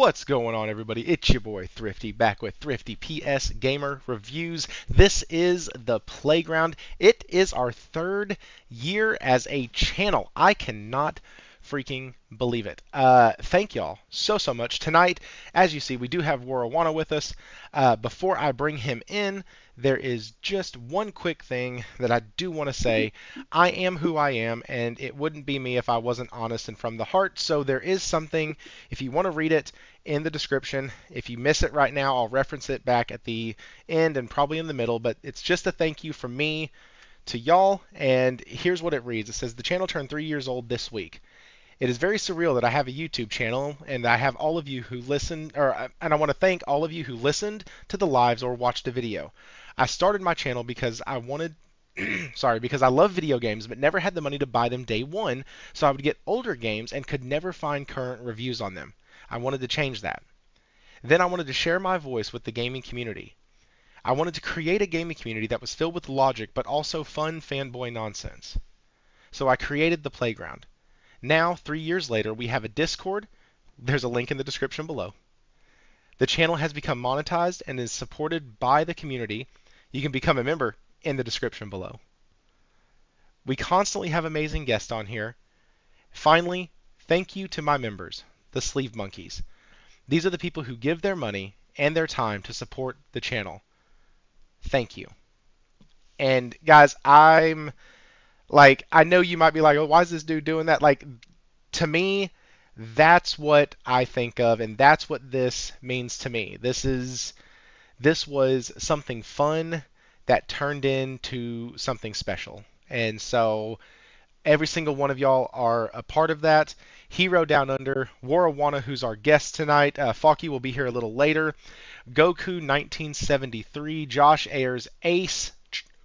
What's going on, everybody? It's your boy Thrifty back with Thrifty PS Gamer Reviews. This is the playground. It is our third year as a channel. I cannot freaking believe it. Thank y'all so much. Tonight, as you see, we do have Wara Wana with us. Before I bring him in, there is just one quick thing that I do want to say. I am who I am, and it wouldn't be me if I wasn't honest and from the heart. So there is something, if you want to read it, in the description. If you miss it right now, I'll reference it back at the end and probably in the middle, but it's just a thank you from me to y'all, and here's what it reads. It says, the channel turned 3 years old this week. It is very surreal that I have a YouTube channel and I have all of you who listen, and I want to thank all of you who listened to the lives or watched a video. I started my channel because I wanted, because I love video games but never had the money to buy them day one, so I would get older games and could never find current reviews on them. I wanted to change that. Then I wanted to share my voice with the gaming community. I wanted to create a gaming community that was filled with logic but also fun fanboy nonsense. So I created the playground. Now, 3 years later, we have a Discord. There's a link in the description below. The channel has become monetized and is supported by the community. You can become a member in the description below. We constantly have amazing guests on here. Finally, thank you to my members, the Sleeve Monkeys. These are the people who give their money and their time to support the channel. Thank you. And guys, I know you might be like, oh, why is this dude doing that? To me, that's what I think of, and that's what this means to me. This was something fun that turned into something special. And so every single one of y'all are a part of that. Hero Down Under, Wara Wana, who's our guest tonight. Faulkner will be here a little later. Goku 1973, Josh Ayers, Ace,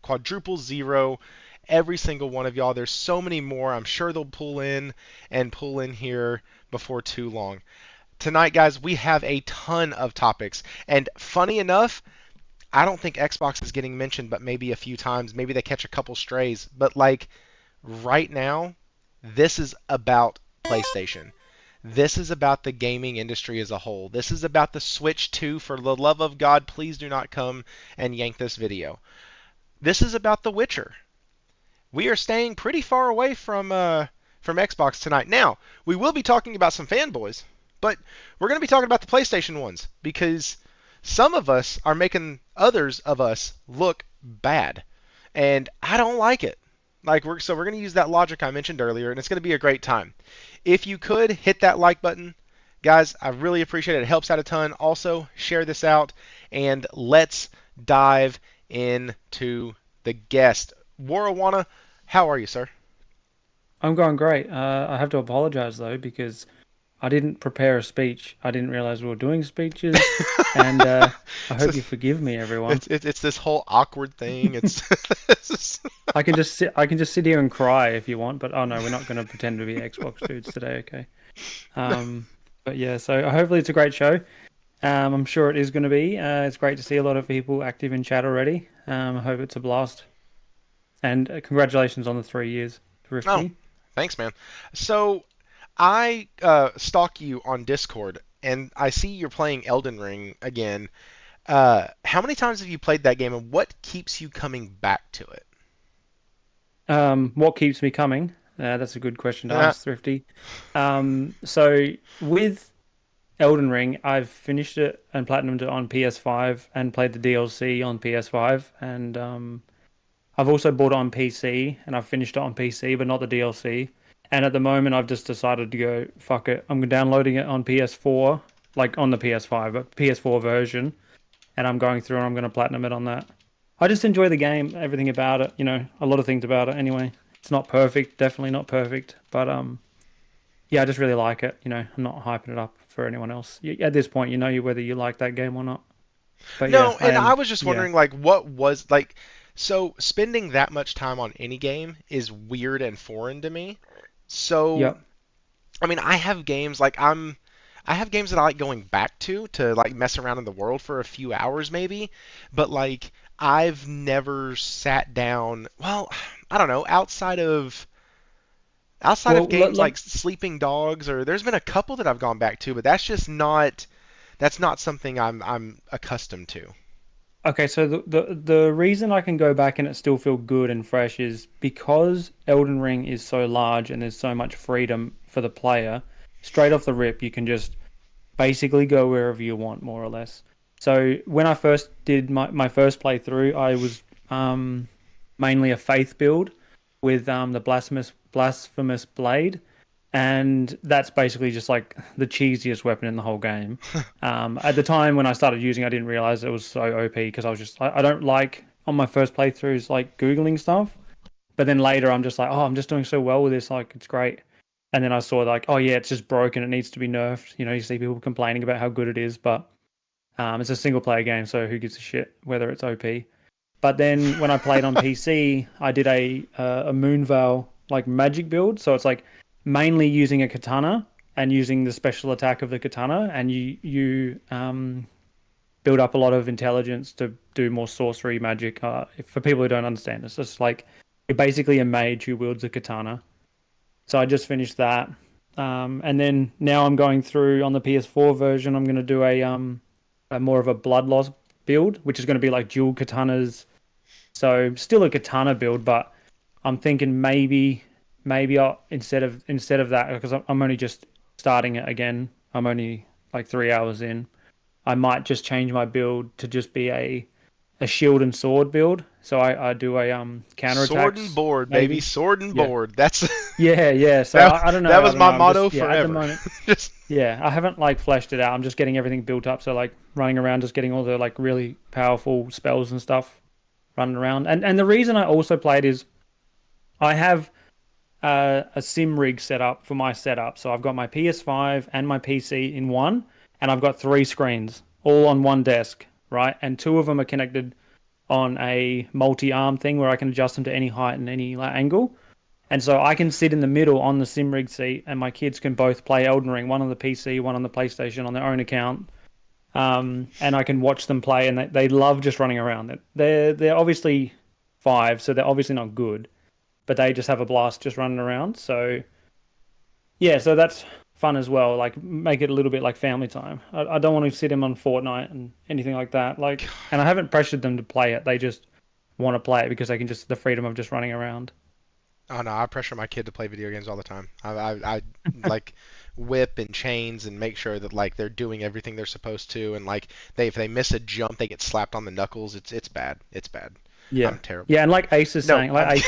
Quadruple Zero, every single one of y'all. There's so many more. I'm sure they'll pull in here before too long. Tonight, guys, we have a ton of topics. And funny enough, I don't think Xbox is getting mentioned, but maybe a few times. Maybe they catch a couple strays. But right now, this is about PlayStation. This is about the gaming industry as a whole. This is about the Switch 2. For the love of God, please do not come and yank this video. This is about The Witcher. We are staying pretty far away from Xbox tonight. Now, we will be talking about some fanboys, but we're going to be talking about the PlayStation ones because some of us are making others of us look bad, and I don't like it. So we're going to use that logic I mentioned earlier, and it's going to be a great time. If you could hit that like button, guys, I really appreciate it. It helps out a ton. Also, share this out, and let's dive into the guest. Wara Wana, how are you, sir? I'm going great. I have to apologize though because I didn't prepare a speech. I didn't realize we were doing speeches, and I hope you forgive me, everyone. It's this whole awkward thing. I can just sit here and cry if you want, but oh no, we're not going to pretend to be Xbox dudes today, okay? But yeah, so hopefully it's a great show. I'm sure it is going to be. It's great to see a lot of people active in chat already. I hope it's a blast. And congratulations on the 3 years, Thrifty. Oh, thanks, man. So I stalk you on Discord, and I see you're playing Elden Ring again. How many times have you played that game, and what keeps you coming back to it? What keeps me coming? That's a good question to ask, Thrifty. So with Elden Ring, I've finished it and platinumed it on PS5 and played the DLC on PS5, and I've also bought it on PC, and I've finished it on PC, but not the DLC. And at the moment, I've just decided to go, fuck it. I'm downloading it on PS4, like on the PS5, but PS4 version. And I'm going through and I'm going to platinum it on that. I just enjoy the game, everything about it, a lot of things about it anyway. It's not perfect, definitely not perfect. But yeah, I just really like it. I'm not hyping it up for anyone else. At this point, whether you like that game or not. But no, yeah, and I was just wondering, what was, so spending that much time on any game is weird and foreign to me. So, yep. I mean, I have games I have games that I like going back to mess around in the world for a few hours maybe, but I've never sat down, well, I don't know, outside of Outside Well, of games like Sleeping Dogs, or there's been a couple that I've gone back to, but that's not something I'm accustomed to. okay, so the reason I can go back and it still feel good and fresh is because Elden Ring is so large and there's so much freedom for the player. Straight off the rip, you can just basically go wherever you want, more or less. So when I first did my first playthrough, I was mainly a faith build with the blasphemous blade, and that's basically just like the cheesiest weapon in the whole game. At the time when I started using, I didn't realize it was so OP because I don't like on my first playthroughs like googling stuff, but then later I'm just like, oh, I'm just doing so well with this, like it's great. And then I saw like, oh yeah, it's just broken, it needs to be nerfed. You know, you see people complaining about how good it is, but it's a single player game, so who gives a shit whether it's OP? But then when I played on PC, I did a Moonveil like magic build. So it's like mainly using a katana and using the special attack of the katana, and you build up a lot of intelligence to do more sorcery magic. For people who don't understand this, it's like you're basically a mage who wields a katana. So I just finished that, and then now I'm going through on the PS4 version. I'm going to do a more of a blood loss build, which is going to be like dual katanas, so still a katana build, but I'm thinking maybe I'll instead of that, because I'm only just starting it again. I'm only like 3 hours in. I might just change my build to just be a shield and sword build. So I do a Sword and counterattacks board, baby. maybe. Sword and Yeah. board. That's Yeah. So that. I don't That know. I was don't know. my I'm just motto yeah at the forever. moment. Just Yeah, I haven't like fleshed it out. I'm just getting everything built up. So like running around, just getting all the like really powerful spells and stuff running around. And the reason I also played is I have a sim rig set up for my setup. So I've got my PS5 and my PC in one, and I've got three screens all on one desk, right? And two of them are connected on a multi-arm thing where I can adjust them to any height and any like, angle. And so I can sit in the middle on the sim rig seat, and my kids can both play Elden Ring, one on the PC, one on the PlayStation, on their own account. And I can watch them play, and they love just running around. They're obviously 5, so they're obviously not good, but they just have a blast just running around. So yeah, so that's fun as well. Like make it a little bit like family time. I don't want to sit them on Fortnite and anything like that. Like, and I haven't pressured them to play it. They just want to play it because they can just the freedom of just running around. oh no, I pressure my kid to play video games all the time. I like whip and chains and make sure that like they're doing everything they're supposed to, and like if they miss a jump, they get slapped on the knuckles. It's bad. It's bad. Yeah, I'm terrible. yeah, and like Ace is No, saying, I'm.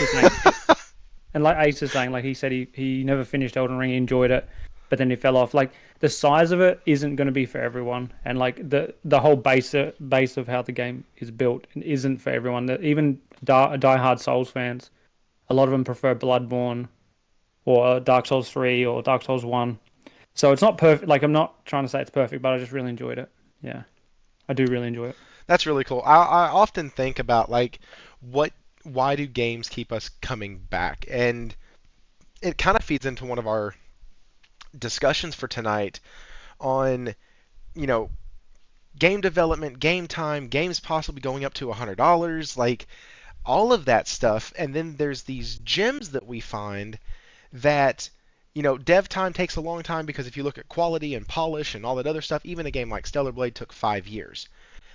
and like Ace is saying, like he said he never finished Elden Ring, he enjoyed it, but then he fell off. Like the size of it isn't going to be for everyone, and like the whole base of how the game is built isn't for everyone. That even diehard Souls fans, a lot of them prefer Bloodborne or Dark Souls 3 or Dark Souls 1. So it's not perfect. Like I'm not trying to say it's perfect, but I just really enjoyed it. Yeah, I do really enjoy it. That's really cool. I often think about like what why do games keep us coming back, and it kind of feeds into one of our discussions for tonight on you know game development, game time, games possibly going up to $100, like all of that stuff. And then there's these gems that we find that dev time takes a long time, because if you look at quality and polish and all that other stuff, even a game like Stellar Blade took 5 years.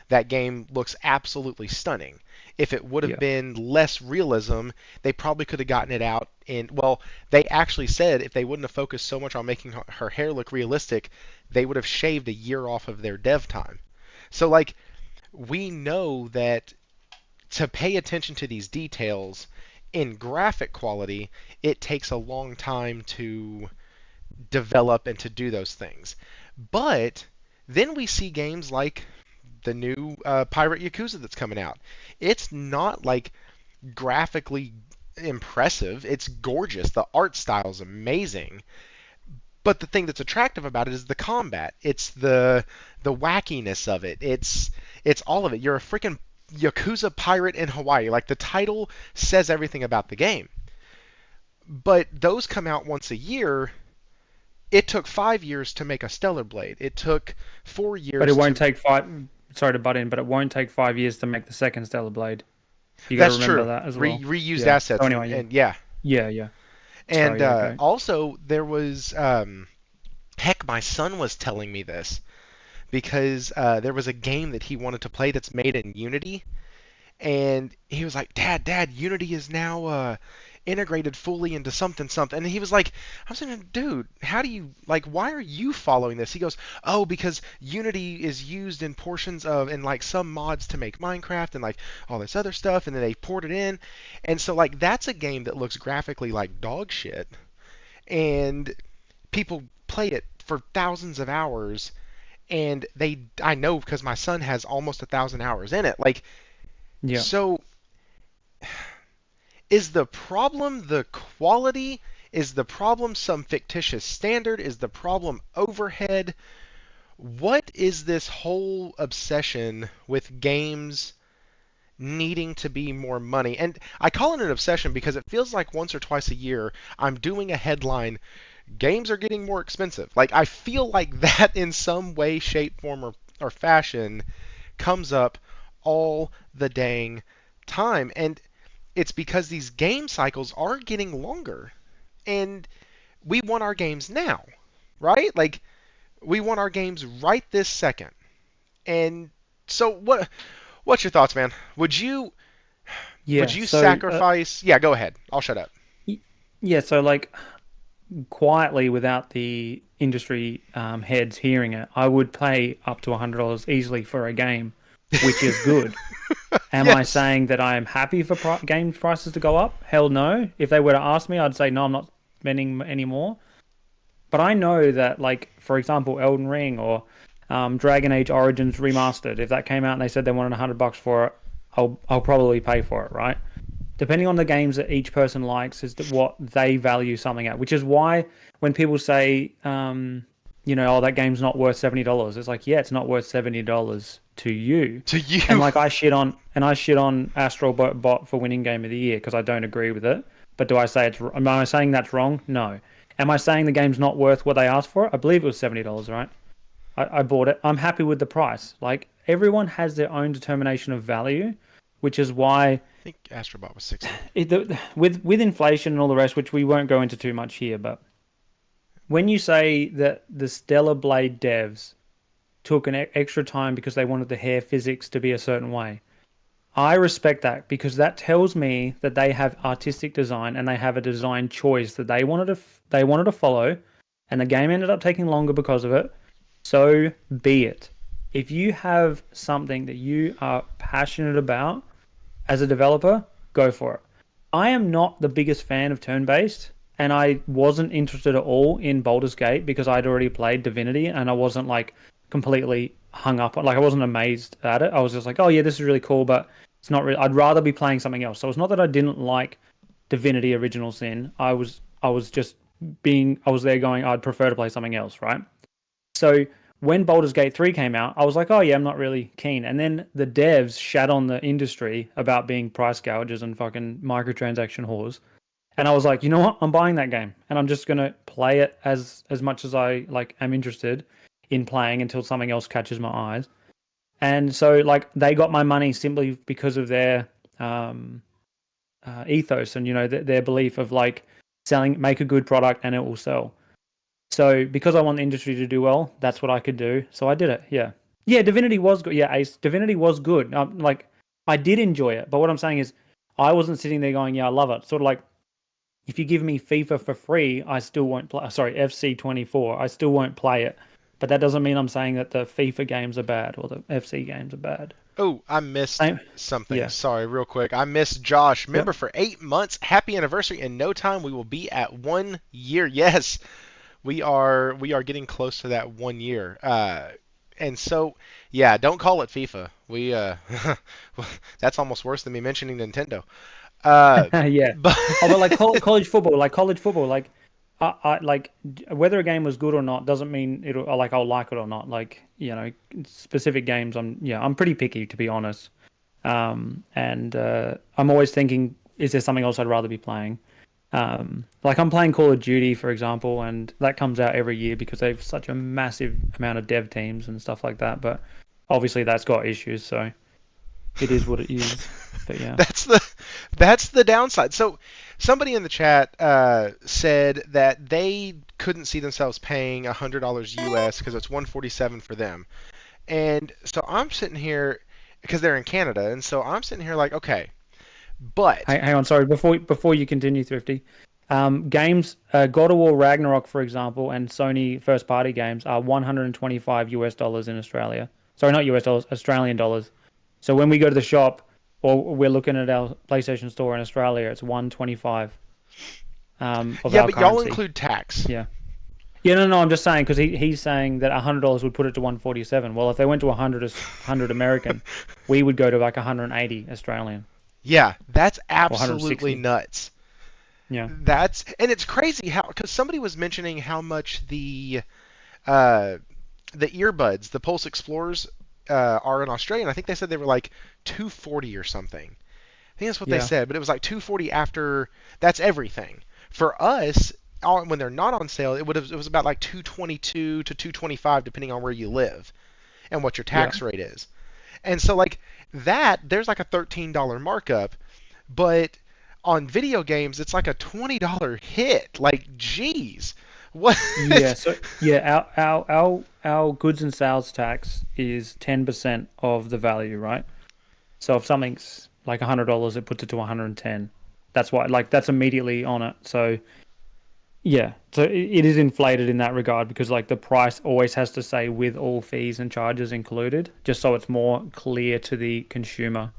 That game looks absolutely stunning. If it would have Yeah. been less realism, they probably could have gotten it out in. Well, they actually said if they wouldn't have focused so much on making her hair look realistic, they would have shaved a year off of their dev time. So, like, we know that to pay attention to these details in graphic quality, it takes a long time to develop and to do those things. But then we see games like the new Pirate Yakuza that's coming out. It's not like graphically impressive. It's gorgeous. The art style is amazing. But the thing that's attractive about it is the combat. It's the wackiness of it. It's all of it. You're a freaking Yakuza pirate in Hawaii. Like the title says everything about the game. But those come out once a year. It took 5 years to make a Stellar Blade. It took four But it years won't to. take five. Sorry to butt in, but it won't take 5 years to make the second Stellar Blade. You got to That's remember true. that as well. Reused Yeah. So assets, and, anyway, yeah, and yeah. yeah, yeah. And Sorry, yeah, go. also, there was, heck, my son was telling me this because there was a game that he wanted to play that's made in Unity, and he was like, Dad, Unity is now integrated fully into something something. And he was like, I was saying, dude, how do you like? Why are you following this? He goes, oh, because Unity is used in portions of in like some mods to make Minecraft and like all this other stuff, and then they poured it in, and so like that's a game that looks graphically like dog shit, and people play it for thousands of hours, and I know because my son has almost 1,000 hours in it, like Yeah. so. Is the problem the quality? Is the problem some fictitious standard? Is the problem overhead? What is this whole obsession with games needing to be more money? And I call it an obsession because it feels like once or twice a year I'm doing a headline, games are getting more expensive. Like I feel like that in some way, shape, form, or fashion comes up all the dang time. And it's because these game cycles are getting longer, and we want our games now, right? Like we want our games right this second. And so what's your thoughts, man? Would Yeah. you So, sacrifice? Yeah, go ahead. I'll shut up. y- yeah. So, like, quietly, without the industry heads hearing it, I would pay up to $100 easily for a game, which is good. Am I Yes. saying that I am happy for game prices to go up? Hell no. If they were to ask me, I'd say no, I'm not spending any more. But I know that, like, for example, Elden Ring or Dragon Age Origins Remastered, if that came out and they said they wanted $100 for it, I'll probably pay for it, right? Depending on the games that each person likes, is that what they value something at. Which is why when people say, oh, that game's not worth $70, it's like, yeah, it's not worth $70 to you. To And you. like I shit on Astral Bot for winning Game of the Year because I don't agree with it. But am I saying that's wrong? No. Am I saying the game's not worth what they asked for it? I believe it was $70, right? I bought it. I'm happy with the price. Like everyone has their own determination of value, which is why I think Astrobot was 60. with inflation and all the rest, which we won't go into too much here, but when you say that the Stellar Blade devs took an extra time because they wanted the hair physics to be a certain way, I respect that because that tells me that they have artistic design and they have a design choice that they wanted to follow, and the game ended up taking longer because of it. So be it. If you have something that you are passionate about as a developer, go for it. I am not the biggest fan of turn-based, and I wasn't interested at all in Baldur's Gate because I'd already played Divinity, and I wasn't like completely hung up on, like I wasn't amazed at it. I was just like, oh yeah, this is really cool, but it's not really. I'd rather be playing something else. So it's not that I didn't like Divinity Original Sin. I was just I was there going, I'd prefer to play something else, right? So when Baldur's Gate 3 came out, I was like, oh yeah, I'm not really keen. And then the devs shat on the industry about being price gougers and fucking microtransaction whores. And I was like, you know what? I'm buying that game, and I'm just gonna play it as much as I like am interested in playing until something else catches my eyes. And so like they got my money simply because of their ethos and their belief of like selling, make a good product and it will sell. So because I want the industry to do well, that's what I could do. So I did it. Yeah, yeah. Divinity was good. Yeah, Ace. Divinity was good. Like I did enjoy it, but what I'm saying is, I wasn't sitting there going, "Yeah, I love it." Sort of like if you give me FIFA for free, I still won't play. Sorry, FC 24, I still won't play it. But that doesn't mean I'm saying that the FIFA games are bad or the FC games are bad. Oh, I missed Same. something. Yeah. Sorry, real quick. I missed Josh. Yep. Member for 8 months. Happy anniversary. In no time, we will be at 1 year. Yes, we are getting close to that 1 year. And so, yeah, don't call it FIFA. We that's almost worse than me mentioning Nintendo. Uh, Yeah. but Oh, but like college football, like like whether a game was good or not doesn't mean I'll like it or not. Like specific games, I'm pretty picky to be honest. And I'm always thinking, is there something else I'd rather be playing? Like I'm playing Call of Duty, for example, and that comes out every year because they've such a massive amount of dev teams and stuff like that. But obviously that's got issues, so it is what it is. But yeah. that's the downside. So somebody in the chat said that they couldn't see themselves paying $100 US because it's 147 for them. And so I'm sitting here because they're in Canada, and so I'm sitting here like, okay, but Hang on, sorry. Before you continue, Thrifty, games God of War Ragnarok, for example, and Sony first party games are 125 US dollars in Australia. Sorry, not US dollars, Australian dollars. So when we go to the shop or we're looking at our PlayStation store in Australia, it's 125 of yeah, our but y'all currency. include tax. Yeah. Yeah, no, I'm just saying because he's saying that $100 would put it to 147. Well, if they went to 100 American, we would go to like 180 Australian Yeah, that's or absolutely 160. nuts. Yeah. And it's crazy how because somebody was mentioning how much uh, the earbuds, the Pulse Explorers, are in Australia. And I think they said they were like 240 or something. I think that's what they Yeah. said, but it was like 240 after. That's everything. For us, when they're not on sale, it was about like 222 to 225 depending on where you live and what your Yeah. tax rate is. And so like that, there's like a $13 markup, but on video games, it's like a $20 hit. Like, geez, what? Yeah, so yeah, our goods and sales tax is 10% of the value, right? So if something's like $100, it puts it to 110. That's why, like, that's immediately on it. So yeah, so it is inflated in that regard because like the price always has to say with all fees and charges included, just so it's more clear to the consumer.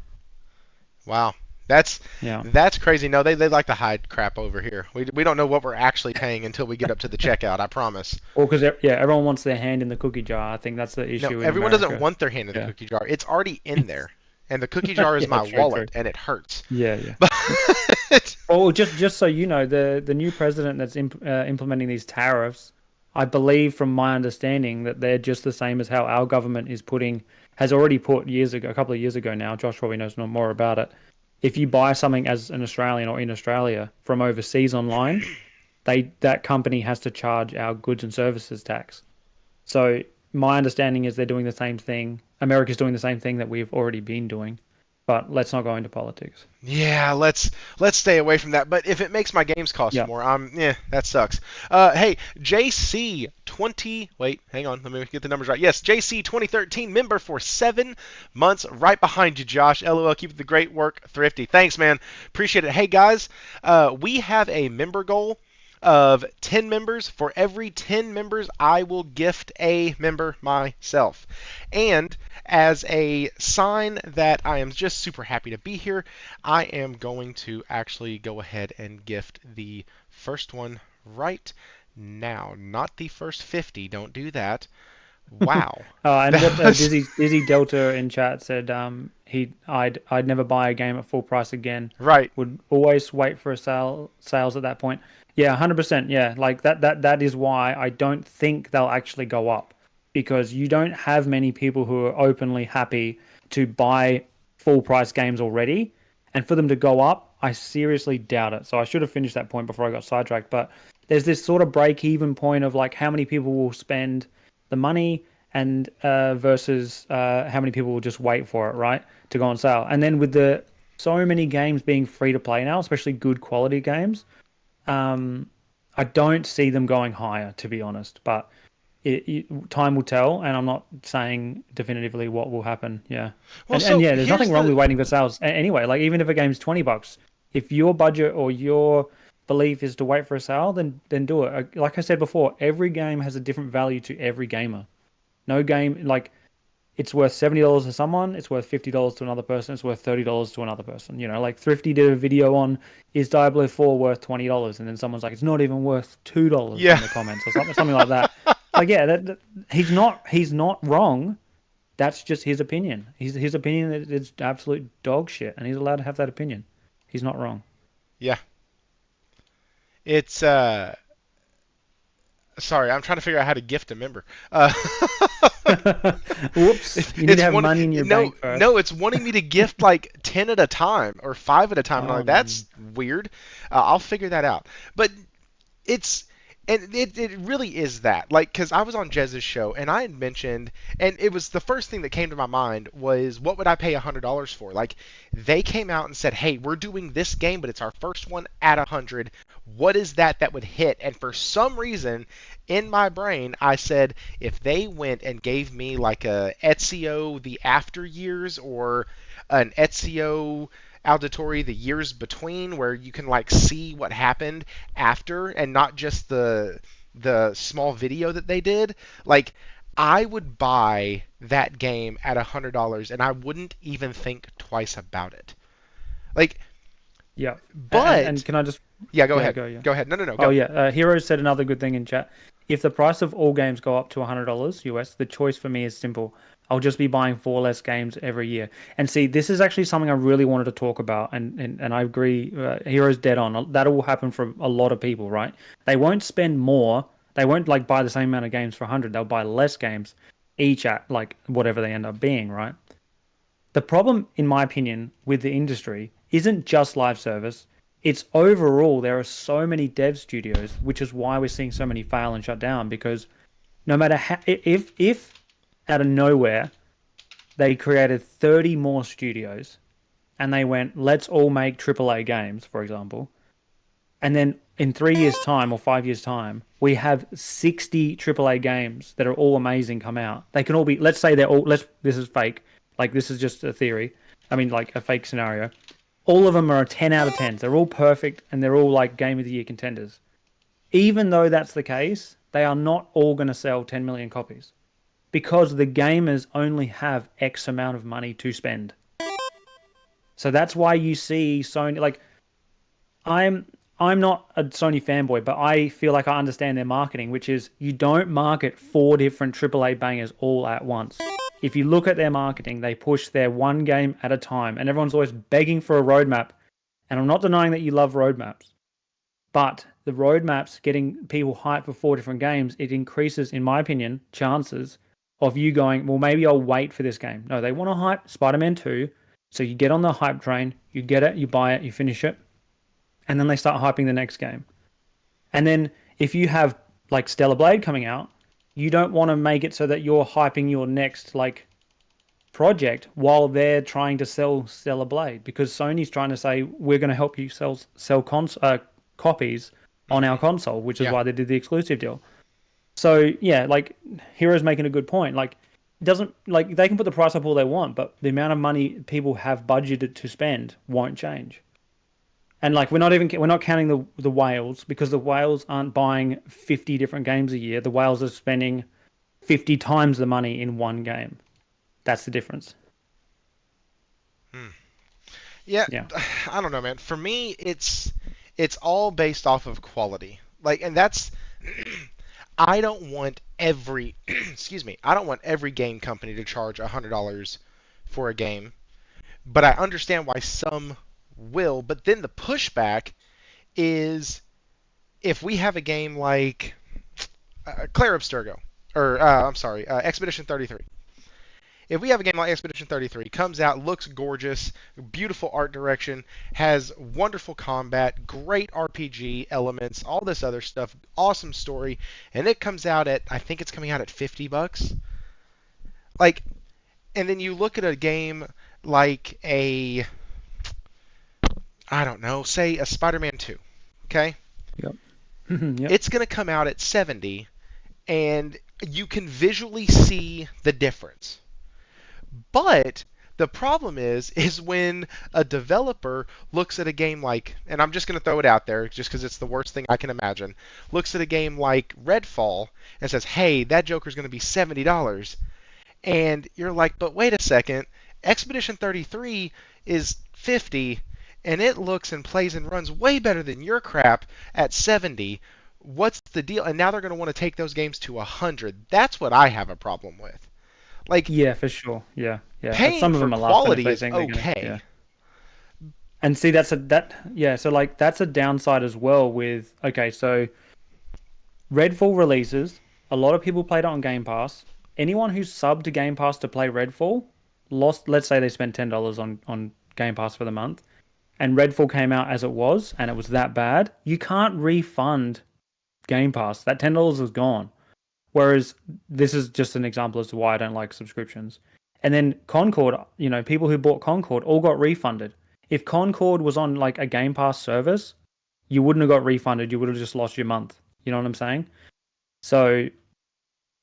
Wow, that's Yeah. that's crazy. No, they like to hide crap over here. We don't know what we're actually paying until we get up to the checkout. I promise. Well, because yeah, everyone wants their hand in the cookie jar. I think that's the No, issue in everyone doesn't America. want their hand in the Yeah. cookie jar. It's already in there, and the cookie jar is Yeah, my true, true. wallet, and it hurts. Yeah, yeah. But Oh, just so you know, the new president that's implementing these tariffs, I believe, from my understanding, that they're just the same as how our government has already put years ago, a couple of years ago now. Josh probably knows no more about it. If you buy something as an Australian or in Australia from overseas online, that company has to charge our goods and services tax. So my understanding is they're doing the same thing. America's doing the same thing that we've already been doing. But let's not go into politics. yeah, let's stay away from that. But if it makes my games cost Yeah. more, that sucks. Hey, JC 20. Wait, hang on. Let me get the numbers right. Yes, JC 2013 member for 7 months, right behind you, Josh. LOL, keep the great work, Thrifty. Thanks, man. Appreciate it. Hey guys, we have a member goal of 10 members. For every 10 members, I will gift a member myself. And as a sign that I am just super happy to be here, I am going to actually go ahead and gift the first one right now. Not the first 50. Don't do that. Wow. And That what was Dizzy Delta in chat said, I'd never buy a game at full price again. right. Would always wait for a sales at that point. Yeah, 100%. Yeah, like that is why I don't think they'll actually go up because you don't have many people who are openly happy to buy full price games already, and for them to go up, I seriously doubt it. So I should have finished that point before I got sidetracked. But there's this sort of break even point of like how many people will spend the money and versus how many people will just wait for it, right, to go on sale. And then with the so many games being free to play now, especially good quality games, I don't see them going higher, to be honest. But time will tell, and I'm not saying definitively what will happen. Yeah, Well, and so yeah, there's here's nothing wrong the with waiting for sales anyway. Like even if a game's $20, if your budget or your belief is to wait for a sale, then do it. Like I said before, every game has a different value to every gamer. No game like it's worth $70 to someone, it's worth $50 to another person, it's worth $30 to another person. You know, like Thrifty did a video on is Diablo 4 worth $20, and then someone's like, it's not even worth $2 yeah. in the comments or something like that. Like, yeah, he's not wrong. That's just his opinion. His opinion is it's absolute dog shit, and he's allowed to have that opinion. He's not wrong. Yeah. It's sorry, I'm trying to figure out how to gift a member. Whoops! You need It's to have one, money in your no, bank first. no, it's wanting me to gift like 10 at a time or 5 at a time. And I'm like, Um, that's weird. I'll figure that out. But it's And it really is that. Like, because I was on Jez's show and I had mentioned, and it was the first thing that came to my mind was, what would I pay $100 for? Like, they came out and said, hey, we're doing this game, but it's our first one at 100. What is that would hit? And for some reason, in my brain, I said, if they went and gave me like a Ezio the After Years or an Ezio auditory the years between where you can like see what happened after and not just the small video that they did, like I would buy that game at $100 and I wouldn't even think twice about it. Like, Yeah. And but can I just yeah, go yeah, ahead. go, yeah. Go ahead. No, no, no, Oh go. yeah, Hero said another good thing in chat. If the price of all games go up to $100 US, the choice for me is simple. I'll just be buying four less games every year. And see, this is actually something I really wanted to talk about, and I agree. Hero's dead on. That will happen for a lot of people, right? They won't spend more. They won't like buy the same amount of games for 100. They'll buy less games, each at like whatever they end up being, right? The problem, in my opinion, with the industry isn't just live service. It's overall there are so many dev studios, which is why we're seeing so many fail and shut down. Because no matter how, if out of nowhere they created 30 more studios and they went, let's all make AAA games, for example, and then in 3 years' time or 5 years' time, we have 60 AAA games that are all amazing come out. They can all be, let's say they're all, this is fake. Like, this is just a theory. I mean, like a fake scenario. All of them are a 10 out of 10. They're all perfect and they're all like Game of the Year contenders. Even though that's the case, they are not all going to sell 10 million copies because the gamers only have X amount of money to spend. So that's why you see Sony, like, I'm I'm not a Sony fanboy, but I feel like I understand their marketing, which is you don't market four different AAA bangers all at once. If you look at their marketing, they push their one game at a time, and everyone's always begging for a roadmap. And I'm not denying that you love roadmaps, but the roadmaps getting people hyped for four different games, it increases, in my opinion, chances of you going, well, maybe I'll wait for this game. No, they want to hype Spider-Man 2, so you get on the hype train, you get it, you buy it, you finish it, and then they start hyping the next game. And then if you have like Stellar Blade coming out, you don't want to make it so that you're hyping your next like project while they're trying to sell Stellar Blade, because Sony's trying to say we're going to help you sell copies on our console, which is why they did the exclusive deal. So yeah, like Hero's making a good point. Like it doesn't, like they can put the price up all they want, but the amount of money people have budgeted to spend won't change. And like we're not counting the whales, because the whales aren't buying 50 different games a year. The whales are spending 50 times the money in one game. That's the difference. Yeah, Yeah. I don't know, man. For me, it's all based off of quality. Like, and that's I don't want every excuse me, I don't want every game company to charge $100 for a game, but I understand why some will. But then the pushback is if we have a game like Clair Abstergo, or I'm sorry, Expedition 33. If we have a game like Expedition 33, comes out, looks gorgeous, beautiful art direction, has wonderful combat, great RPG elements, all this other stuff, awesome story, and it comes out at, I think it's coming out at $50. Like, and then you look at a game like a, I don't know, say a Spider-Man 2, okay? Yep. Yep. It's going to come out at 70, and you can visually see the difference. But the problem is when a developer looks at a game like, and I'm just going to throw it out there just because it's the worst thing I can imagine, looks at a game like Redfall and says, hey, that Joker's going to be $70. And you're like, but wait a second, Expedition 33 is 50 and it looks and plays and runs way better than your crap at 70. What's the deal? And now they're going to want to take those games to 100. That's what I have a problem with. Like, Yeah, for sure. Yeah, yeah. paying Some of for them are laughing if quality they is think they're gonna. okay. Yeah. And see, yeah. So like that's a downside as well. With okay, so Redfall releases. A lot of people played it on Game Pass. Anyone who's subbed to Game Pass to play Redfall lost. Let's say they spent $10 on Game Pass for the month, and Redfall came out as it was, and it was that bad. You can't refund Game Pass, that $10 is gone. Whereas this is just an example as to why I don't like subscriptions. And then Concord, people who bought Concord all got refunded. If Concord was on like a Game Pass service, you wouldn't have got refunded. You would have just lost your month. You know what I'm saying? So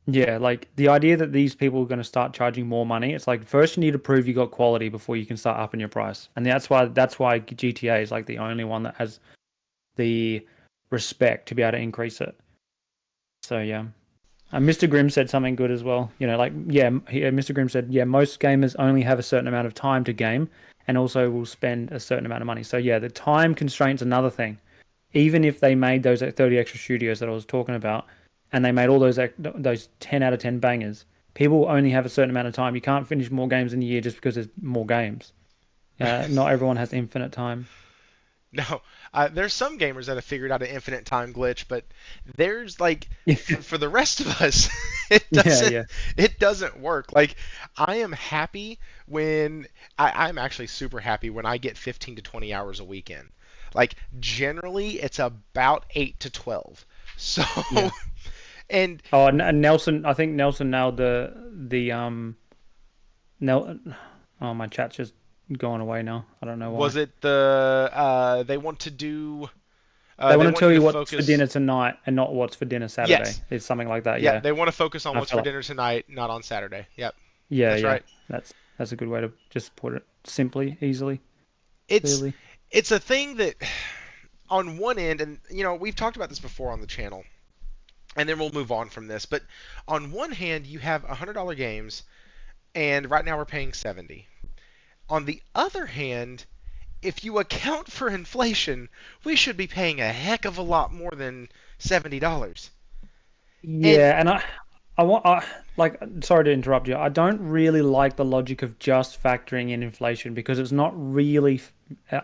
yeah, like the idea that these people are going to start charging more money, it's like first you need to prove you got quality before you can start upping your price. And that's why GTA is like the only one that has the respect to be able to increase it. So yeah. Mr. Grimm said something good as well. Mr. Grimm said, yeah, most gamers only have a certain amount of time to game and also will spend a certain amount of money. So yeah, the time constraint's another thing. Even if they made those 30 extra studios that I was talking about, and they made all those 10 out of 10 bangers, people only have a certain amount of time. You can't finish more games in a year just because there's more games. Not everyone has infinite time. No, there's some gamers that have figured out an infinite time glitch, but there's like for the rest of us, it doesn't work. Like I am happy when I'm actually super happy when I get 15 to 20 hours a weekend. Like generally, it's about 8 to 12. So, and Nelson, I think Nelson nailed my chat's just going away now. I don't know why. Was it they want to do? They want to tell you what's for dinner tonight and not what's for dinner Saturday. Yes. It's something like that. Yeah, Yeah, they want to focus on what's for dinner tonight, not on Saturday. Yep. Yeah, that's right. That's a good way to just put it simply, easily. Clearly. It's a thing that, on one end, and we've talked about this before on the channel, and then we'll move on from this. But on one hand, you have $100 games, and right now we're paying $70. On the other hand, if you account for inflation, we should be paying a heck of a lot more than $70. Yeah, sorry to interrupt you. I don't really like the logic of just factoring in inflation because it's not really.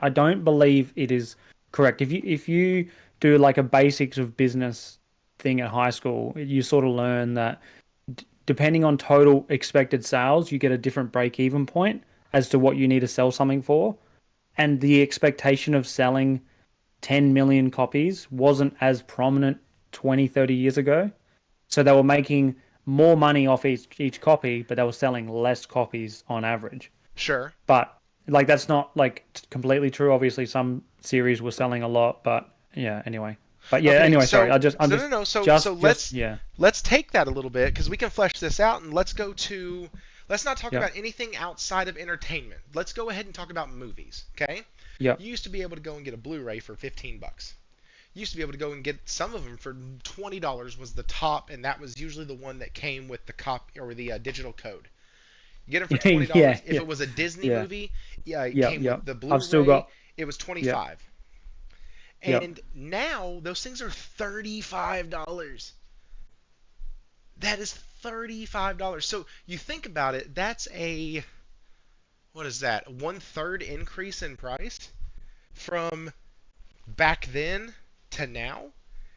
I don't believe it is correct. If you do like a basics of business thing at high school, you sort of learn that depending on total expected sales, you get a different break-even point as to what you need to sell something for. And the expectation of selling 10 million copies wasn't as prominent 20, 30 years ago. So they were making more money off each copy, but they were selling less copies on average. Sure. But like that's not like completely true. Obviously, some series were selling a lot, but yeah. Anyway, but yeah. Okay, anyway, sorry. Let's take that a little bit because we can flesh this out and let's go to. Let's not talk about anything outside of entertainment. Let's go ahead and talk about movies. Okay. Yeah. You used to be able to go and get a Blu-ray for $15. You used to be able to go and get some of them for $20 was the top, and that was usually the one that came with the copy or the digital code. You get them for $20. If it was a Disney movie, it came with the Blu-ray. It was $25. And now those things are $35. That is $35. So you think about it, that's what is that? 1/3 increase in price from back then to now.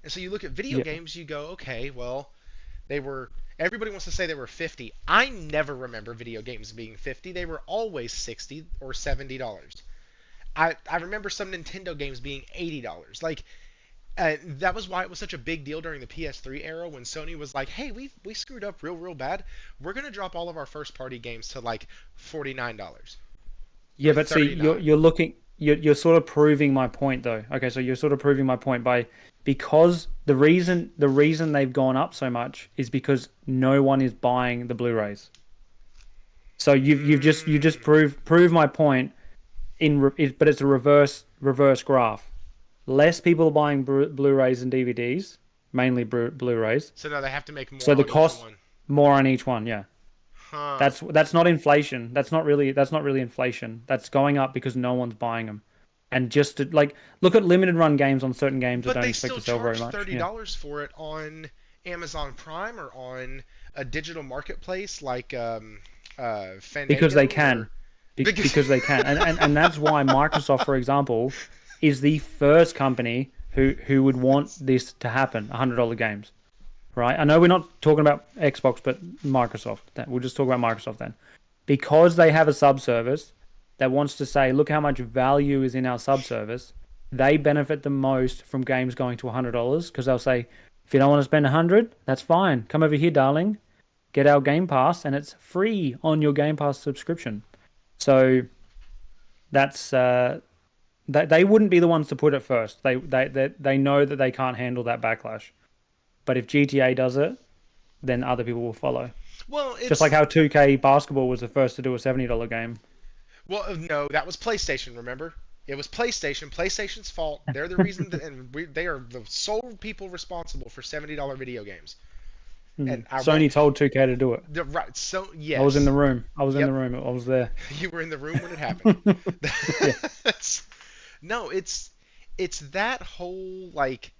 And so you look at video games, you go, okay, well, everybody wants to say they were 50. I never remember video games being 50. They were always 60 or $70. I remember some Nintendo games being $80. Like, that was why it was such a big deal during the PS3 era when Sony was like, hey, we screwed up real bad. We're going to drop all of our first-party games to like $49. Yeah, but $39. See, you're sort of proving my point though. Okay, so you're sort of proving my point because the reason they've gone up so much is because no one is buying the Blu-rays. So you just prove my point but it's a reverse graph. Less people buying Blu-rays and DVDs, mainly Blu-rays. So now they have to make more. So the cost each one. More on each one, yeah. Huh. That's not inflation. That's not really inflation. That's going up because no one's buying them. And just to, like look at limited run games on certain games that don't expect to sell very much. But they still charge $30 for it on Amazon Prime or on a digital marketplace like Fanboy. Because they can. Because they can. And that's why Microsoft, for example, is the first company who would want this to happen, $100 games. Right? I know we're not talking about Xbox, but Microsoft. We'll just talk about Microsoft then. Because they have a subservice that wants to say, look how much value is in our subservice, they benefit the most from games going to $100 because they'll say, If you don't want to spend 100, that's fine. Come over here, darling. Get our Game Pass, and it's free on your Game Pass subscription. So that's they wouldn't be the ones to put it first. They know that they can't handle that backlash. But if GTA does it, then other people will follow. Well, Just like how 2K basketball was the first to do a $70 game. well, no, that was PlayStation. Remember, it was PlayStation. PlayStation's fault. They're the reason, they are the sole people responsible for $70 video games. And I won't, Sony told 2K to do it. right. So I was in yes, the room. I was in yep, the room. I was there. you were in the room when it happened. Yeah. No, it's that whole like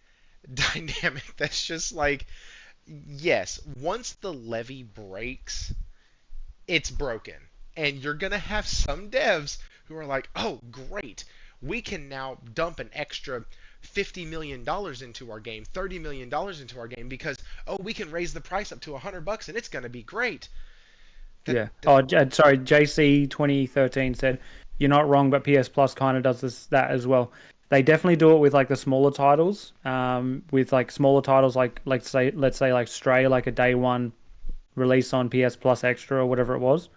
dynamic that's just like, yes, once the levee breaks, it's broken. And you're going to have some devs who are like, oh, great. We can now dump an extra $50 million into our game, $30 million into our game because, oh, we can raise the price up to $100 and it's going to be great. That, Yeah. that, Oh, sorry. JC 2013 said, "You're not wrong, but PS Plus kind of does that as well. They definitely do it with like the smaller titles. With like smaller titles like let's say like Stray, like a day one release on PS Plus Extra or whatever it was.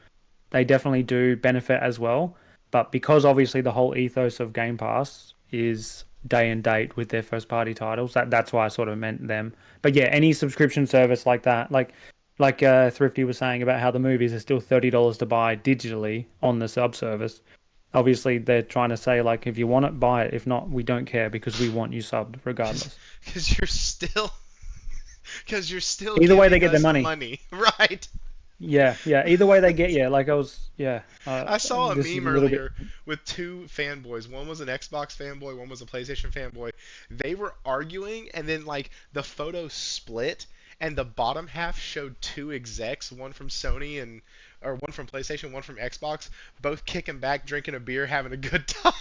They definitely do benefit as well. But because obviously the whole ethos of Game Pass is day and date with their first party titles, that's why I sort of meant them. But yeah, any subscription service like that, like Thrifty was saying about how the movies are still $30 to buy digitally on the sub service. Obviously, they're trying to say like, if you want it, buy it. If not, we don't care because we want you subbed regardless. because you're still because you're still Either way, they giving get their us money. money, right? Yeah, yeah. Either way, they get you. Like I was, yeah. I saw a This is meme a little bit. earlier with two fanboys. One was an Xbox fanboy, one was a PlayStation fanboy. They were arguing, and then like the photo split, and the bottom half showed two execs, one from Sony and or one from PlayStation, one from Xbox, both kicking back, drinking a beer, having a good time.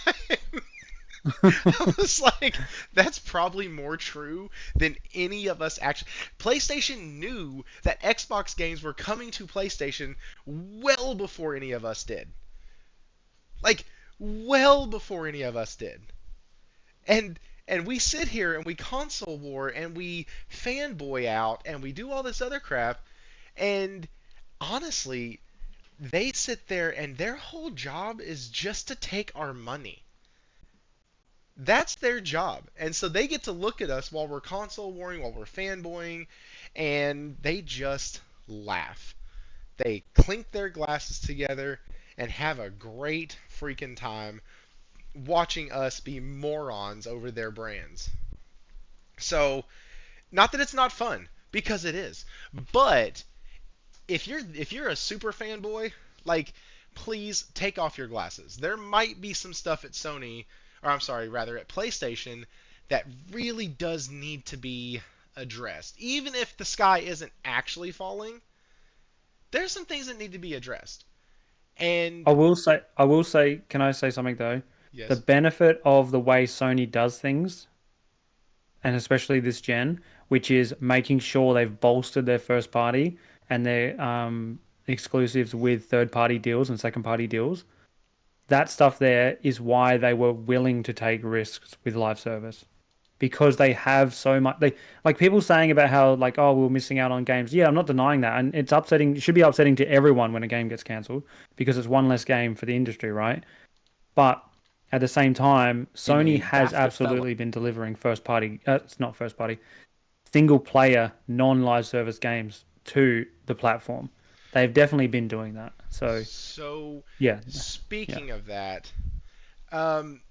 I was like, that's probably more true than any of us actually. PlayStation knew that Xbox games were coming to PlayStation well before any of us did. Like, well before any of us did. And we sit here and we console war and we fanboy out and we do all this other crap, and honestly, they sit there and their whole job is just to take our money. That's their job. And so they get to look at us while we're console warring, while we're fanboying, and they just laugh. They clink their glasses together and have a great freaking time watching us be morons over their brands. So, not that it's not fun, because it is. But if you're a super fanboy, like, please take off your glasses. There might be some stuff at Sony, or I'm sorry, rather at PlayStation, that really does need to be addressed. Even if the sky isn't actually falling, there's some things that need to be addressed. And I will say, can I say something though? The yes, benefit of the way Sony does things, and especially this gen, which is making sure they've bolstered their first party and their exclusives with third party deals and second party deals. That stuff there is why they were willing to take risks with live service because they have so much. They like people saying about how like, oh, we're missing out on games. Yeah, I'm not denying that, and it's upsetting. It should be upsetting to everyone when a game gets cancelled because it's one less game for the industry, right? But at the same time, in a Sony has BAFTA fellow. absolutely been delivering first party. It's not first party, single player, non live service games to the platform. They've definitely been doing that. So So, yeah, yeah. speaking of that,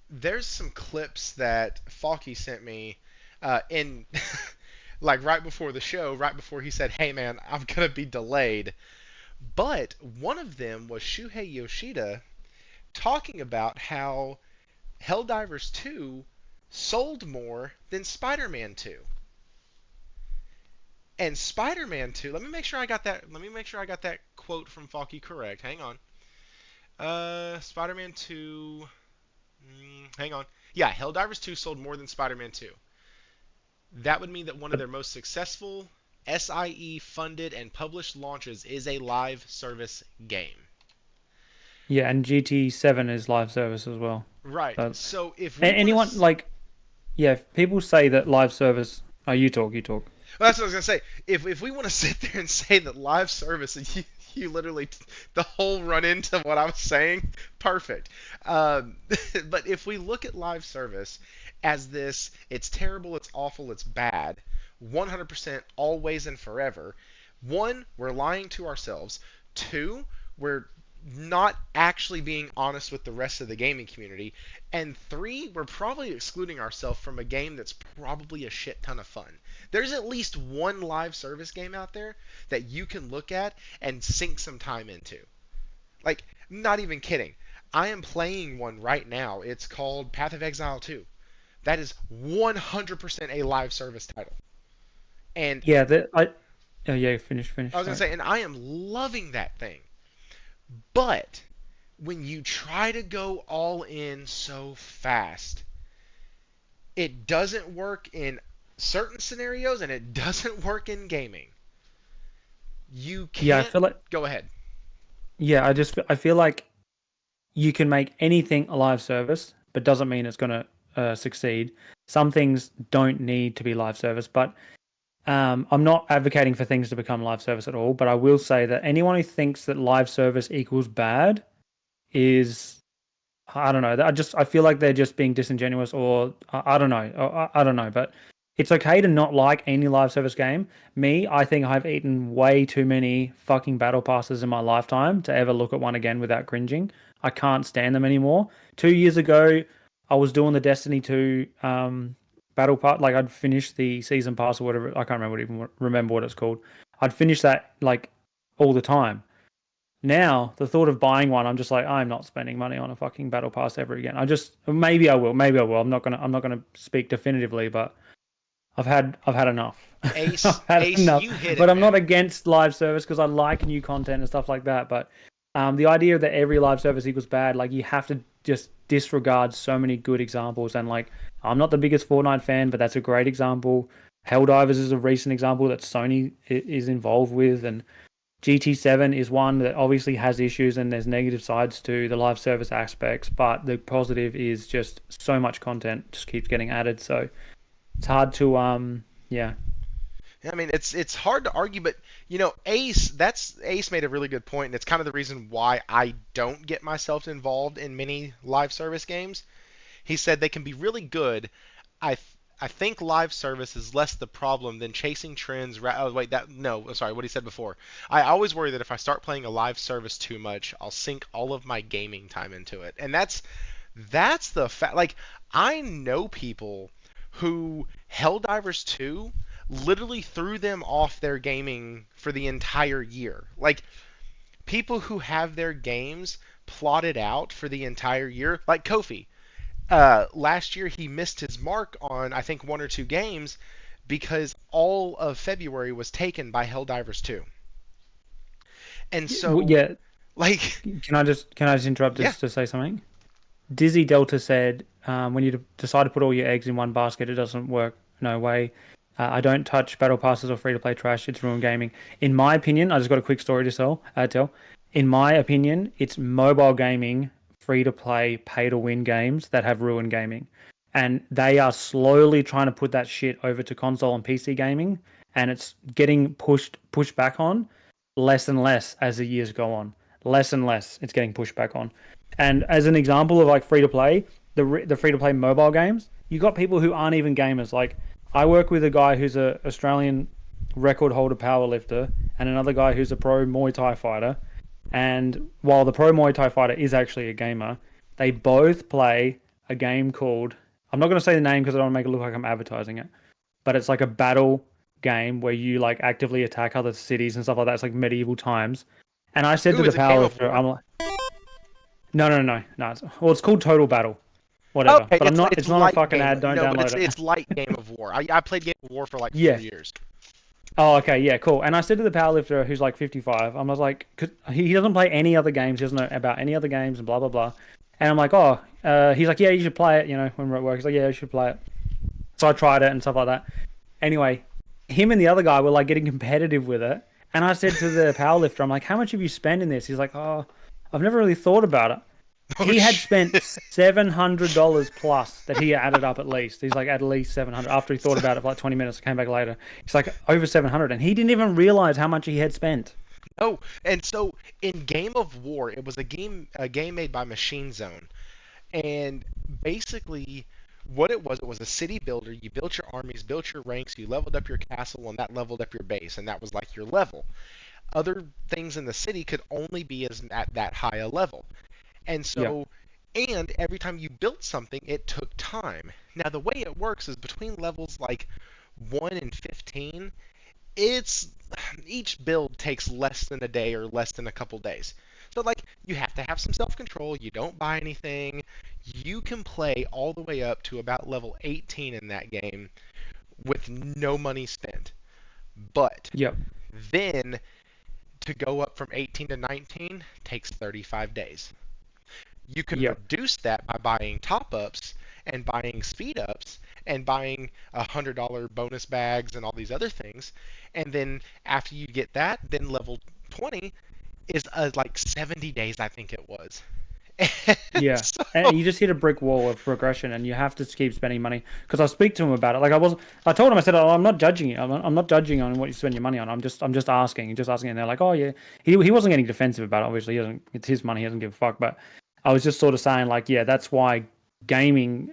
there's some clips that Falky sent me in, like right before the show, right before he said, "Hey man, I'm gonna be delayed." But one of them was Shuhei Yoshida talking about how Helldivers 2 sold more than Spider-Man 2. And Spider-Man 2, let me make sure I got that. Let me make sure I got that quote from Falky correct. Hang on. Spider-Man 2. Hang on. Yeah, Helldivers 2 sold more than Spider-Man 2. That would mean that one of their most successful SIE funded and published launches is a live service game. Yeah, and GT7 is live service as well. Right. So So if we want anyone to, like, yeah, if people say that live service. Oh, you talk. that's what I was gonna say. If we want to sit there and say that live service, you literally the whole run into what I was saying, perfect. Um, but if we look at live service as this, it's terrible, it's awful, it's bad, 100% always and forever. One, we're lying to ourselves. Two, we're not actually being honest with the rest of the gaming community. And three, we're probably excluding ourselves from a game that's probably a shit ton of fun. There's at least one live service game out there that you can look at and sink some time into. Like, not even kidding. I am playing one right now. It's called Path of Exile 2. That is 100% a live service title. And Yeah, oh yeah, finish. I was going to Sorry. say, and I am loving that thing. But when you try to go all in so fast, it doesn't work in certain scenarios and it doesn't work in gaming. You Yeah, I can't feel like go ahead. yeah, I feel like you can make anything a live service, but doesn't mean it's gonna succeed. Some things don't need to be live service, but I'm not advocating for things to become live service at all. But I will say that anyone who thinks that live service equals bad is I don't know. I feel like they're just being disingenuous, or I don't know. I don't know, but it's okay to not like any live service game. Me, I think I've eaten way too many fucking battle passes in my lifetime to ever look at one again without cringing. I can't stand them anymore. 2 years ago, I was doing the Destiny 2 battle pass. Like I'd finished the season pass or whatever. I can't remember what it's called. I'd finish that like all the time. Now, the thought of buying one, I'm just like, I'm not spending money on a fucking battle pass ever again. Maybe I will, maybe I will. I'm not gonna speak definitively, but I've had enough. Ace, I've had Ace, enough. you hit But it, I'm not man. against live service because I like new content and stuff like that. But the idea that every live service equals bad, like you have to just disregard so many good examples. And like, I'm not the biggest Fortnite fan, but that's a great example. Helldivers is a recent example that Sony is involved with, and GT7 is one that obviously has issues and there's negative sides to the live service aspects, but the positive is just so much content just keeps getting added. So it's hard to yeah. I mean, it's hard to argue, but Ace made a really good point, and it's kind of the reason why I don't get myself involved in many live service games. He said they can be really good. I I think live service is less the problem than chasing trends. Oh, wait, that no, sorry, what he said before. I always worry that if I start playing a live service too much, I'll sink all of my gaming time into it, and that's the fact. Like I know people who Helldivers 2 literally threw them off their gaming for the entire year. Like people who have their games plotted out for the entire year, like Kofi. Last year he missed his mark on I think one or two games because all of February was taken by Helldivers 2. And so Yeah. like Can I just interrupt yeah, just to say something? Dizzy Delta said, when you decide to put all your eggs in one basket, it doesn't work. No way. I don't touch battle passes or free to play trash. It's ruined gaming. In my opinion, I just got a quick story to tell. In my opinion, it's mobile gaming, free to play, pay to win games that have ruined gaming. And they are slowly trying to put that shit over to console and PC gaming. And it's getting pushed back on less and less as the years go on. Less and less it's getting pushed back on. And as an example of like free to play, the free to play mobile games, you got people who aren't even gamers. Like I work with a guy who's a Australian record holder powerlifter and another guy who's a pro Muay Thai fighter. And while the pro Muay Thai fighter is actually a gamer, they both play a game called, I'm not going to say the name because I don't want to make it look like I'm advertising it, but it's like a battle game where you like actively attack other cities and stuff like that. It's like medieval times. And I said ooh, to the is it Game of powerlifter, War? I'm like, no. It's called Total Battle, whatever. Okay, But I'm not. it's It's not a light fucking game. ad. Don't No, but download it. it's light Game of War. I played Game of War for like four Yeah. years. Oh, okay. Yeah, cool. And I said to the powerlifter who's like 55, I was like, 'cause he doesn't play any other games. He doesn't know about any other games and blah blah blah. And I'm like, oh, he's like, yeah, you should play it. You know, when we're at work, he's like, yeah, you should play it. So I tried it and stuff like that. Anyway, him and the other guy were like getting competitive with it. And I said to the powerlifter, I'm like, how much have you spent in this? He's like, oh, I've never really thought about it. Oh He had spent $700 plus that he added up at least. He's like, at least 700 after he thought about it for like 20 minutes, came back later. He's like, over 700. And he didn't even realize how much he had spent. oh, and so in Game of War, it was a game made by Machine Zone, and basically what it was a city builder. You built your armies, built your ranks, you leveled up your castle, and that leveled up your base, and that was like your level. Other things in the city could only be as at that high a level. And Yeah. so, and every time you built something, it took time. Now, the way it works is between levels like 1 and 15, it's each build takes less than a day or less than a couple days. So, like, you have to have some self control. You don't buy anything. You can play all the way up to about level 18 in that game with no money spent. But Yep. then to go up from 18 to 19 takes 35 days. You can Yep. reduce that by buying top ups and buying speed ups and buying $100 bonus bags and all these other things. And then after you get that, then level 20 is like 70 days, I think it was. And Yeah, so, and you just hit a brick wall of progression, and you have to keep spending money. Because I speak to him about it. Like I told him, I said, "Oh, I'm not judging you. I'm not judging on what you spend your money on. I'm just asking, just asking." And they're like, "Oh yeah." He wasn't getting defensive about it. Obviously, he doesn't. It's his money. He doesn't give a fuck. But I was just sort of saying, like, yeah, that's why gaming,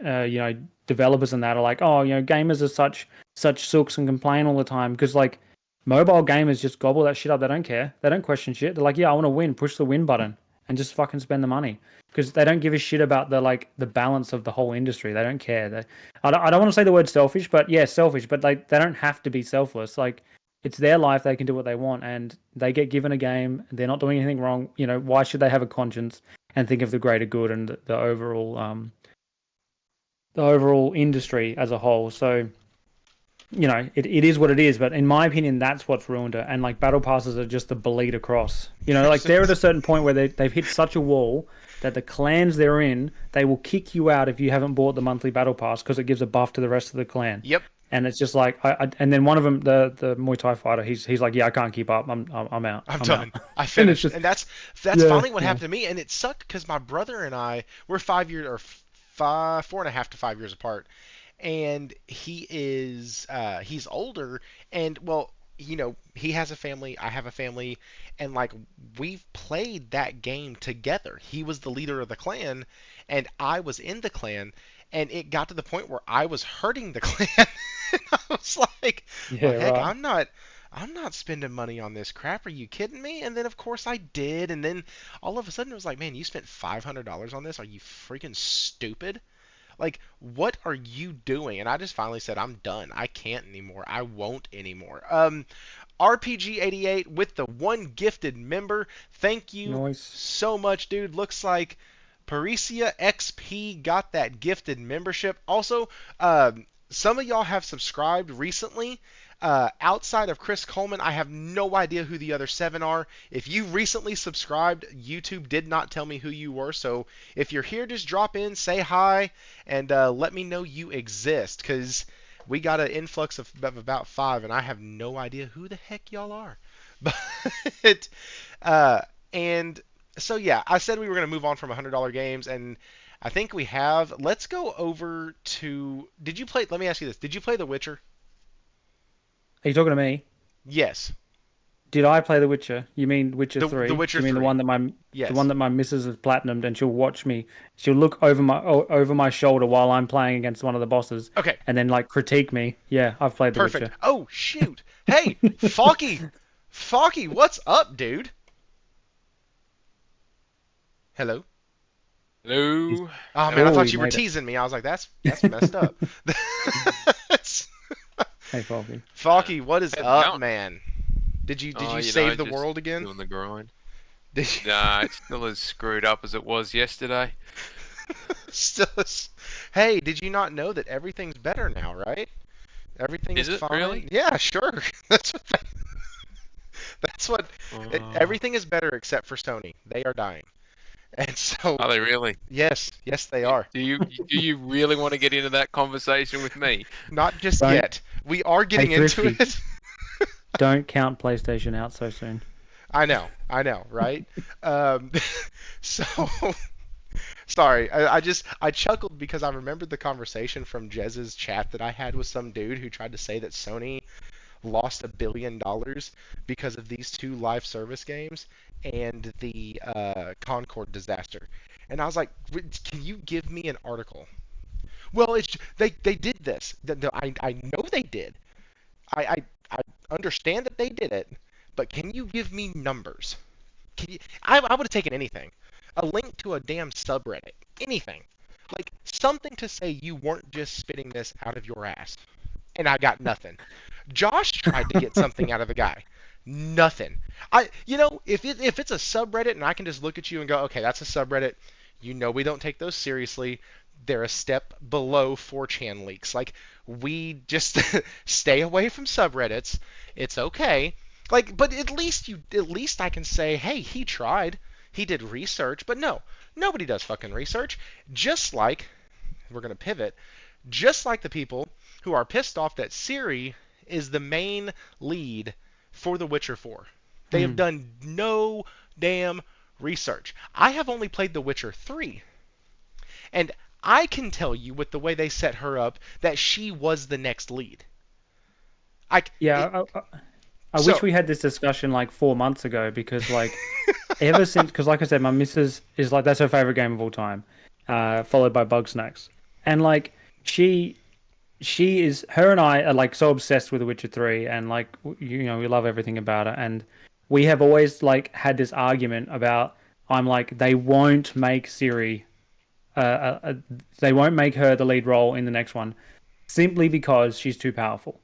developers and that are like, oh, gamers are such sooks and complain all the time because like mobile gamers just gobble that shit up. They don't care. They don't question shit. They're like, yeah, I want to win. Push the win button and just fucking spend the money because they don't give a shit about the balance of the whole industry. They don't care. I don't want to say the word selfish, but yeah, selfish. But like they don't have to be selfless. Like it's their life. They can do what they want, and they get given a game. They're not doing anything wrong. Why should they have a conscience and think of the greater good and the overall industry as a whole? So it is what it is, but in my opinion, that's what's ruined it. And like battle passes are just the bleed across. Like they're at a certain point where they've hit such a wall that the clans they're in, they will kick you out if you haven't bought the monthly battle pass because it gives a buff to the rest of the clan. yep, And it's just like, and then one of them, the Muay Thai fighter, he's like, yeah, I can't keep up. I'm out. I'm I'm out. done. I And it's finished, just, and that's yeah, finally what yeah, happened to me. And it sucked because my brother and I we're 5 years or 4.5 to 5 years apart, and he's older, and well, he has a family, I have a family, and like we've played that game together. He was the leader of the clan, and I was in the clan, and it got to the point where I was hurting the clan. And I was like, well, yeah, heck, right. I'm not spending money on this crap. Are you kidding me? And then of course I did, and then all of a sudden it was like, man, you spent $500 on this? Are you freaking stupid? Like, what are you doing? And I just finally said, I'm done. I can't anymore. I won't anymore. RPG88 with the one gifted member. Thank you Noise. so much, dude. Looks like Parisia XP got that gifted membership. Also, some of y'all have subscribed recently. Outside of Chris Coleman, I have no idea who the other 7 are. If you recently subscribed, YouTube did not tell me who you were. So if you're here, just drop in, say hi, and let me know you exist. Because we got an influx of about 5, and I have no idea who the heck y'all are. But, uh, and so yeah, I said we were going to move on from $100 games, and I think we have. Let's go over to. Did you play? Let me ask you this. Did you play The Witcher? Are you talking to me? Yes. Did I play The Witcher? You mean Witcher The 3? Do Witcher you mean the 3. one that the Yes. one that my missus has platinumed and she'll watch me? She'll look over my shoulder while I'm playing against one of the bosses, Okay. and then like critique me. Yeah, I've played The Perfect. Witcher. Oh shoot. Hey, Falky. Falky, what's up, dude? Hello. He's, Hello. Oh man, I oh, thought he you were made it. teasing me. I was like, that's messed up. That's- Hey, Foggy. Falky, what is How's it up, going? man? Did Oh, you save the just world again? doing the grind. Did Nah, it's still as screwed up as it was yesterday. you still? Hey, did you not know that everything's better now, right? Everything Is is it fine. really? Yeah, sure. That's what. Uh, Everything is better except for Sony. They are dying. And so, are they really? yes, yes, they are. Do you really want to get into that conversation with me? Not just Don't. yet. We are Hey, getting into Thrifty. it. Don't count PlayStation out so soon. I know, right? Um, so, Sorry, I chuckled because I remembered the conversation from Jez's chat that I had with some dude who tried to say that Sony lost $1 billion because of these two live service games and the Concord disaster. And I was like, can you give me an article? Well, they did this. No, I know they did. I understand that they did it, but can you give me numbers? I would have taken anything. A link to a damn subreddit. Anything. Like, something to say you weren't just spitting this out of your ass. And I got nothing. Josh tried to get something out of the guy. Nothing. If it's a subreddit and I can just look at you and go, okay, that's a subreddit. We don't take those seriously. They're a step below 4chan leaks. Like, we just stay away from subreddits. It's okay. Like, but at least I can say, hey, he tried. He did research. But no, nobody does fucking research. Just like, we're going to pivot, just like the people who are pissed off that Ciri is the main lead for The Witcher 4. They have done no damn research. I have only played The Witcher 3. And I can tell you with the way they set her up that she was the next lead. I wish we had this discussion like 4 months ago because like ever since, because like I said, my missus is like, that's her favorite game of all time, followed by Bugsnax. And like her and I are like so obsessed with The Witcher 3 and like, we love everything about it. And we have always like had this argument about, I'm like, they won't make Ciri, they won't make her the lead role in the next one simply because she's too powerful.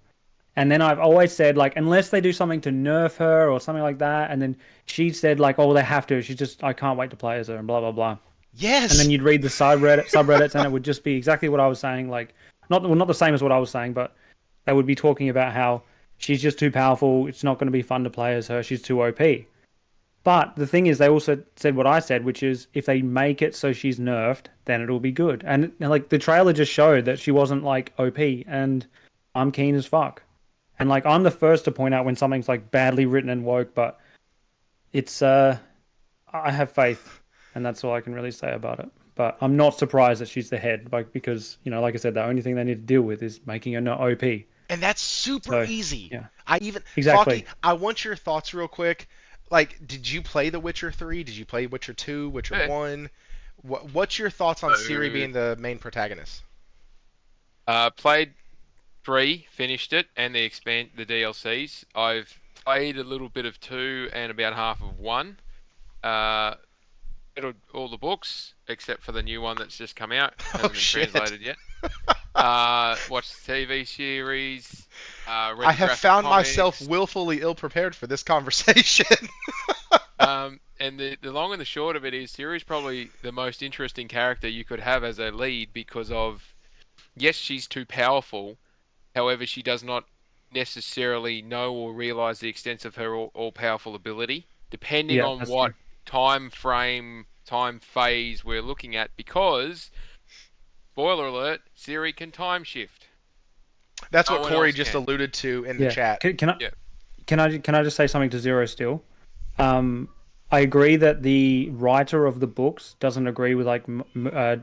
And then I've always said, like, unless they do something to nerf her or something like that. And then she said, like, oh, they have to. I can't wait to play as her and blah, blah, blah. Yes. And then you'd read the subreddits and it would just be exactly what I was saying. Like, not the same as what I was saying, but they would be talking about how she's just too powerful. It's not going to be fun to play as her. She's too OP. But the thing is, they also said what I said, which is if they make it so she's nerfed, then it'll be good. And like the trailer just showed that she wasn't like OP, and I'm keen as fuck. And like I'm the first to point out when something's like badly written and woke, but it's I have faith, and that's all I can really say about it. But I'm not surprised that she's the head, like because like I said, the only thing they need to deal with is making her not OP. And that's super easy. Yeah. Exactly. Falky, I want your thoughts real quick. Like, did you play The Witcher 3? Did you play Witcher 2? Witcher 1? What's your thoughts on Ciri being the main protagonist? Played 3, finished it, and the DLCs. I've played a little bit of 2 and about half of 1. Read all the books except for the new one that's just come out. Hasn't been translated yet. Watched the TV series. Read I have found comics. myself willfully ill-prepared for this conversation. And the long and the short of it is, Ciri's probably the most interesting character you could have as a lead because of, yes, she's too powerful. However, she does not necessarily know or realize the extent of her all-powerful ability, depending on what time phase we're looking at. Because, spoiler alert, Ciri can time shift. That's what Corey just alluded to in the chat. Can I just say something to Zero still? I agree that the writer of the books doesn't agree with like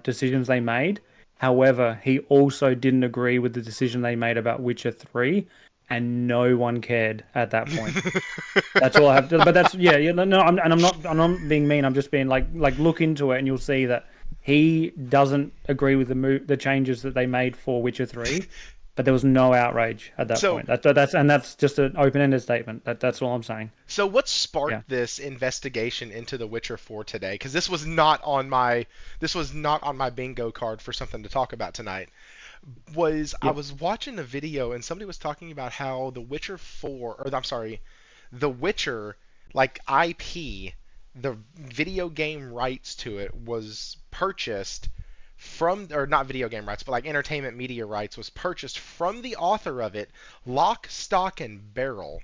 decisions they made. However, he also didn't agree with the decision they made about Witcher 3, and no one cared at that point. That's all I have to. But that's I'm not being mean. I'm just being like look into it, and you'll see that he doesn't agree with the changes that they made for Witcher 3. But there was no outrage at that point. That's just an open-ended statement. That's all I'm saying. So what sparked this investigation into The Witcher 4 today? Because this was not on my bingo card for something to talk about tonight. I was watching a video and somebody was talking about how The Witcher 4, or I'm sorry, The Witcher like IP, the video game rights to it was purchased from, or not video game rights, but like entertainment media rights was purchased from the author of it, lock, stock, and barrel,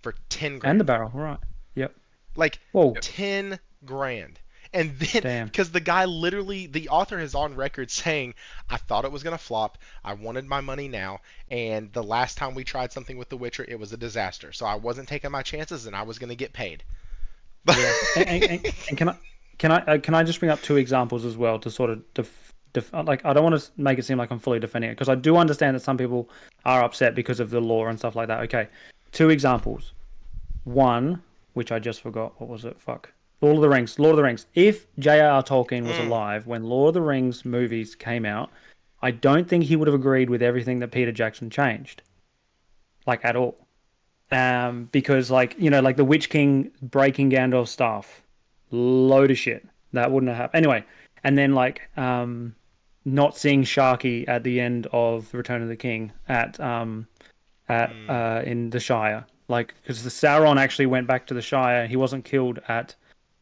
for 10 grand. And the barrel, right? Yep. Like, whoa. 10 grand. And then, because the guy literally, the author is on record saying, I thought it was going to flop, I wanted my money now, and the last time we tried something with The Witcher, it was a disaster. So I wasn't taking my chances, and I was going to get paid. Yeah. and can I just bring up two examples as well to sort of like I don't want to make it seem like I'm fully defending it because I do understand that some people are upset because of the law and stuff like that. Okay, two examples. One, which I just forgot. What was it? Fuck. Lord of the Rings. Lord of the Rings. If J.R.R. Tolkien was alive when Lord of the Rings movies came out, I don't think he would have agreed with everything that Peter Jackson changed, like at all. Because like like the Witch King breaking Gandalf's staff, load of shit that wouldn't have happened anyway. And then like not seeing Sharky at the end of Return of the King at in the Shire, like because the Sauron actually went back to the Shire, he wasn't killed at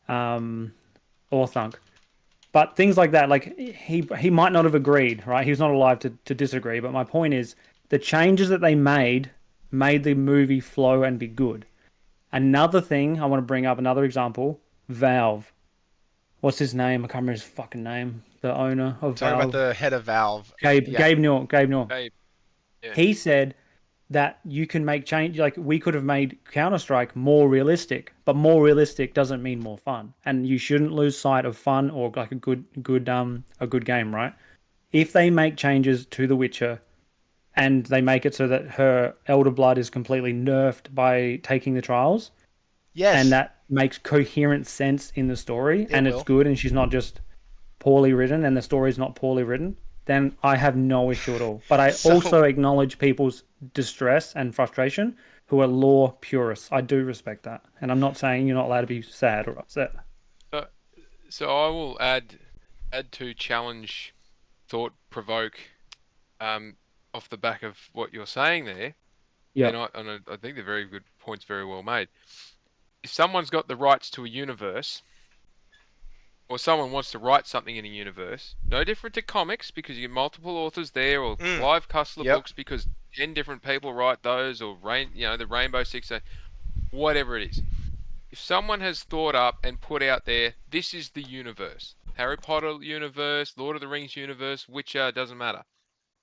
Orthanc. But things like that, like he might not have agreed, right? He was not alive to disagree. But my point is, the changes that they made the movie flow and be good. Another thing I want to bring up, another example, Valve. What's his name? I can't remember his fucking name. The owner of Talking Valve. about the head of Valve. Gabe Newell. Hey, yeah. He said that you can make change. Like we could have made Counter-Strike more realistic, but more realistic doesn't mean more fun. And you shouldn't lose sight of fun or like a good game, right? If they make changes to The Witcher and they make it so that her elder blood is completely nerfed by taking the trials, Yes. and that makes coherent sense in the story, and will. it's good, and she's not just poorly written, and the story's not poorly written, then I have no issue at all. But I also acknowledge people's distress and frustration who are lore purists. I do respect that, and I'm not saying you're not allowed to be sad or upset. So I will add to challenge, thought provoke, off the back of what you're saying there. Yeah. And I think they're very good points, very well made. If someone's got the rights to a universe, or someone wants to write something in a universe, no different to comics because you get multiple authors there, or Clive Cussler books because 10 different people write those, or the Rainbow Six, whatever it is. If someone has thought up and put out there, this is the universe, Harry Potter universe, Lord of the Rings universe, Witcher, doesn't matter.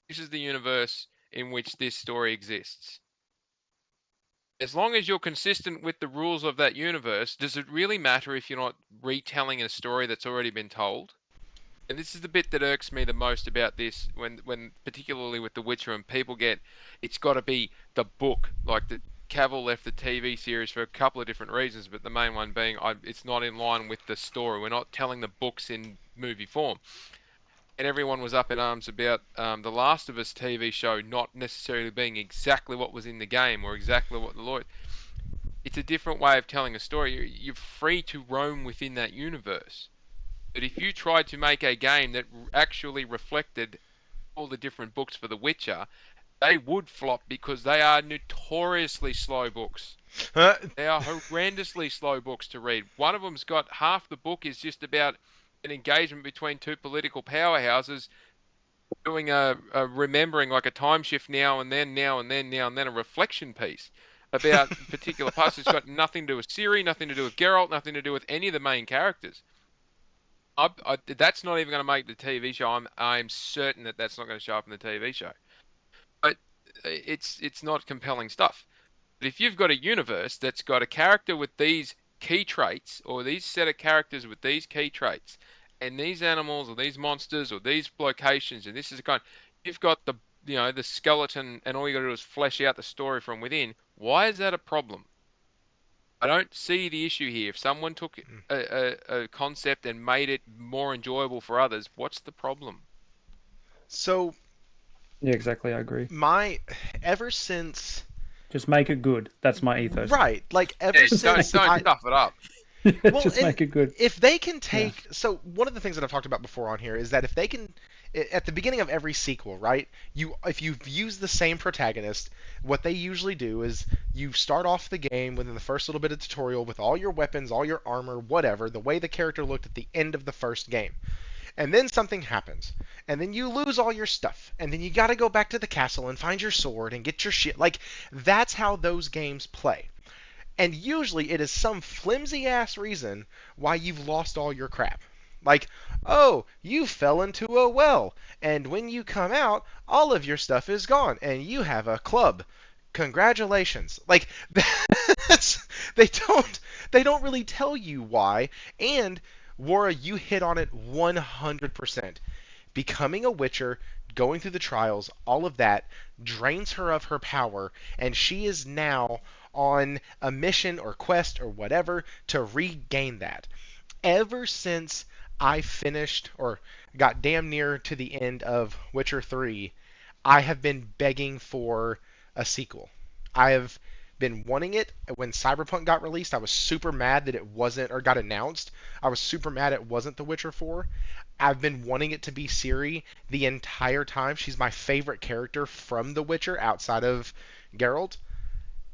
This is the universe in which this story exists. As long as you're consistent with the rules of that universe, does it really matter if you're not retelling a story that's already been told? And this is the bit that irks me the most about this, when particularly with The Witcher, and people get, it's got to be the book. Like the Cavill left the TV series for a couple of different reasons, but the main one being it's not in line with the story. We're not telling the books in movie form. And everyone was up in arms about the Last of Us TV show not necessarily being exactly what was in the game or exactly what the law. It's a different way of telling a story. You're free to roam within that universe. But if you tried to make a game that actually reflected all the different books for The Witcher, they would flop because they are notoriously slow books. They are horrendously slow books to read. One of them's got half the book is just about an engagement between two political powerhouses doing a remembering, like a time shift now and then, a reflection piece about particular parts. It's got nothing to do with Ciri, nothing to do with Geralt, nothing to do with any of the main characters. That's not even going to make the TV show. I'm certain that that's not going to show up in the TV show. But it's not compelling stuff. But if you've got a universe that's got a character with these key traits, or these set of characters with these key traits, and these animals or these monsters or these locations, and this is the kind, you've got the skeleton, and all you got to do is flesh out the story from within. Why is that a problem? I don't see the issue here. If someone took a concept and made it more enjoyable for others, what's the problem? So Yeah, exactly. I agree. Ever since, Just make it good. That's my ethos. right, like ever since Don't stuff it up. Well, Just make it good. If they can take, so one of the things that I've talked about before on here is that if they can, at the beginning of every sequel, right? If you've used the same protagonist, what they usually do is you start off the game within the first little bit of tutorial with all your weapons, all your armor, whatever, the way the character looked at the end of the first game. And then something happens, and then you lose all your stuff, and then you got to go back to the castle and find your sword and get your shit. Like, that's how those games play. And usually it is some flimsy-ass reason why you've lost all your crap. Like, oh, you fell into a well, and when you come out, all of your stuff is gone, and you have a club. Congratulations. Like, they don't really tell you why. And Wara, you hit on it 100%. Becoming a Witcher, going through the trials, all of that drains her of her power, and she is now on a mission or quest or whatever to regain that. Ever since I finished or got damn near to the end of Witcher 3, I have been begging for a sequel. I have been wanting it. When Cyberpunk got released, I was super mad that it wasn't, or got announced. I was super mad it wasn't The Witcher 4. I've been wanting it to be Ciri the entire time. She's my favorite character from The Witcher outside of Geralt.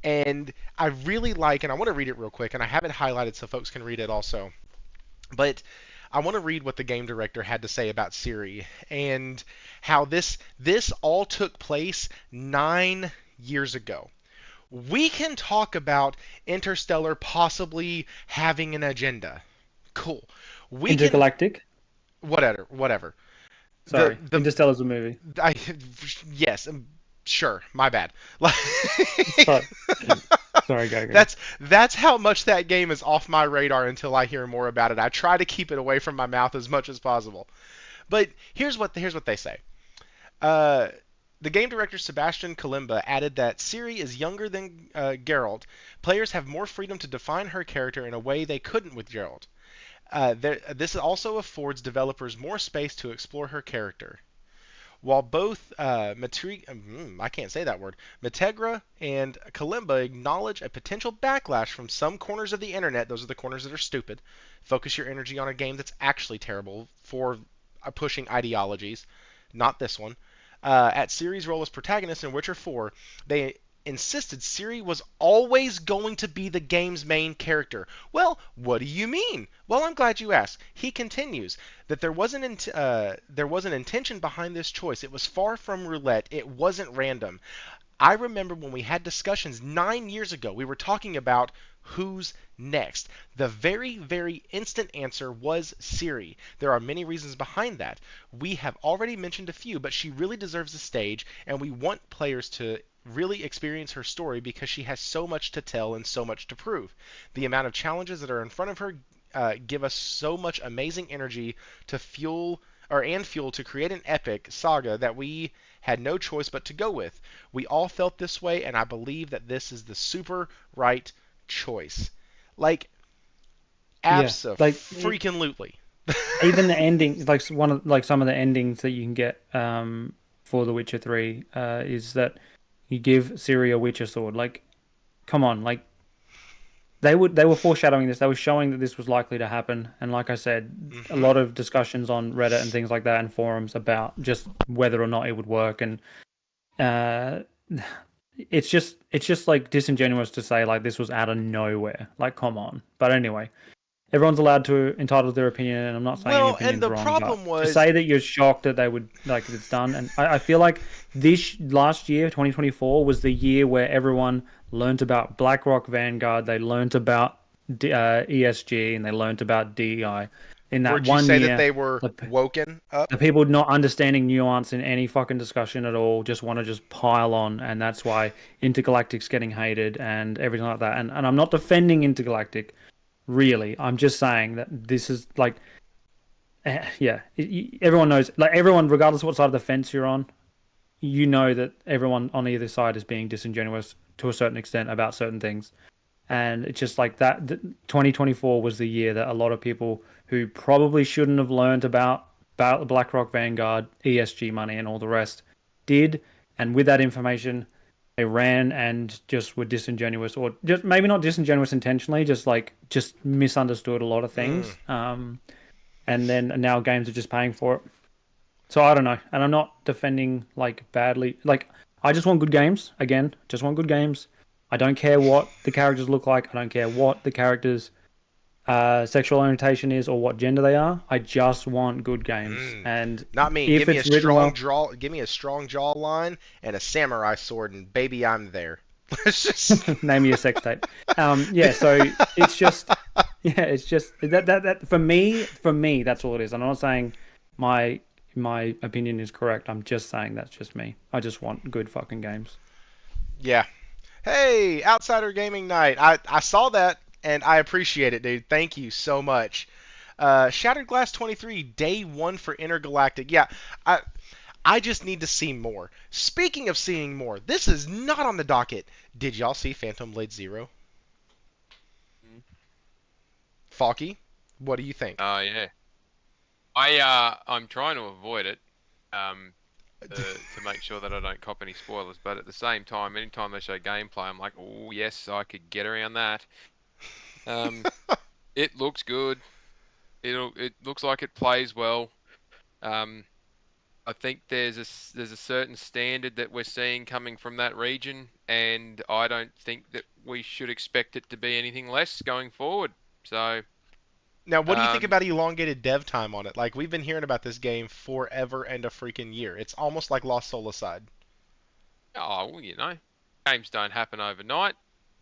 And I really like, and I want to read it real quick, and I have it highlighted so folks can read it also. But I want to read what the game director had to say about Ciri and how this all took place 9 years ago. We can talk about Interstellar possibly having an agenda. Cool. We can Intergalactic. whatever. Sorry, The Interstellar's a movie. I yes, sure. My bad. Like, Sorry, sorry, go. that's how much that game is off my radar until I hear more about it. I try to keep it away from my mouth as much as possible. But here's what they say. Uh, the game director Sebastian Kalimba added that Ciri is younger than Geralt. Players have more freedom to define her character in a way they couldn't with Geralt. This also affords developers more space to explore her character. While both I can't say that word, Mategra and Kalimba acknowledge a potential backlash from some corners of the internet, those are the corners that are stupid. Focus your energy on a game that's actually terrible for pushing ideologies, not this one. At Ciri's role as protagonist in Witcher 4, they insisted Ciri was always going to be the game's main character. Well, what do you mean? Well, I'm glad you asked. He continues that there was an intention behind this choice. It was far from roulette. It wasn't random. I remember when we had discussions 9 years ago, we were talking about who's next. The very, very instant answer was Ciri. There are many reasons behind that. We have already mentioned a few, but she really deserves a stage, and we want players to really experience her story because she has so much to tell and so much to prove. The amount of challenges that are in front of her give us so much amazing energy to fuel to create an epic saga that we had no choice but to go with. We all felt this way, and I believe that this is the super right choice. Like, Yeah, like freaking lootly. even the ending, like some of the endings that you can get for The Witcher 3 is that you give Ciri a Witcher sword. Like, come on, like they were foreshadowing this. They were showing that this was likely to happen. And like I said, a lot of discussions on Reddit and things like that and forums about just whether or not it would work. And it's just like disingenuous to say like this was out of nowhere. Like, come on. But anyway, everyone's allowed to entitle their opinion, and I'm not saying any opinion's wrong. Problem was to say that you're shocked that they would like it's done, and I feel like this last year, 2024, was the year where everyone learnt about BlackRock Vanguard, they learnt about ESG, and they learnt about DEI. In that would one you say year, that they were woken up? the people not understanding nuance in any fucking discussion at all just want to just pile on, and that's why Intergalactic's getting hated and everything like that. And I'm not defending Intergalactic. Really, I'm just saying that this is like, everyone knows, like everyone, regardless of what side of the fence you're on, you know that everyone on either side is being disingenuous to a certain extent about certain things. And it's just like that. 2024 was the year that a lot of people who probably shouldn't have learned about BlackRock Vanguard, ESG money, and all the rest did. And with that information, they ran and just were disingenuous, or just maybe not disingenuous intentionally, just misunderstood a lot of things. And then now games are just paying for it. So I don't know, and I'm not defending like badly. Like, I just want good games. Again, just want good games. I don't care what the characters look like. I don't care what the characters' sexual orientation is or what gender they are. I just want good games. And not me. If give me it's give me a strong jawline and a samurai sword, and baby, I'm there. Name me a sex tape. Yeah. So it's just that for me, that's all it is. And I'm not saying my opinion is correct. I'm just saying that's just me. I just want good fucking games. Yeah. Hey, Outsider Gaming Night. I saw that and I appreciate it, dude. Thank you so much. Shattered Glass 23, day one for Intergalactic. Yeah, I just need to see more. Speaking of seeing more, this is not on the docket. Did y'all see Phantom Blade Zero? Mm. Falky, what do you think? Oh yeah. I'm trying to avoid it, um, to make sure that I don't cop any spoilers. But at the same time, anytime they show gameplay, I'm like, oh yes, I could get around that. Um, it looks good. It looks like it plays well. Um, I think there's a certain standard that we're seeing coming from that region, and I don't think that we should expect it to be anything less going forward. So, Now, what do you think um, about elongated dev time on it? Like, we've been hearing about this game forever and a freaking year. It's almost like Lost Soulside. oh, well, games don't happen overnight.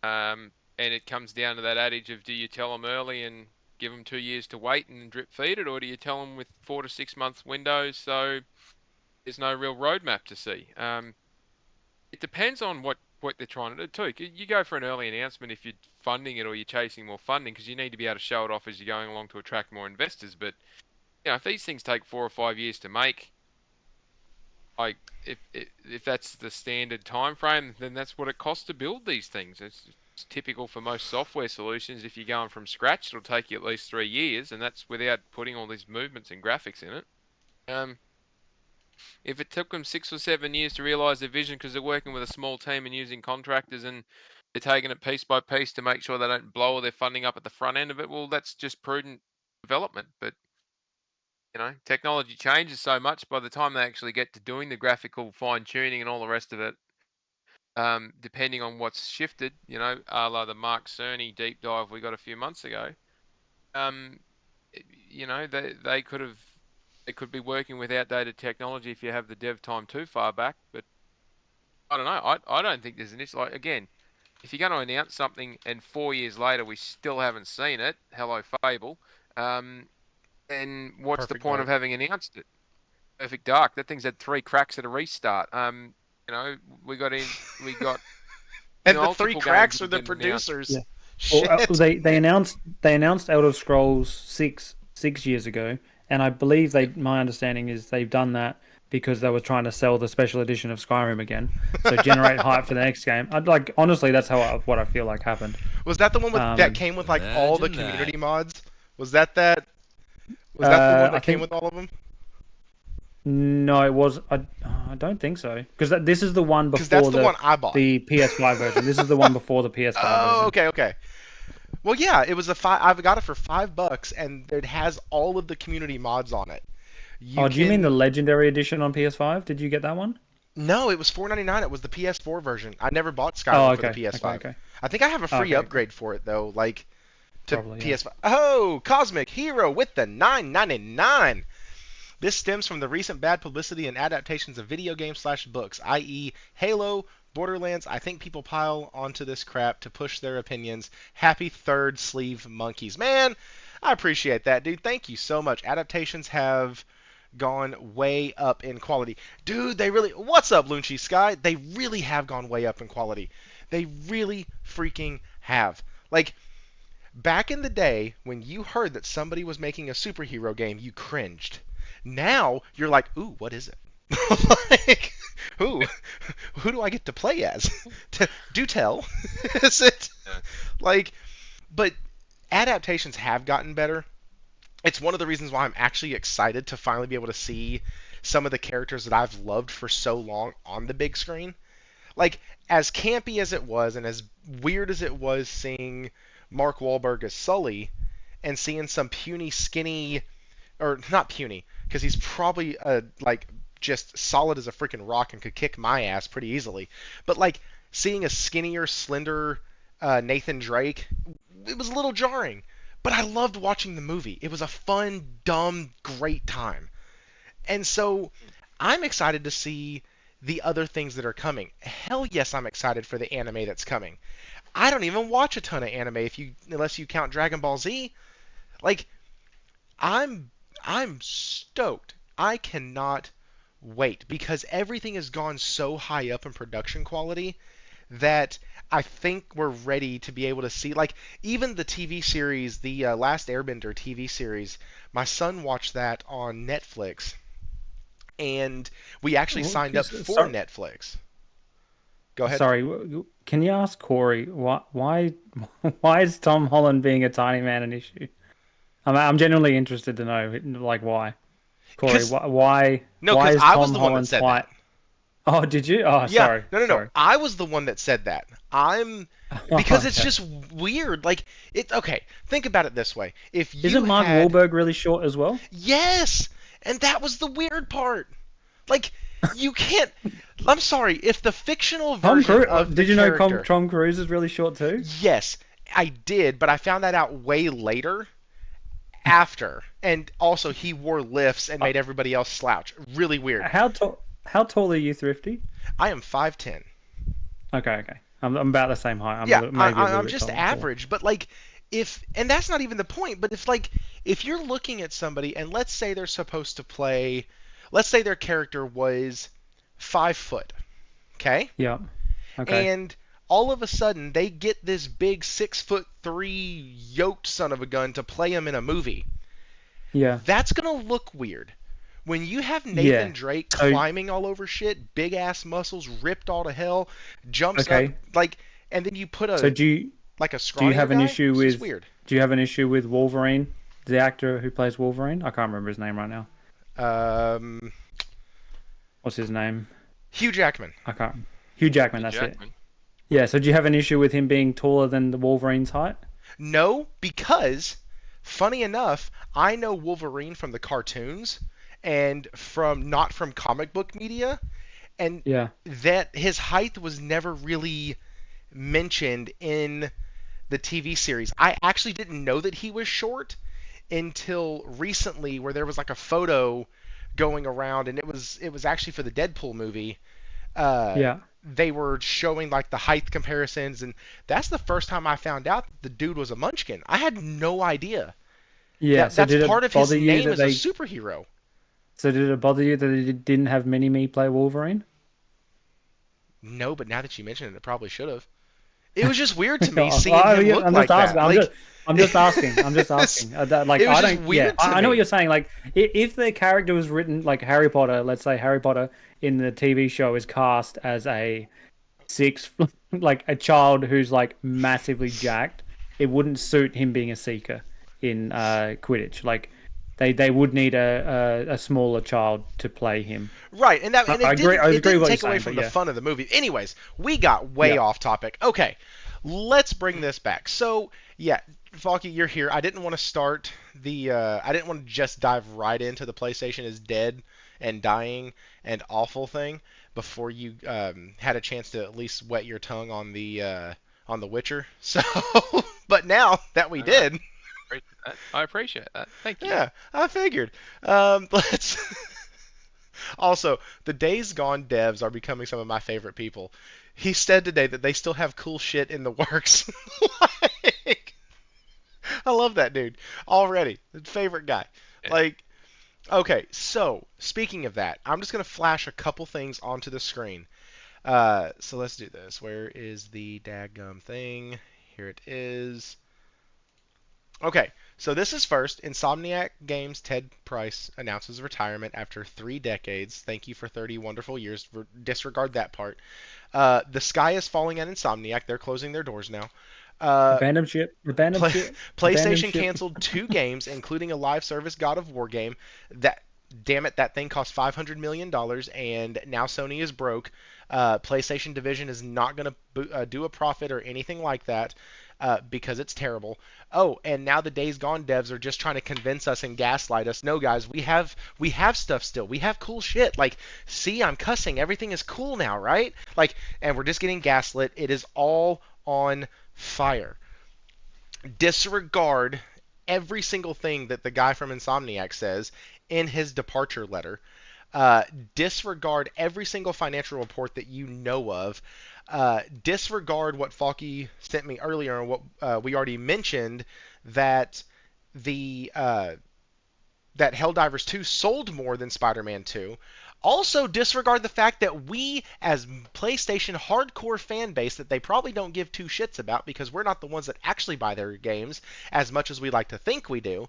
And it comes down to that adage of, do you tell them early and give them 2 years to wait and drip feed it, or do you tell them with 4 to 6 months windows so there's no real roadmap to see? It depends on what they're trying to do too. You go for an early announcement if you're funding it or you're chasing more funding because you need to be able to show it off as you're going along to attract more investors. But if these things take 4 or 5 years to make, like if that's the standard time frame, then that's what it costs to build these things. It's typical for most software solutions. If you're going from scratch, it'll take you at least 3 years, and that's without putting all these movements and graphics in it. Um, if it took them 6 or 7 years to realize their vision because they're working with a small team and using contractors and they're taking it piece by piece to make sure they don't blow all their funding up at the front end of it, well, that's just prudent development. But technology changes so much by the time they actually get to doing the graphical fine tuning and all the rest of it. Depending on what's shifted, a la the Mark Cerny deep dive we got a few months ago. Um, they could be working with outdated technology if you have the dev time too far back. But I don't know. I don't think there's an issue. Like, again, if you're going to announce something and 4 years later we still haven't seen it, hello Fable. Then what's the Perfect point of Dark. having announced it? Perfect Dark. That thing's had 3 cracks at a restart. You know, we got in, we got And the three multiple games cracks that are have the been announced. producers. Yeah. Well, Shit. they announced Elder Scrolls 6 years ago, and I believe my understanding is they've done that because they were trying to sell the special edition of Skyrim again, so generate hype for the next game. Honestly, that's what I feel like happened. Was that the one that Um, came with like all the Imagine community that. mods? Was that the one I that came think with all of them? no, it was. I don't think so because this is the one Because that's before the one I bought. the PS5 version. This is the one before the PS5 Oh, version. okay. Well, yeah, it was I've got it for $5, and it has all of the community mods on it. Do you mean the Legendary Edition on PS5? Did you get that one? No, it was $4.99. It was the PS4 version. I never bought Oh, Skyrim for the okay, PS5. okay. I think I have a free Okay, upgrade for it though, like to probably, yeah. PS5. Oh, Cosmic Hero with the $9.99. This stems from the recent bad publicity and adaptations of video games/books, i.e., Halo, Borderlands. I think people pile onto this crap to push their opinions. Happy third sleeve monkeys. Man, I appreciate that, dude. Thank you so much. Adaptations have gone way up in quality. Dude, they really. What's up, Lunchi Sky? They really have gone way up in quality. They really freaking have. Like, back in the day, when you heard that somebody was making a superhero game, you cringed. Now you're like, ooh, what is it? Like, who do I get to play as? Do tell. Is it Yeah. like? But adaptations have gotten better. It's one of the reasons why I'm actually excited to finally be able to see some of the characters that I've loved for so long on the big screen. Like, as campy as it was, and as weird as it was seeing Mark Wahlberg as Sully, and seeing some puny, skinny, or not puny, because he's probably like just solid as a freaking rock and could kick my ass pretty easily. But like seeing a skinnier, slender Nathan Drake, it was a little jarring. But I loved watching the movie. It was a fun, dumb, great time. And so I'm excited to see the other things that are coming. Hell yes, I'm excited for the anime that's coming. I don't even watch a ton of anime unless you count Dragon Ball Z. Like, I'm I'm stoked. I cannot wait because everything has gone so high up in production quality that I think we're ready to be able to see. Like, even the TV series, the Last Airbender TV series, my son watched that on Netflix, and we actually signed up for Sorry, Netflix. Go ahead. sorry. Can you ask Corey why is Tom Holland being a tiny man an issue? I'm genuinely interested to know, like, why. Corey, Because no, why because is I was Tom the one that Holland said twice? that. Oh, did you? Oh, Yeah, sorry, no. sorry. I was the one that said that. I'm Oh, because it's okay. just weird. Like, it's okay. Think about it this way: if you Isn't Mark had Wahlberg really short as well? yes, and that was the weird part. Like, you can't. I'm sorry. If the fictional Tom version Cruise. of the Did you know character, Tom Cruise is really short too? yes, I did, but I found that out way later after, and also he wore lifts and Uh, made everybody else slouch. Really weird. How tall are you, Thrifty? I am 5'10". Okay, okay. I'm about the same height. Yeah, Maybe a little I'm bit just taller. average, but like if and that's not even the point, but if you're looking at somebody and let's say they're supposed to play, let's say their character was 5 foot, okay? Yeah. Okay. And all of a sudden they get this big 6'3" yoked son of a gun to play him in a movie. Yeah. That's gonna look weird. When you have Nathan Yeah. Drake So climbing all over shit, big ass muscles, ripped all to hell, jumps up okay. like, and then you put So a like a do you scrawnier have an guy, issue it's just with weird. Wolverine, the actor who plays Wolverine? I can't remember his name right now. Um, What's his name? Hugh Jackman. I can't. Hugh Jackman. Hugh That's it. Jackman. Yeah. So do you have an issue with him being taller than the Wolverine's height? No, because funny enough, I know Wolverine from the cartoons and from not from comic book media, and Yeah. that his height was never really mentioned in the TV series. I actually didn't know that he was short until recently, where there was like a photo going around, and it was actually for the Deadpool movie. Uh, Yeah. they were showing like the height comparisons, and that's the first time I found out the dude was a Munchkin. I had no idea. Yeah. That's part of his name as a superhero. So did it bother you that they didn't have Mini-Me play Wolverine? No, but now that you mention it, it probably should have. It was just weird to me Oh, seeing him yeah, look I'm just like asking. that. Like, I'm just asking. I'm just it's- asking. Like, it was I just don't. Yeah, weird to I know what me. you're saying. Like, if the character was written like Harry Potter, let's say Harry Potter in the TV show is cast as a six, like a child who's like massively jacked, it wouldn't suit him being a seeker in Quidditch. Like, they would need a smaller child to play him. Right, and that and I it agree. didn't I it agree didn't what you're take away saying, from but the yeah, fun of the movie. Anyways, we got way yeah, off topic. Okay, let's bring this back. So yeah, Falky, you're here. I didn't want to start the. I didn't want to just dive right into the PlayStation is dead and dying and awful thing before you had a chance to at least wet your tongue on the Witcher. So, but now that we I did, appreciate that. I appreciate that. Thank you. yeah, I figured. Let's. Also, the Days Gone devs are becoming some of my favorite people. He said today that they still have cool shit in the works. Like, I love that dude already. Favorite guy. Yeah. Like, okay, so speaking of that, I'm just gonna flash a couple things onto the screen. So let's do this. Where is the daggum thing? Here it is. Okay, so this is first. Insomniac Games' Ted Price announces retirement after 3 decades. Thank you for 30 wonderful years. Disregard that part. The sky is falling at Insomniac. They're closing their doors now. Uh, abandoned ship, abandoned Play, ship, abandoned PlayStation ship. canceled 2 games, including a live service God of War game. That damn it, that thing cost $500 million, and now Sony is broke. PlayStation Division is not going to do a profit or anything like that. Because it's terrible. Oh, and now the Days Gone devs are just trying to convince us and gaslight us. No, guys, we have stuff still. We have cool shit. Like, see, I'm cussing. Everything is cool now, right? Like, and we're just getting gaslit. It is all on fire. Disregard every single thing that the guy from Insomniac says in his departure letter. Disregard every single financial report that you know of. Disregard what Falky sent me earlier and what we already mentioned that the that Helldivers 2 sold more than Spider-Man 2. Also disregard the fact that we, as PlayStation hardcore fan base that they probably don't give two shits about because we're not the ones that actually buy their games as much as we like to think we do,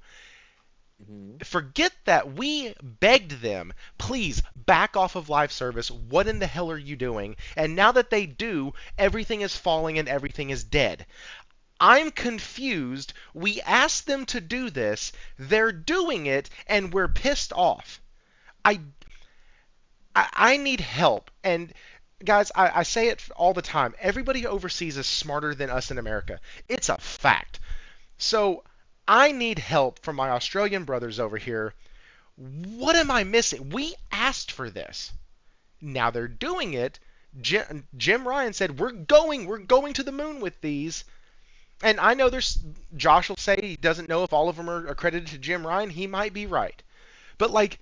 forget that we begged them, please back off of live service. What in the hell are you doing? And now that they do, everything is falling and everything is dead. I'm confused. We asked them to do this. They're doing it, and we're pissed off. I need help. And guys, I say it all the time. Everybody overseas is smarter than us in America. It's a fact. So I need help from my Australian brothers over here. What am I missing? We asked for this. Now they're doing it. Jim Ryan said, we're going to the moon with these. And I know Josh will say he doesn't know if all of them are accredited to Jim Ryan. He might be right. But like,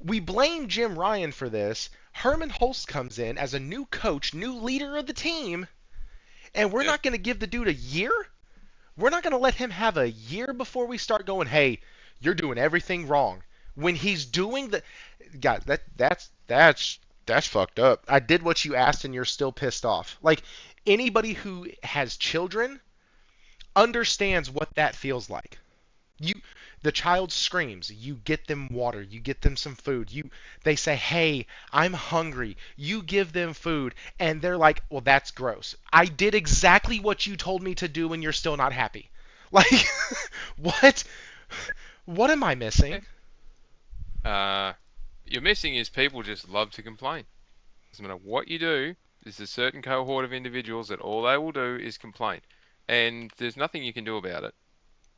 we blame Jim Ryan for this. Herman Hulst comes in as a new coach, new leader of the team, and we're not going to give the dude a year? We're not going to let him have a year before we start going, hey, you're doing everything wrong. When he's doing the... God, that's fucked up. I did what you asked and you're still pissed off. Like, anybody who has children understands what that feels like. The child screams, you get them water, you get them some food, they say, hey, I'm hungry, you give them food, and they're like, well, that's gross. I did exactly what you told me to do and you're still not happy. Like, what am I missing? You're missing is people just love to complain. Doesn't matter what you do, there's a certain cohort of individuals that all they will do is complain. And there's nothing you can do about it.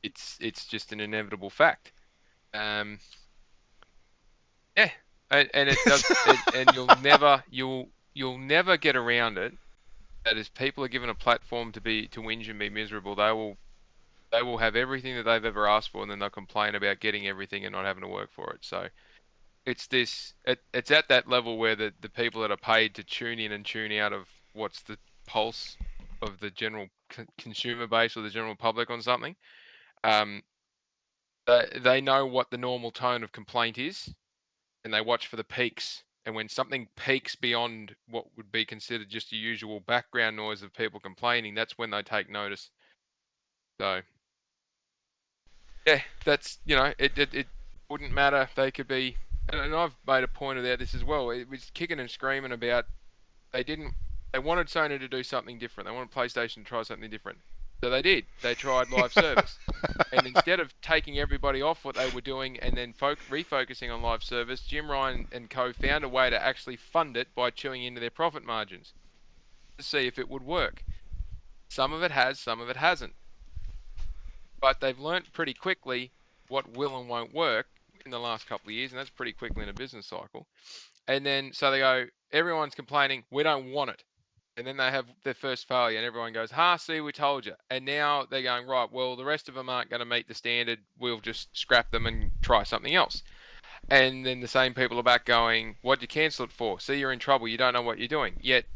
It's just an inevitable fact. Yeah, and it does, and you'll never get around it. That as people are given a platform to whinge and be miserable, they will have everything that they've ever asked for, and then they'll complain about getting everything and not having to work for it. So it's at that level where the people that are paid to tune in and tune out of what's the pulse of the general consumer base or the general public on something. They know what the normal tone of complaint is, and they watch for the peaks. And when something peaks beyond what would be considered just the usual background noise of people complaining, that's when they take notice. So, yeah, that's, it wouldn't matter. They could be, and I've made a point of this as well. It was kicking and screaming about they wanted Sony to do something different. They wanted PlayStation to try something different. So they did. They tried live service. And instead of taking everybody off what they were doing and then refocusing on live service, Jim Ryan and co found a way to actually fund it by chewing into their profit margins to see if it would work. Some of it has, some of it hasn't. But they've learnt pretty quickly what will and won't work in the last couple of years, and that's pretty quickly in a business cycle. And then, so they go, everyone's complaining, we don't want it. And then they have their first failure and everyone goes, see, we told you. And now they're going, right, well, the rest of them aren't going to meet the standard. We'll just scrap them and try something else. And then the same people are back going, what'd you cancel it for? See, you're in trouble. You don't know what you're doing. Yet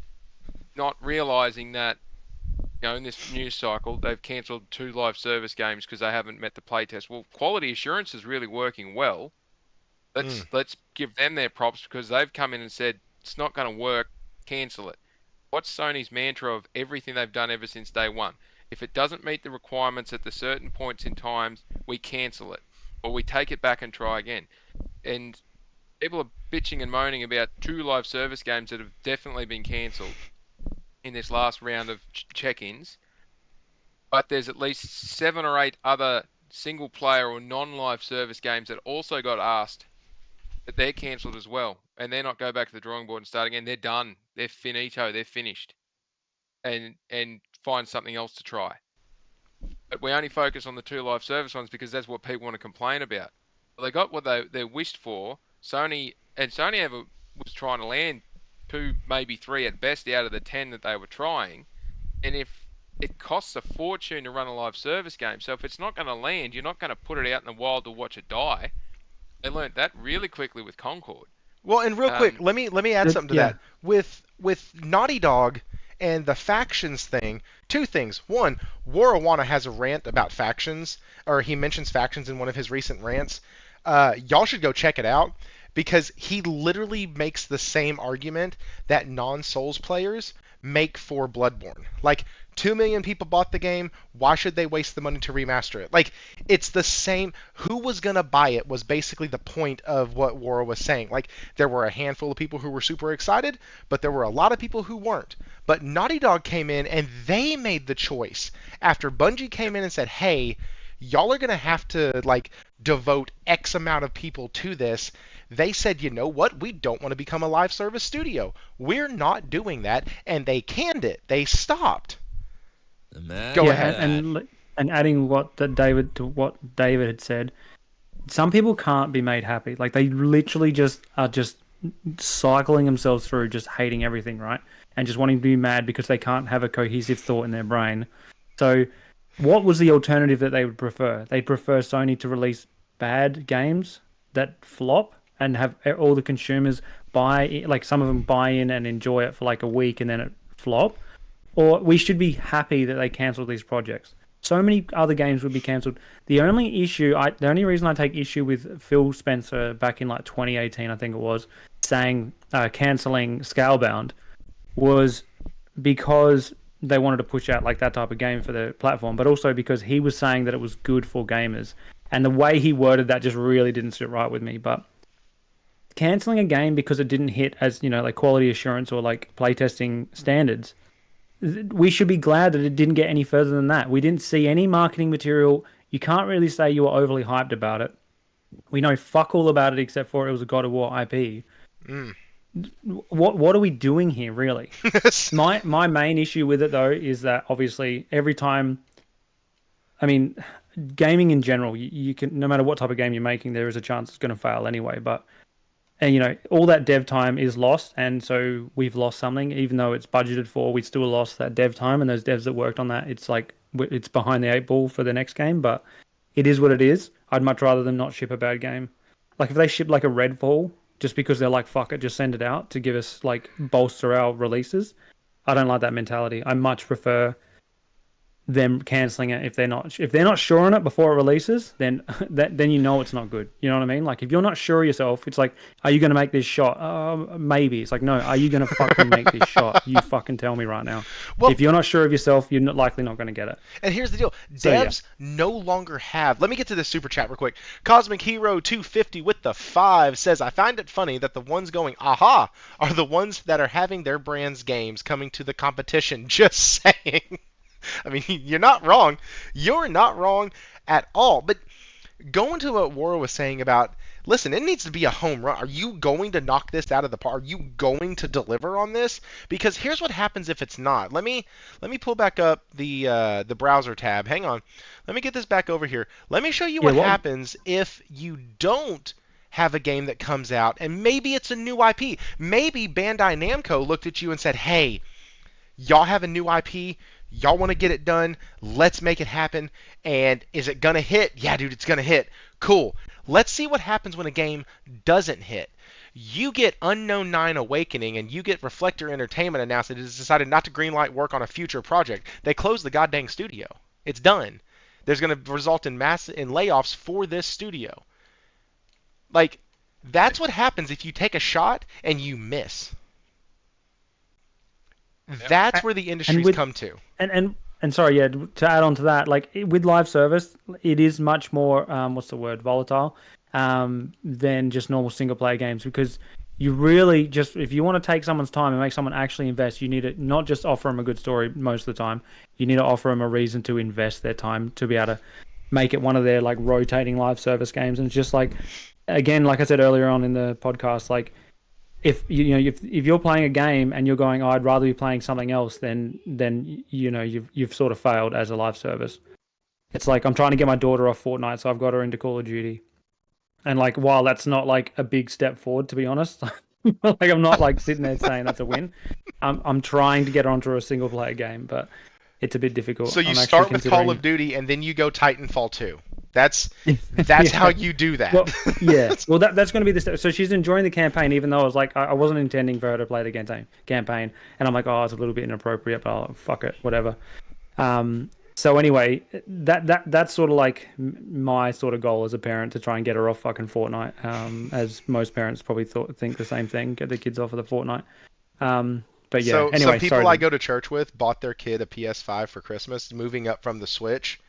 not realizing that, in this news cycle, they've cancelled 2 live service games because they haven't met the playtest. Well, quality assurance is really working well. Let's give them their props because they've come in and said, it's not going to work, cancel it. What's Sony's mantra of everything they've done ever since day one? If it doesn't meet the requirements at the certain points in time, we cancel it. Or we take it back and try again. And people are bitching and moaning about 2 live service games that have definitely been cancelled in this last round of check-ins. But there's at least 7 or 8 other single-player or non-live service games that also got asked that they're cancelled as well. And they're not go back to the drawing board and start again. They're done. They're finito. They're finished. And find something else to try. But we only focus on the 2 live service ones because that's what people want to complain about. Well, they got what they wished for. Sony ever was trying to land 2, maybe 3 at best out of the 10 that they were trying. And if it costs a fortune to run a live service game, so if it's not going to land, you're not going to put it out in the wild to watch it die. They learnt that really quickly with Concord. Well, and real quick, let me add something to that. With Naughty Dog and the factions thing, 2 things. One, Wara Wana has a rant about factions, or he mentions factions in one of his recent rants. Y'all should go check it out because he literally makes the same argument that non-Souls players make for Bloodborne. Like, 2 million people bought the game. Why should they waste the money to remaster it? Like, it's the same. Who was going to buy it was basically the point of what Wara was saying. Like, there were a handful of people who were super excited, but there were a lot of people who weren't. But Naughty Dog came in and they made the choice. After Bungie came in and said, hey, y'all are going to have to, like, devote X amount of people to this. They said, you know what? We don't want to become a live service studio. We're not doing that. And they canned it. They stopped. Go ahead. And adding what David had said, some people can't be made happy. Like, they literally are just cycling themselves through, just hating everything, right? And just wanting to be mad because they can't have a cohesive thought in their brain. So what was the alternative that they would prefer? They'd prefer Sony to release bad games that flop and have all the consumers buy, like some of them buy in and enjoy it for like a week and then it flop. Or we should be happy that they cancelled these projects. So many other games would be cancelled. The only reason I take issue with Phil Spencer back in like 2018, I think it was, saying cancelling Scalebound was because they wanted to push out like that type of game for the platform, but also because he was saying that it was good for gamers. And the way he worded that just really didn't sit right with me. But cancelling a game because it didn't hit as, like quality assurance or like playtesting standards, we should be glad that it didn't get any further than that. We didn't see any marketing material. You can't really say you were overly hyped about it. We know fuck all about it except for it was a God of War IP. What are we doing here, really? My main issue with it, though, is that obviously every time... I mean, gaming in general, you can, no matter what type of game you're making, there is a chance it's going to fail anyway. And all that dev time is lost, and so we've lost something. Even though it's budgeted for, we still lost that dev time, and those devs that worked on that, it's like it's behind the 8 ball for the next game, but it is what it is. I'd much rather them not ship a bad game. Like, if they ship like a Redfall, just because they're like, fuck it, just send it out to give us, like, bolster our releases, I don't like that mentality. I much prefer them cancelling it if they're not sure on it before it releases, then it's not good. You know what I mean? Like, if you're not sure of yourself, it's like, are you going to make this shot? Maybe. It's like, no, are you going to fucking make this shot? You fucking tell me right now. Well, if you're not sure of yourself, you're likely not going to get it. And here's the deal. Devs no longer have... Let me get to this super chat real quick. Cosmic Hero 250 with the 5 says, I find it funny that the ones going, aha, are the ones that are having their brand's games coming to the competition. Just saying. I mean, you're not wrong. You're not wrong at all. But going to what Wara was saying about, listen, it needs to be a home run. Are you going to knock this out of the park? Are you going to deliver on this? Because here's what happens if it's not. Let me pull back up the browser tab. Hang on. Let me get this back over here. Let me show you what happens if you don't have a game that comes out, and maybe it's a new IP. Maybe Bandai Namco looked at you and said, hey, y'all have a new IP. Y'all want to get it done. Let's make it happen. And is it going to hit? Yeah, dude, it's going to hit. Cool. Let's see what happens when a game doesn't hit. You get Unknown 9 Awakening, and you get Reflector Entertainment announced that it has decided not to greenlight work on a future project. They close the goddamn studio. It's done. There's going to result in layoffs for this studio. Like, that's what happens if you take a shot and you miss. That's where the industry's come to. And sorry, to add on to that, like with live service, it is much more volatile than just normal single player games, because you really just, if you want to take someone's time and make someone actually invest, you need to not just offer them a good story most of the time. You need to offer them a reason to invest their time to be able to make it one of their like rotating live service games. And it's just like, again, like I said earlier on in the podcast, like, if you're playing a game and you're going, I'd rather be playing something else, then you've sort of failed as a live service. It's like, I'm trying to get my daughter off Fortnite, so I've got her into Call of Duty. And like, while that's not like a big step forward, to be honest, like I'm not like sitting there saying that's a win. I'm trying to get her onto a single player game, but it's a bit difficult. So you start with Call of Duty and then you go Titanfall 2. That's how you do that. Well, yeah. Well, that's going to be the step. So she's enjoying the campaign, even though I was like, I wasn't intending for her to play the campaign. And I'm like, oh, it's a little bit inappropriate, but fuck it, whatever. So anyway, that's sort of like my sort of goal as a parent to try and get her off fucking Fortnite. As most parents probably think the same thing, get their kids off of the Fortnite. But yeah, So some anyway, sorry. people I go to church with bought their kid a PS5 for Christmas, moving up from the Switch.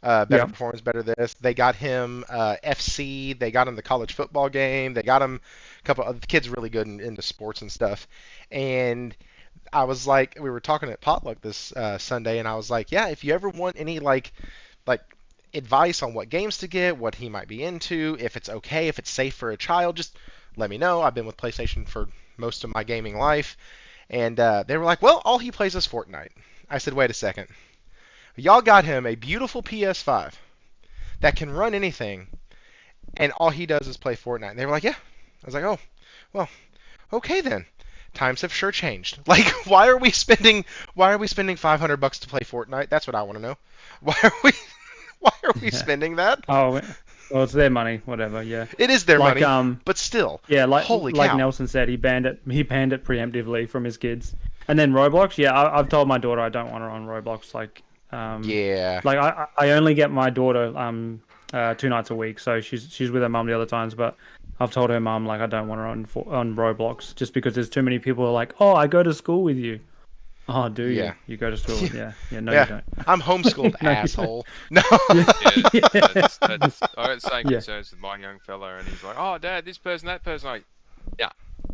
Better Yeah, performance, better this. They got him FC. They got him the college football game. They got him a couple of the kids really good into sports and stuff. And I was like, we were talking at potluck this Sunday, and I was like, yeah, if you ever want any like advice on what games to get, what he might be into, if it's okay, if it's safe for a child, just let me know. I've been with PlayStation for most of my gaming life, and they were like, well, all he plays is Fortnite. I said, wait a second. Y'all got him a beautiful PS5 that can run anything, and all he does is play Fortnite. And they were like, yeah. I was like, oh, well, okay then. Times have sure changed. Like, why are we spending $500 to play Fortnite? That's what I want to know. Why are we why are we yeah. spending that? Oh, well, it's their money, whatever. Yeah, It is their like money, but still, yeah, holy like cow. Nelson said, he banned it preemptively from his kids. And then Roblox, yeah, I've told my daughter I don't want her on Roblox. Yeah. Like I only get my daughter 2 nights a week, so she's with her mum the other times. But I've told her mum like I don't want her on Roblox just because there's too many people who are like, oh, I go to school with you. Oh, do you? Yeah. You go to school? Yeah, yeah. No, you Yeah. don't. I'm homeschooled, No, you don't. asshole. No. Yeah, Yeah, I got the same yeah, concerns with my young fella, and he's like, "Oh, Dad, this person, that person." Like, yeah,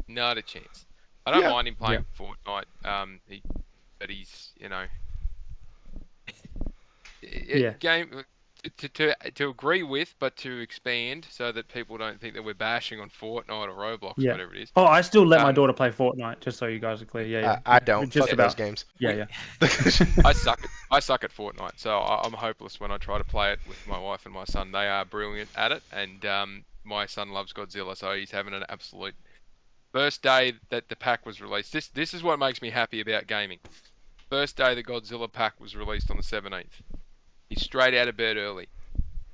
not a chance. I don't Yeah. mind him yeah, playing Fortnite. But he's, yeah, game to agree with, but to expand so that people don't think that we're bashing on Fortnite or Roblox, yeah. whatever it is. Oh, I still let my Um, daughter play Fortnite, just so you guys are clear. Yeah, yeah, I yeah. don't. Just Fuck yeah, those about. games. Yeah, we, yeah, I suck at Fortnite, so I'm hopeless when I try to play it with my wife and my son. They are brilliant at it, and my son loves Godzilla, so he's having an absolute first day that the pack was released. This is what makes me happy about gaming. First day the Godzilla pack was released on the 17th. He's straight out of bed early,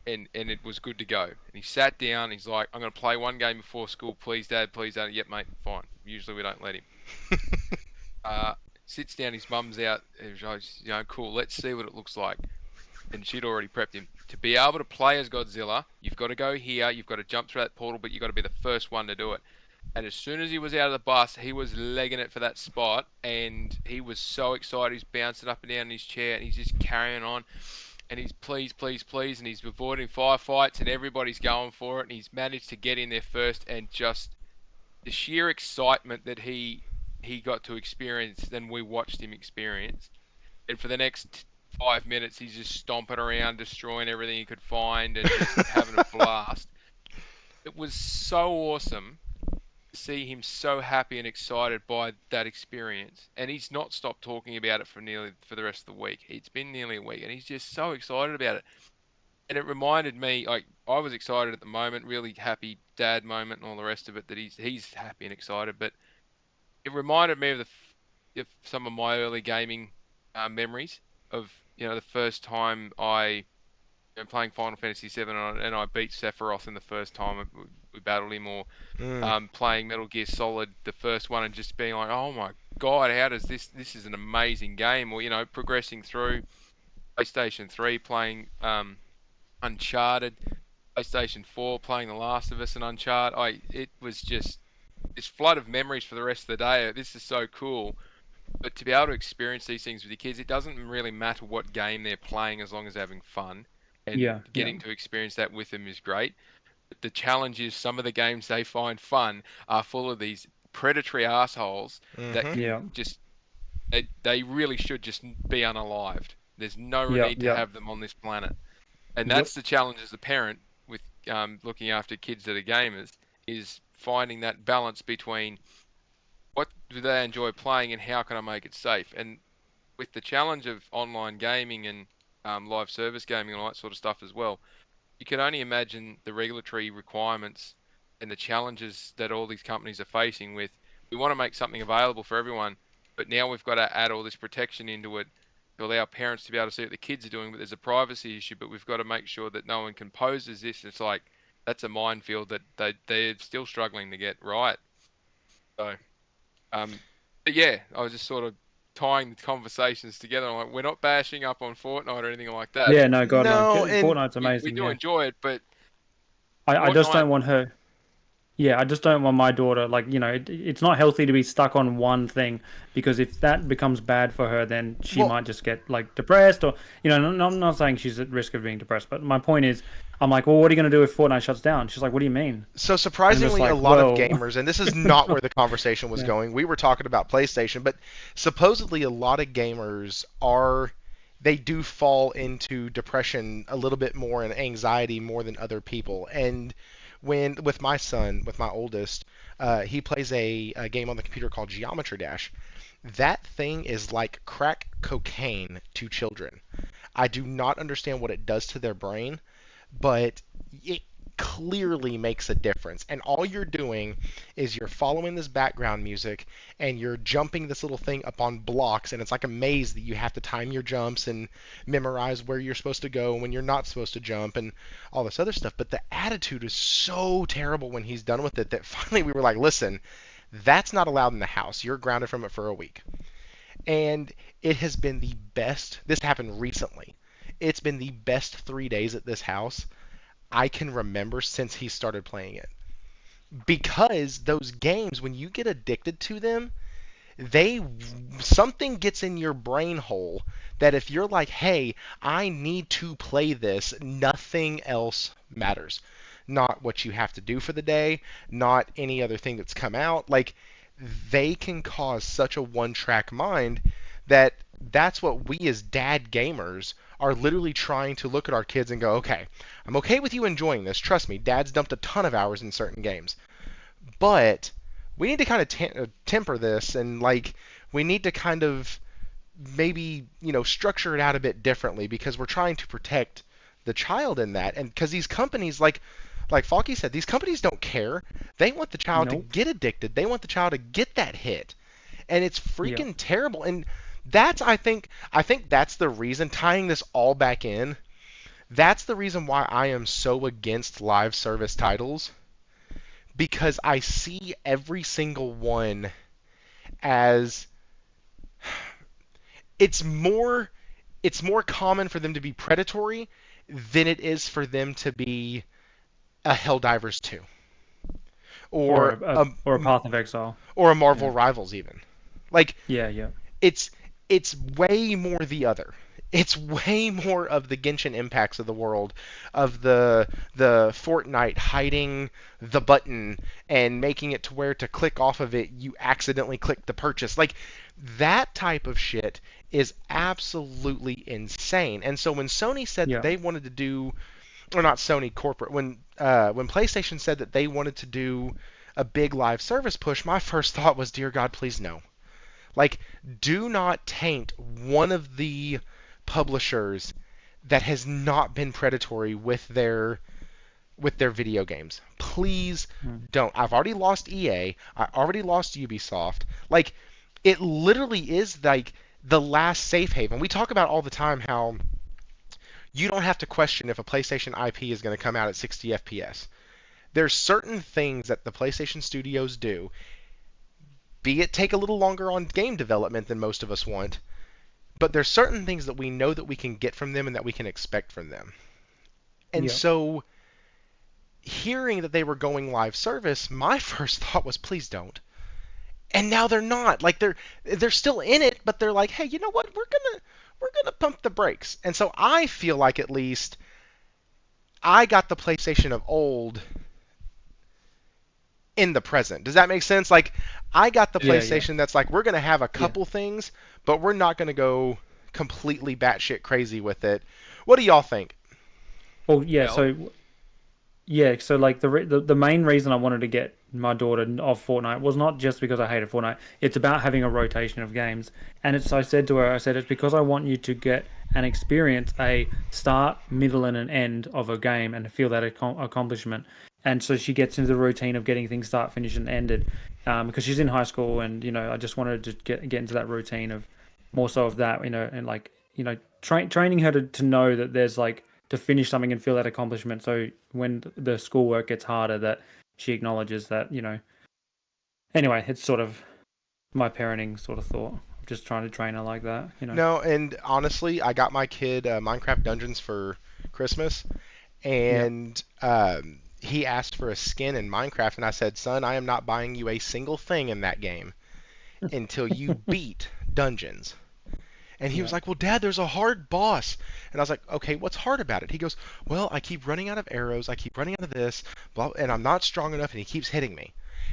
and it was good to go. And he sat down. He's like, "I'm going to play one game before school, please, Dad, please, Dad." Yep, mate, fine. Usually we don't let him. Uh, Sits down. His mum's out. He's like, cool. Let's see what it looks like. And she'd already prepped him to be able to play as Godzilla. You've got to go here. You've got to jump through that portal, but you've got to be the first one to do it. And as soon as he was out of the bus, he was legging it for that spot, and he was so excited. He's bouncing up and down in his chair, and he's just carrying on. And he's please, please, please, and he's avoiding firefights, and everybody's going for it. And he's managed to get in there first, and just the sheer excitement that he got to experience, then we watched him experience. And for the next 5 minutes, he's just stomping around, destroying everything he could find, and just having a blast. It was so awesome see him so happy and excited by that experience, and he's not stopped talking about it for the rest of the week. It's been nearly a week, and he's just so excited about it. And it reminded me, like I was excited at the moment, really happy dad moment, and all the rest of it. That he's happy and excited, but it reminded me of some of my early gaming memories of the first time I playing Final Fantasy VII, and I beat Sephiroth in the first time we battled him, or Mm. playing Metal Gear Solid, the first one, and just being like, oh my god, how does this is an amazing game, or progressing through PlayStation 3, playing Uncharted, PlayStation 4, playing The Last of Us and Uncharted. It was just this flood of memories for the rest of the day. This is so cool. But to be able to experience these things with your kids, it doesn't really matter what game they're playing as long as they're having fun. And yeah, yeah, getting to experience that with them is great. But the challenge is some of the games they find fun are full of these predatory assholes that Mhm. can yeah, just they really should just be unalived. There's no yeah, need to yeah. have them on this planet. And Yep. that's the challenge as a parent with looking after kids that are gamers, is finding that balance between what do they enjoy playing and how can I make it safe. And with the challenge of online gaming and live service gaming and all that sort of stuff as well, you can only imagine the regulatory requirements and the challenges that all these companies are facing with, we want to make something available for everyone, but now we've got to add all this protection into it to allow parents to be able to see what the kids are doing, but there's a privacy issue, but we've got to make sure that no one composes this. It's like, that's a minefield that they're still struggling to get right. So, but yeah, I was just sort of tying the conversations together. I'm like, we're not bashing up on Fortnite or anything like that. Yeah, no, God, no. No, and Fortnite's We amazing. do Yeah, enjoy it, but I just Fortnite, don't want her. Yeah, I just don't want my daughter, like, it's not healthy to be stuck on one thing because if that becomes bad for her, then she well, might just get like depressed or, I'm not saying she's at risk of being depressed, but my point is, I'm like, well, what are you going to do if Fortnite shuts down? She's like, what do you mean? so And I'm just surprisingly, a like, lot of well, gamers, and this is not where the conversation was yeah, going. We were talking about PlayStation, but supposedly a lot of gamers they do fall into depression a little bit more and anxiety more than other people. And when with my son, with my oldest, he plays a game on the computer called Geometry Dash. That thing is like crack cocaine to children. I do not understand what it does to their brain, but it clearly makes a difference. And all you're doing is you're following this background music and you're jumping this little thing up on blocks, and it's like a maze that you have to time your jumps and memorize where you're supposed to go and when you're not supposed to jump and all this other stuff. But the attitude is so terrible when he's done with it that finally we were like, listen, that's not allowed in the house. You're grounded from it for a week. And it has been the best. This happened recently. It's been the best 3 days at this house I can remember since he started playing it. Because those games, when you get addicted to them, they something gets in your brain hole that if you're like, hey, I need to play this, nothing else matters. Not what you have to do for the day, not any other thing that's come out. Like, they can cause such a one-track mind that that's what we as dad gamers are literally trying to look at our kids and go, okay, I'm okay with you enjoying this. Trust me, dad's dumped a ton of hours in certain games. But we need to kind of temper this and like we need to kind of maybe, structure it out a bit differently because we're trying to protect the child in that. And because these companies like Falky said, these companies don't care. They want the child to nope, get addicted. They want the child to get that hit. And it's yeah, freaking terrible. And that's I think that's the reason tying this all back in. That's the reason why I am so against live service titles because I see every single one as it's more it's more common for them to be predatory than it is for them to be a Helldivers 2 or or a or a Path of Exile. a Marvel Yeah, Rivals even. Like yeah, yeah, it's it's way more the other. It's way more of the Genshin Impacts of the world, of the Fortnite hiding the button and making it to where to click off of it you accidentally click the purchase. Like that type of shit is absolutely insane. And so when Sony said that yeah. they wanted to do, or not Sony corporate, when PlayStation said that they wanted to do a big live service push, my first thought was, dear God, please no. Like, do not taint one of the publishers that has not been predatory with their video games. Please Mm. don't. I've already lost EA. I already lost Ubisoft. Like, it literally is like the last safe haven. We talk about all the time how you don't have to question if a PlayStation IP is going to come out at 60 FPS. There's certain things that the PlayStation studios do, be it take a little longer on game development than most of us want, but there's certain things that we know that we can get from them and that we can expect from them. And Yeah. so hearing that they were going live service, my first thought was please don't. And now they're not. Like they're still in it, but they're like, "Hey, you know what? We're going to pump the brakes." And so I feel like at least I got the PlayStation of old in the present. Does that make sense? Like I got the Yeah, yeah, PlayStation that's like we're going to have a yeah. couple things, but we're not going to go completely batshit crazy with it. What do y'all think? Well, yeah. well, So like the main reason I wanted to get my daughter off Fortnite was not just because I hated Fortnite. It's about having a rotation of games. And I said to her, I said it's because I want you to get and experience a start, middle, and an end of a game and feel that accomplishment. And so she gets into the routine of getting things start, finish, and ended. Because she's in high school, and I just wanted to get into that routine of more so of that, and like training her to know that there's like to finish something and feel that accomplishment. So when the schoolwork gets harder, that she acknowledges that. Anyway, it's sort of my parenting sort of thought just trying to train her like that, you know. No, and honestly, I got my kid Minecraft Dungeons for Christmas, Yeah. and he asked for a skin in Minecraft, and I said, "Son, I am not buying you a single thing in that game until you beat Dungeons." And he was Yeah. like, "Well, Dad, there's a hard boss." And I was like, "Okay, what's hard about it?" He goes, "Well, I keep running out of arrows, I keep running out of this, blah, and I'm not strong enough, and he keeps hitting me."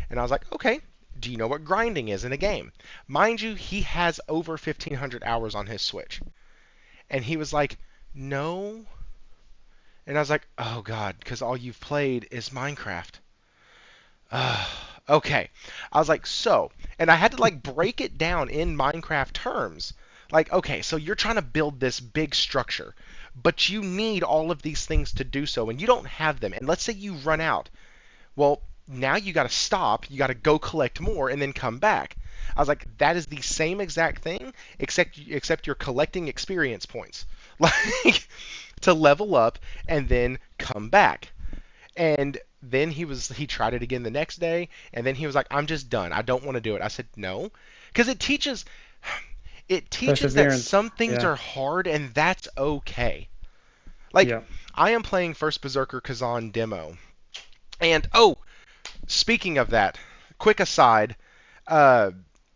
And I was like, "Okay, do you know what grinding is in a game?" Mind you, he has over 1,500 hours on his Switch. And he was like, "No." And I was like, "Oh, God, because all you've played is Minecraft." Okay. I was like, so, and I had to like break it down in Minecraft terms. Like, okay, so you're trying to build this big structure, but you need all of these things to do so, and you don't have them. And let's say you run out. Well, now you got to stop, you got to go collect more, and then come back. I was like, that is the same exact thing, except you're collecting experience points, like to level up and then come back. And then he tried it again the next day, and then he was like, "I'm just done. I don't want to do it." I said, "No," because it teaches that Perseverance. some things Yeah. are hard, and that's okay. Like, Yeah. I am playing First Berserker Kazan demo, and oh, speaking of that, quick aside, uh,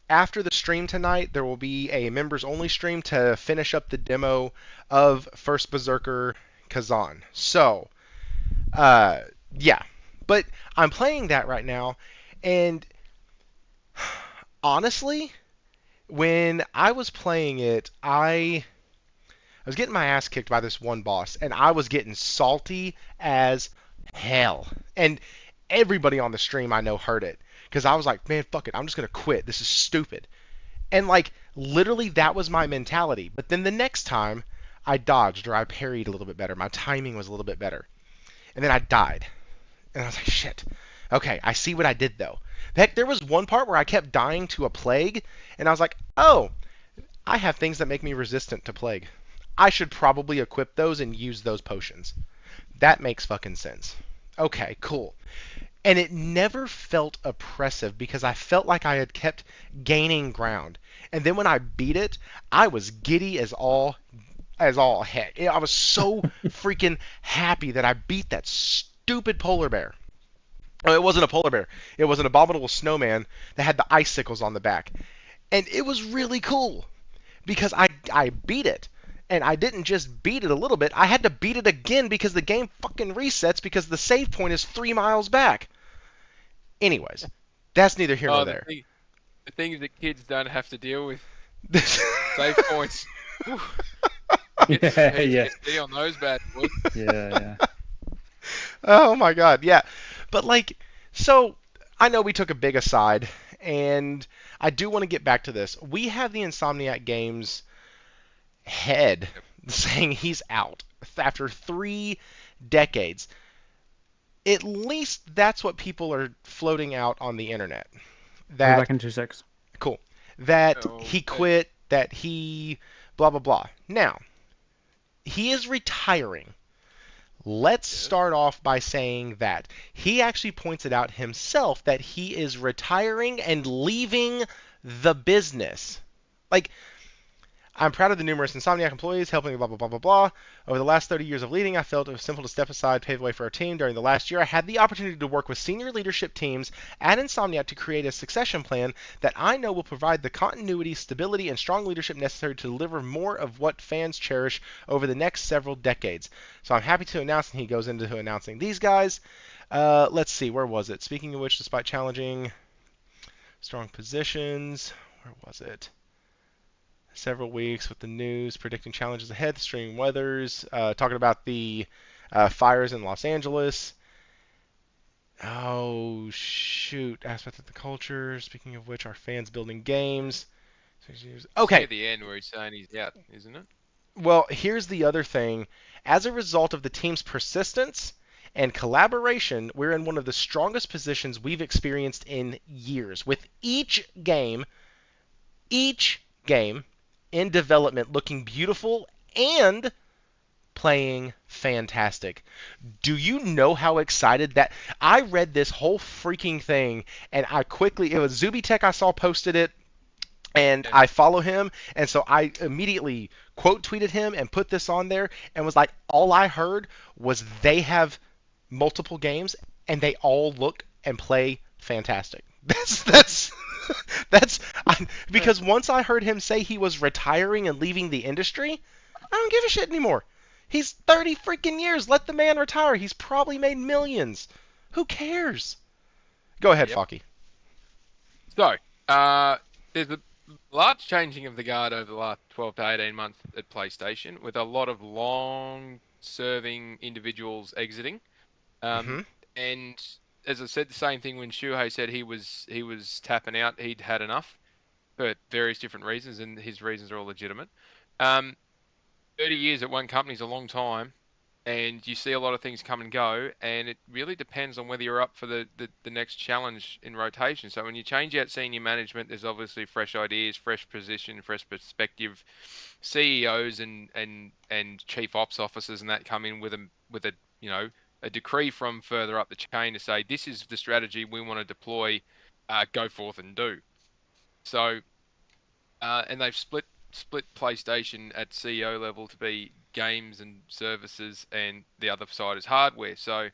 after the stream tonight, there will be a members only stream to finish up the demo of First Berserker Kazan. So, uh, yeah. But I'm playing that right now, and honestly, when I was playing it, I was getting my ass kicked by this one boss, and I was getting salty as hell. And everybody on the stream I know heard it, because I was like, "Man, fuck it, I'm just gonna quit. This is stupid." And like literally that was my mentality. But then the next time I dodged or I parried a little bit better. My timing was a little bit better. And then I died. And I was like, "Shit. Okay, I see what I did though." Heck, there was one part where I kept dying to a plague, and I was like, "Oh, I have things that make me resistant to plague. I should probably equip those and use those potions." That makes fucking sense. Okay, cool. And it never felt oppressive because I felt like I had kept gaining ground. And then when I beat it, I was giddy as all heck. I was so freaking happy that I beat that stupid polar bear. Oh, it wasn't a polar bear. It was an abominable snowman that had the icicles on the back. And it was really cool because I beat it. And I didn't just beat it a little bit. I had to beat it again because the game fucking resets because the save point is 3 miles back. Anyways, that's neither here nor Oh, there. the things that kids don't have to deal with. Save points. Whew, get some Yeah. Yeah. PTSD on those bad boys. Yeah. Oh my god, yeah. But like, so I know we took a big aside, and I do want to get back to this. We have the Insomniac Games head Yep. saying he's out after 3 decades. At least that's what people are floating out on the internet. I'll be That back in 2 secs. cool. That Oh, he quit. That he blah blah blah. Now he is retiring. Let's yes. start off by saying that he actually points it out himself that he is retiring and leaving the business. Like, "I'm proud of the numerous Insomniac employees helping blah blah blah blah blah. Over the last 30 years of leading, I felt it was simple to step aside, pave the way for our team. During the last year, I had the opportunity to work with senior leadership teams at Insomniac to create a succession plan that I know will provide the continuity, stability, and strong leadership necessary to deliver more of what fans cherish over the next several decades. So I'm happy to announce," and he goes into announcing these guys. Let's see, where was it? Speaking of which, despite challenging strong positions, where was it? Several weeks with the news, predicting challenges ahead, extreme weathers, talking about the fires in Los Angeles. Oh, shoot. Aspect of the culture. Speaking of which, our fans building games. It's Okay, near the end where he's saying he's out, isn't it? well, here's the other thing. As a result of the team's persistence and collaboration, we're in one of the strongest positions we've experienced in years. With each game in development looking beautiful and playing fantastic. Do you know how excited that I read this whole freaking thing, and it was Zubitech I saw posted it, And Yeah. I follow him, and so I immediately quote tweeted him and put this on there, and was like, all I heard was they have multiple games and they all look and play fantastic. That's that's because once I heard him say he was retiring and leaving the industry, I don't give a shit anymore. He's 30 freaking years. Let the man retire. He's probably made millions. Who cares? Go ahead, Yep. Falky. So, there's a large changing of the guard over the last 12 to 18 months at PlayStation, with a lot of long-serving individuals exiting. Um, Hmm. and as I said, the same thing when Shuhei said he was tapping out. He'd had enough for various different reasons, and his reasons are all legitimate. Um, 30 years at one company is a long time, and you see a lot of things come and go, and it really depends on whether you're up for the next challenge in rotation. So when you change out senior management, there's obviously fresh ideas, fresh position, fresh perspective. CEOs and chief ops officers and that come in with a a decree from further up the chain to say this is the strategy we want to deploy, go forth and do. So and they've split PlayStation at CEO level to be games and services, and the other side is hardware. So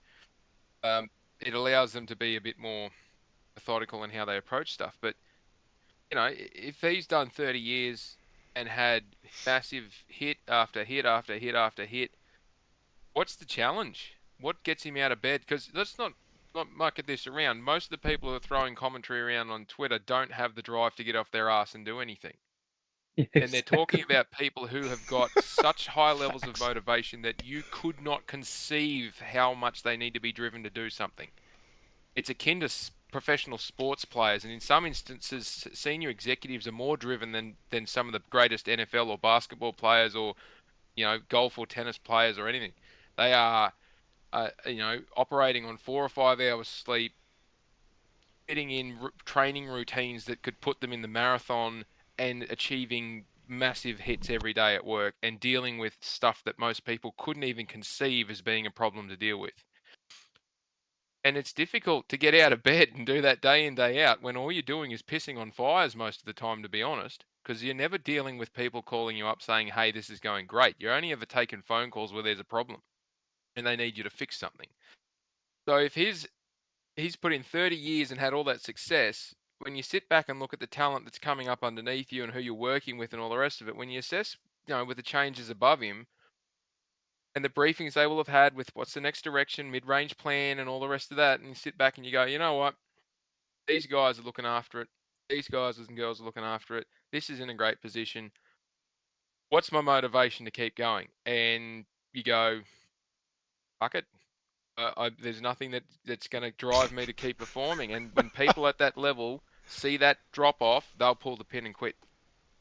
um, it allows them to be a bit more methodical in how they approach stuff. But if he's done 30 years and had massive hit after hit after hit after hit, what's the challenge? What gets him out of bed? Because let's not market this around. Most of the people who are throwing commentary around on Twitter don't have the drive to get off their ass and do anything. And they're talking Exactly. about people who have got such high levels of Facts. motivation that you could not conceive how much they need to be driven to do something. It's akin to professional sports players, and in some instances, senior executives are more driven than some of the greatest NFL or basketball players, or golf or tennis players or anything. They are, operating on 4 or 5 hours sleep, fitting in training routines that could put them in the marathon, and achieving massive hits every day at work, and dealing with stuff that most people couldn't even conceive as being a problem to deal with. And it's difficult to get out of bed and do that day in, day out, when all you're doing is pissing on fires most of the time, to be honest, because you're never dealing with people calling you up saying, hey, this is going great. You're only ever taking phone calls where there's a problem and they need you to fix something. So if he's put in 30 years and had all that success, when you sit back and look at the talent that's coming up underneath you and who you're working with and all the rest of it, when you assess, with the changes above him and the briefings they will have had with what's the next direction, mid-range plan, and all the rest of that, and you sit back and you go, you know what? These guys are looking after it. These guys and girls are looking after it. This is in a great position. What's my motivation to keep going? And you go, fuck it. There's nothing that's going to drive me to keep performing. And when people at that level see that drop off, they'll pull the pin and quit.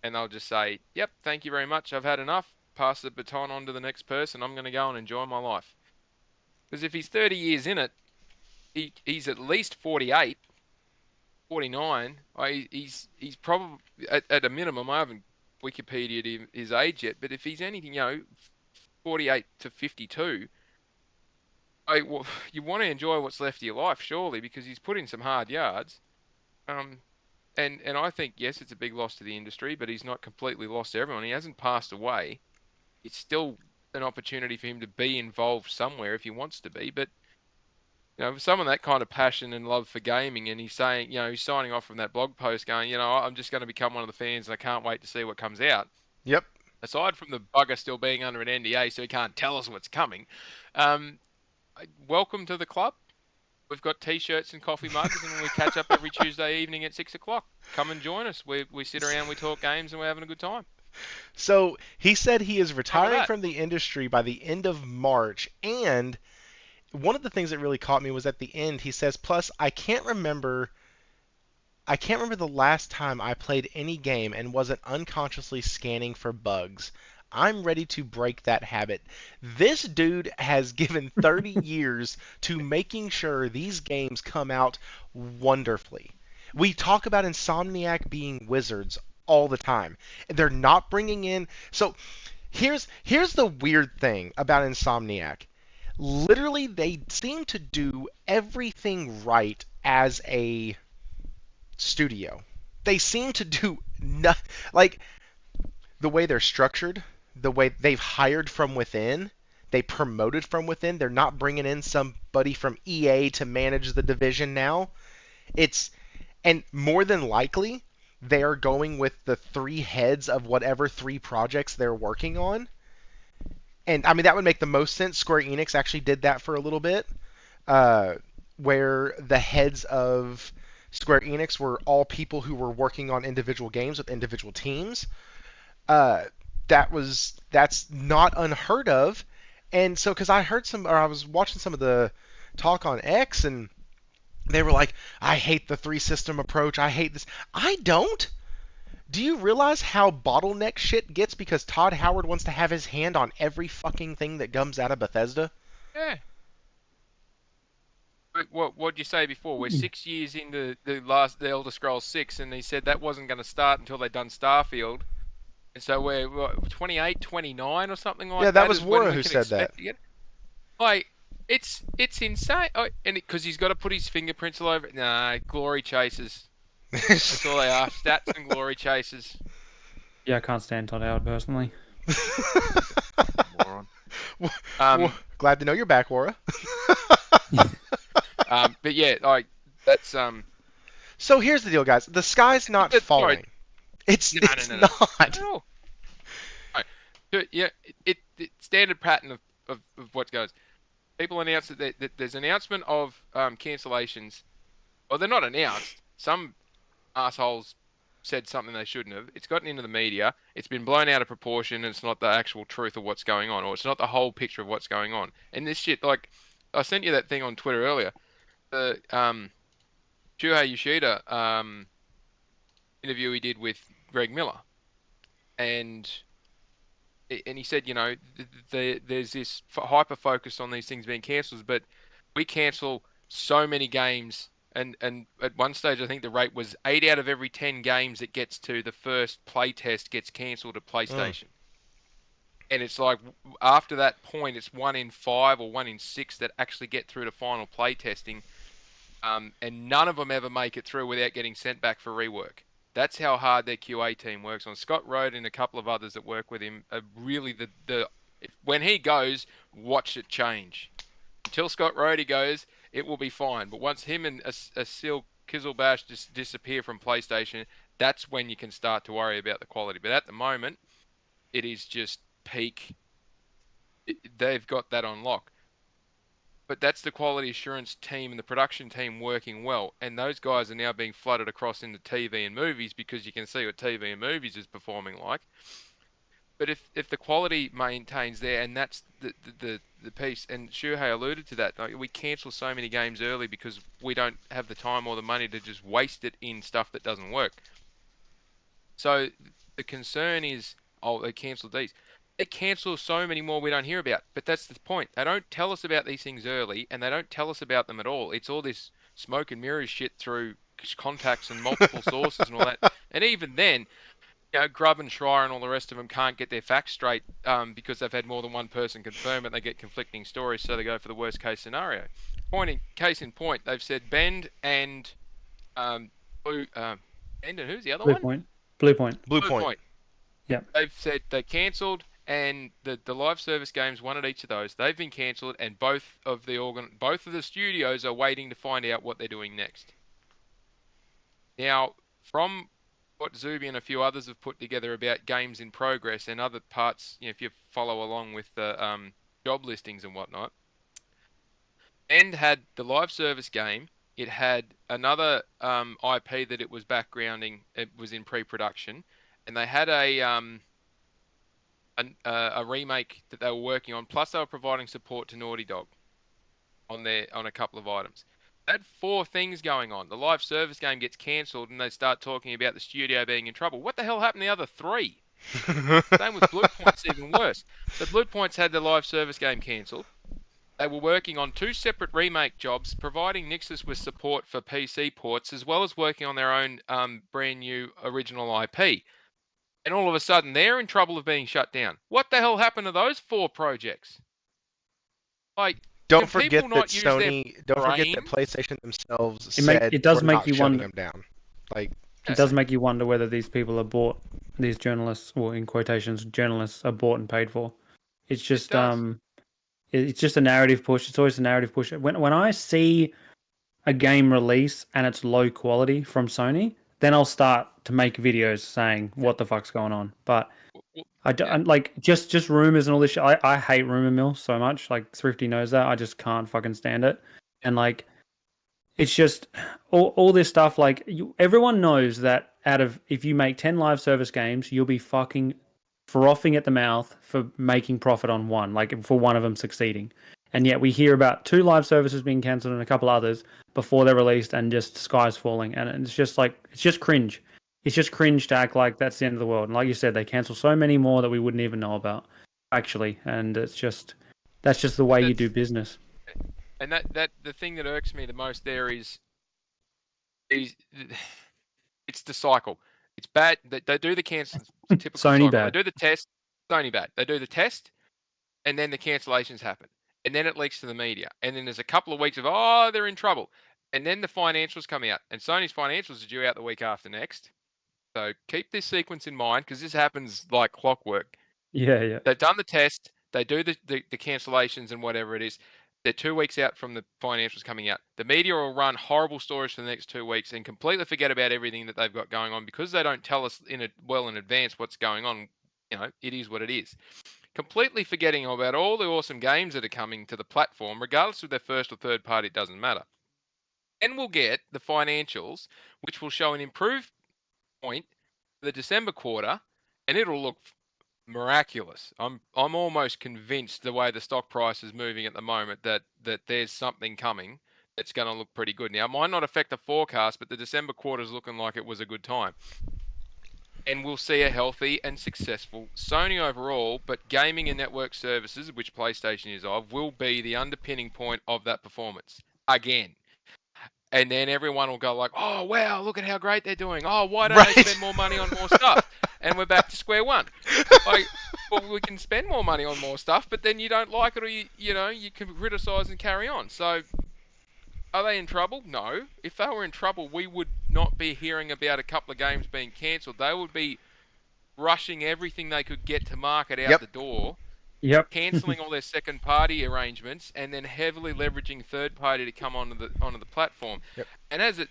And they'll just say, yep, thank you very much. I've had enough. Pass the baton on to the next person. I'm going to go and enjoy my life. Because if he's 30 years in it, he's at least 48, 49. He's probably, at a minimum, I haven't Wikipedia'd his age yet, but if he's anything, 48 to 52, well, you want to enjoy what's left of your life, surely, because he's put in some hard yards. Um, and I think, yes, it's a big loss to the industry, but he's not completely lost to everyone. He hasn't passed away. It's still an opportunity for him to be involved somewhere if he wants to be. But for someone that kind of passion and love for gaming, and he's saying, he's signing off from that blog post, going, I'm just going to become one of the fans, and I can't wait to see what comes out. Yep. Aside from the bugger still being under an NDA, so he can't tell us what's coming. Um, Welcome to the club. We've got T-shirts and coffee mugs, and we catch up every Tuesday evening at 6 o'clock. Come and join us. We sit around, we talk games, and we're having a good time. So he said he is Wrong with retiring that? from the industry by the end of March, and one of the things that really caught me was at the end he says, plus I can't remember the last time I played any game and wasn't unconsciously scanning for bugs. I'm ready to break that habit. This dude has given 30 years to making sure these games come out wonderfully. We talk about Insomniac being wizards all the time. They're not bringing in. So here's the weird thing about Insomniac. Literally, they seem to do everything right as a studio. they seem to do like the way they're structured, the way they've hired from within, they promoted from within. They're not bringing in somebody from EA to manage the division now. It's and more than likely they are going with the three heads of whatever three projects they're working on. And I mean that would make the most sense. Square Enix actually did that for a little bit, uh, where the heads of Square Enix were all people who were working on individual games with individual teams. Uh, that's not unheard of. And so, because I was watching some of the talk on X, and they were like, "I hate the three system approach. I hate this." I don't. Do you realize how bottleneck shit gets because Todd Howard wants to have his hand on every fucking thing that comes out of Bethesda? Yeah. What'd you say before? We're 6 years into the Elder Scrolls 6, and he said that wasn't going to start until they'd done Starfield. And so we're what, 28, 29 or something like Yeah, that was is when Wara we who can said that. expect to get. Like, it's insane. Oh, and because he's got to put his fingerprints all over it. Nah, glory chasers. That's all they are. Stats and glory chasers. Yeah, I can't stand Todd Howard personally. Moron. Well, glad to know you're back, Wara. But yeah, like that's So here's the deal, guys. The sky's not falling. Sorry. It's No, it's no, no, no. not. No. Right. Yeah, it standard pattern of what goes. People announce that there's announcement of cancellations. Well, they're not announced. Some assholes said something they shouldn't have. It's gotten into the media. It's been blown out of proportion, and it's not the actual truth of what's going on, or it's not the whole picture of what's going on. And this shit, like, I sent you that thing on Twitter earlier. The Shuhei Yoshida interview he did with Greg Miller, and he said, you know, there's this hyper focus on these things being cancelled, but we cancel so many games, and at one stage I think the rate was 8 out of every 10 games that gets to the first play test gets cancelled at PlayStation. And it's like after that point, it's 1 in 5 or 1 in 6 that actually get through to final play testing, and none of them ever make it through without getting sent back for rework. That's how hard their QA team works on. Scott Rode and a couple of others that work with him are really when he goes, watch it change. Until Scott Rode goes, it will be fine. But once him and Asil Kizelbash just disappear from PlayStation, that's when you can start to worry about the quality. But at the moment, it is just peak. They've got that on lock. But that's the quality assurance team and the production team working well. And those guys are now being flooded across into TV and movies because you can see what TV and movies is performing like. But if the quality maintains there, and that's the piece, and Shuhei alluded to that, like, we cancel so many games early because we don't have the time or the money to just waste it in stuff that doesn't work. So the concern is, oh, they cancelled these. They cancel so many more we don't hear about. But that's the point. They don't tell us about these things early, and they don't tell us about them at all. It's all this smoke and mirrors shit through contacts and multiple sources and all that. And even then, you know, Grubb and Schreier and all the rest of them can't get their facts straight because they've had more than one person confirm it. They get conflicting stories, so they go for the worst case scenario. Case in point, they've said Bend and Bend and who's the other one? Blue Point. Blue Point. Yeah. They've said they cancelled, and the live service games, one at each of those, they've been cancelled, and both of the studios are waiting to find out what they're doing next. Now, from what Zuby and a few others have put together about games in progress and other parts, you know, if you follow along with the job listings and whatnot, End had the live service game. It had another IP that it was backgrounding. It was in pre-production, and they had a remake that they were working on. Plus, they were providing support to Naughty Dog on a couple of items. They had 4 things going on. The live service game gets cancelled, and they start talking about the studio being in trouble. What the hell happened to the other 3? Same with Blue Point's even worse. So Blue Point's had the live service game cancelled. They were working on 2 separate remake jobs, providing Nixus with support for PC ports, as well as working on their own brand new original IP. And all of a sudden, they're in trouble of being shut down. What the hell happened to those 4 projects? Like, don't forget that Sony. Don't forget that PlayStation themselves said it does we're make not you shutting wonder. them down. Like, it does make you wonder whether these people are bought, these journalists, or in quotations, journalists are bought and paid for. It's just it's just a narrative push. It's always a narrative push. When I see a game release and it's low quality from Sony, then I'll start to make videos saying what the fuck's going on. But I don't like just rumors and all this shit. I hate rumor mill so much. Like Thrifty knows that. I just can't fucking stand it. And like, it's just all this stuff. Like everyone knows that if you make 10 live service games, you'll be fucking frothing at the mouth for making profit on one, like for one of them succeeding. And yet we hear about 2 live services being cancelled and a couple others before they're released, and just skies falling. And it's just like, it's just cringe. It's just cringe to act like that's the end of the world. And like you said, they cancel so many more that we wouldn't even know about, actually. And that's just the way you do business. And that the thing that irks me the most there is it's the cycle. It's bad. They do the cancel. Typical Sony cycle. bad. They do the test. Sony bad. They do the test, and then the cancellations happen, and then it leaks to the media, and then there's a couple of weeks of they're in trouble, and then the financials come out, and Sony's financials are due out the week after next. So keep this sequence in mind, because this happens like clockwork. Yeah. They've done the test. They do the cancellations and whatever it is. They're 2 weeks out from the financials coming out. The media will run horrible stories for the next 2 weeks and completely forget about everything that they've got going on, because they don't tell us in advance what's going on. It is what it is. Completely forgetting about all the awesome games that are coming to the platform, regardless of their first or third party, it doesn't matter. And we'll get the financials, which will show an improved point for the December quarter, and it'll look miraculous. I'm almost convinced, the way the stock price is moving at the moment, that there's something coming that's going to look pretty good. Now, it might not affect the forecast, but the December quarter is looking like it was a good time. And we'll see a healthy and successful Sony overall, but gaming and network services, which PlayStation is of, will be the underpinning point of that performance again. And then everyone will go like, oh, wow, look at how great they're doing. Oh, why don't they spend more money on more stuff? And we're back to square one. Like, well, we can spend more money on more stuff, but then you don't like it, or you can criticize and carry on. So are they in trouble? No. If they were in trouble, we would not be hearing about a couple of games being cancelled. They would be rushing everything they could get to market out the door. Yep. Cancelling all their second party arrangements, and then heavily leveraging third party to come onto the platform. Yep. And as it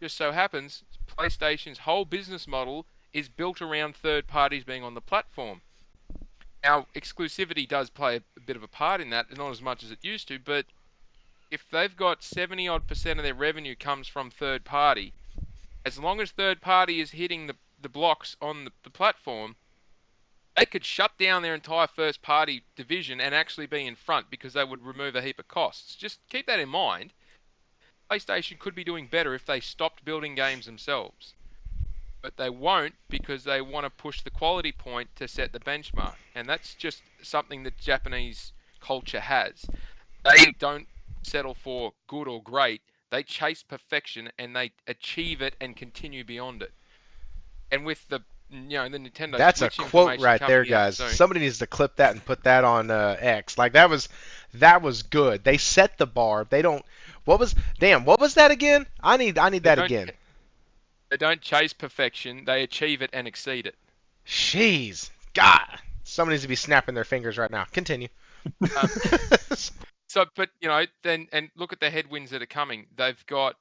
just so happens, PlayStation's whole business model is built around third parties being on the platform. Now, exclusivity does play a bit of a part in that, not as much as it used to, but if they've got 70-odd% of their revenue comes from third party, as long as third party is hitting the blocks on the platform, they could shut down their entire first party division and actually be in front, because they would remove a heap of costs. Just keep that in mind. PlayStation could be doing better if they stopped building games themselves. But they won't, because they want to push the quality point to set the benchmark. And that's just something that Japanese culture has. They don't settle for good or great. They chase perfection, and they achieve it and continue beyond it. And with the Nintendo That's a Switch quote right there, guys. Somebody needs to clip that and put that on X. Like, that was good. They set the bar. They don't. What was that again? I need that again. They don't chase perfection. They achieve it and exceed it. Jeez, God. Somebody needs to be snapping their fingers right now. Continue. But then look at the headwinds that are coming. They've got.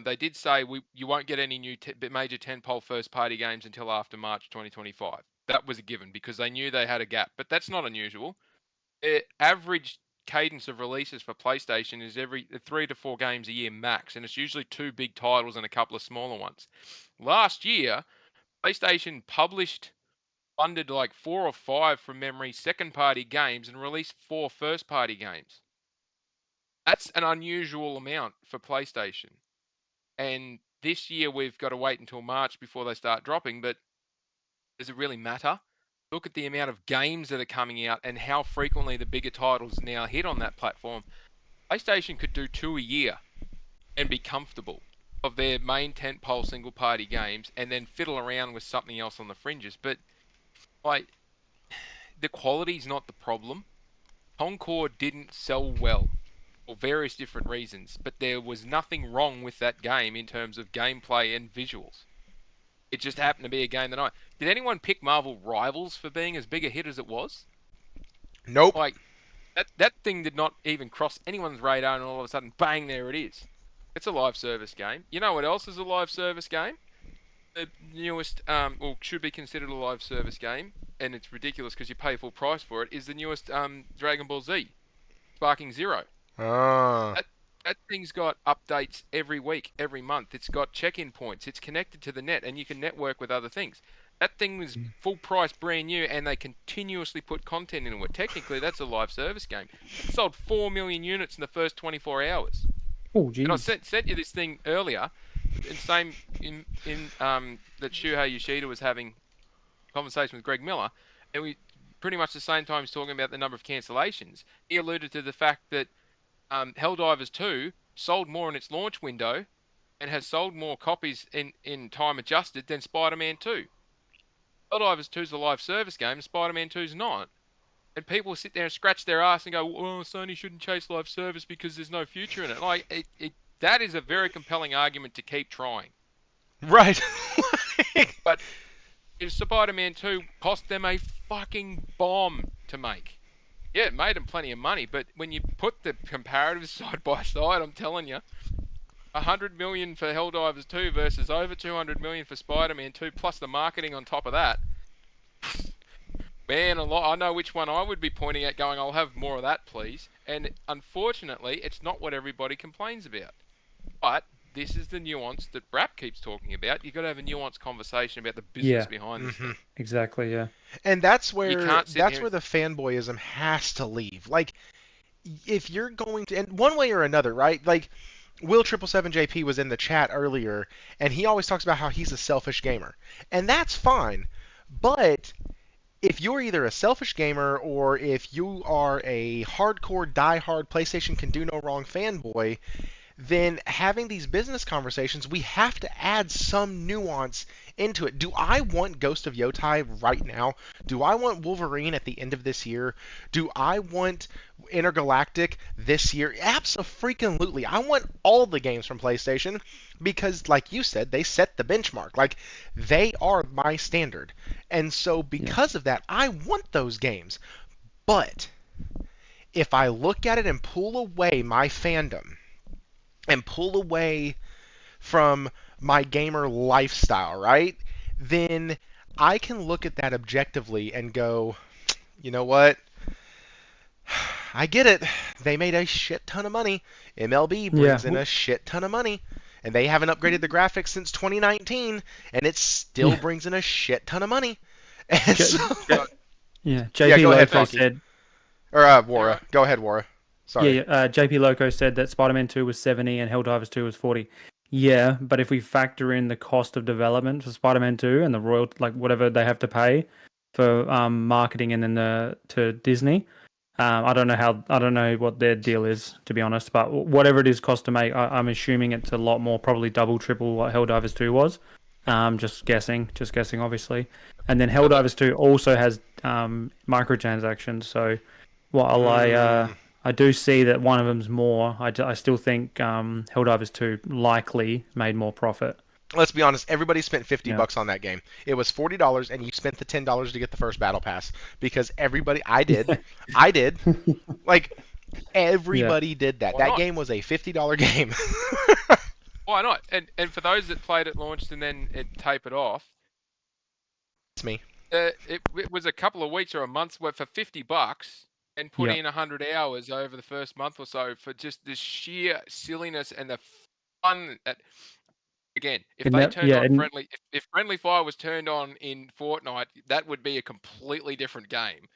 They did say you won't get any new major tentpole first-party games until after March 2025. That was a given, because they knew they had a gap. But that's not unusual. Their average cadence of releases for PlayStation is every 3 to 4 games a year max, and it's usually 2 big titles and a couple of smaller ones. Last year, PlayStation funded like 4 or 5 from memory second-party games and released 4 first-party games. That's an unusual amount for PlayStation. And this year we've got to wait until March before they start dropping, but does it really matter? Look at the amount of games that are coming out and how frequently the bigger titles now hit on that platform. PlayStation could do 2 a year and be comfortable of their main tentpole single-party games, and then fiddle around with something else on the fringes. But the quality's not the problem. Concord didn't sell well, for various different reasons, but there was nothing wrong with that game in terms of gameplay and visuals. It just happened to be a game that night. Did anyone pick Marvel Rivals for being as big a hit as it was? Nope. Like, that thing did not even cross anyone's radar, and all of a sudden, bang, there it is. It's a live service game. You know what else is a live service game? The newest, or should be considered a live service game, and it's ridiculous because you pay full price for it, is the newest Dragon Ball Z, Sparking Zero. Ah. That thing's got updates every week, every month. It's got check-in points. It's connected to the net, and you can network with other things. That thing was full price, brand new, and they continuously put content into it. Technically, that's a live service game. It sold 4 million units in the first 24 hours. Oh, And I geez. sent you this thing earlier, and same in that Shuhei Yoshida was having a conversation with Greg Miller, and we pretty much the same time he's talking about the number of cancellations. He alluded to the fact that Helldivers 2 sold more in its launch window and has sold more copies in time adjusted than Spider-Man 2. Helldivers 2 is a live service game, and Spider-Man 2 is not. And people sit there and scratch their ass and go, "Well, Sony shouldn't chase live service because there's no future in it." Like, that is a very compelling argument to keep trying. Right. But Spider-Man 2 cost them a fucking bomb to make. Yeah, it made them plenty of money, but when you put the comparatives side by side, I'm telling you, 100 million for Helldivers 2 versus over 200 million for Spider-Man 2, plus the marketing on top of that. Man, I know which one I would be pointing at going, I'll have more of that, please. And unfortunately, it's not what everybody complains about. But this is the nuance that Rap keeps talking about. You've got to have a nuanced conversation about the business behind this thing. Exactly, yeah. And that's where here the fanboyism has to leave. Like, if you're going to, and one way or another, right? Like, Will 777JP was in the chat earlier, and he always talks about how he's a selfish gamer. And that's fine. But if you're either a selfish gamer or if you are a hardcore, die-hard PlayStation can do no wrong fanboy, then having these business conversations, we have to add some nuance into it. Do I want Ghost of Yotai right now? Do I want Wolverine at the end of this year? Do I want Intergalactic this year? Absolutely. I want all the games from PlayStation because, like you said, they set the benchmark. Like, they are my standard. And so because of that, I want those games. But if I look at it and pull away my fandom, and pull away from my gamer lifestyle, right? Then I can look at that objectively and go, you know what? I get it. They made a shit ton of money. MLB brings in a shit ton of money. And they haven't upgraded the graphics since 2019, and it still brings in a shit ton of money. And JP Loco said... Or, Wara. Go ahead, Wara. Sorry. JP Loco said that Spider-Man 2 was 70 and Helldivers 2 was 40. Yeah, but if we factor in the cost of development for Spider-Man 2 and the royalty, like whatever they have to pay for marketing and then to Disney, I don't know what their deal is, to be honest, but whatever it is cost to make, I'm assuming it's a lot more, probably double, triple what Helldivers 2 was. Just guessing, obviously. And then Helldivers 2 also has microtransactions, so while I do see that one of them's more. I still think Helldivers 2 likely made more profit. Let's be honest. Everybody spent $50 on that game. It was $40, and you spent the $10 to get the first battle pass because everybody. I did. Like everybody did that. That game was a $50 game. Why not? And for those that played it launched and then it tapered off. It's me. It was a couple of weeks or a month's worth for $50. And put in 100 hours over the first month or so for just the sheer silliness and the fun. Again, if they turned on friendly, if Friendly Fire was turned on in Fortnite, that would be a completely different game.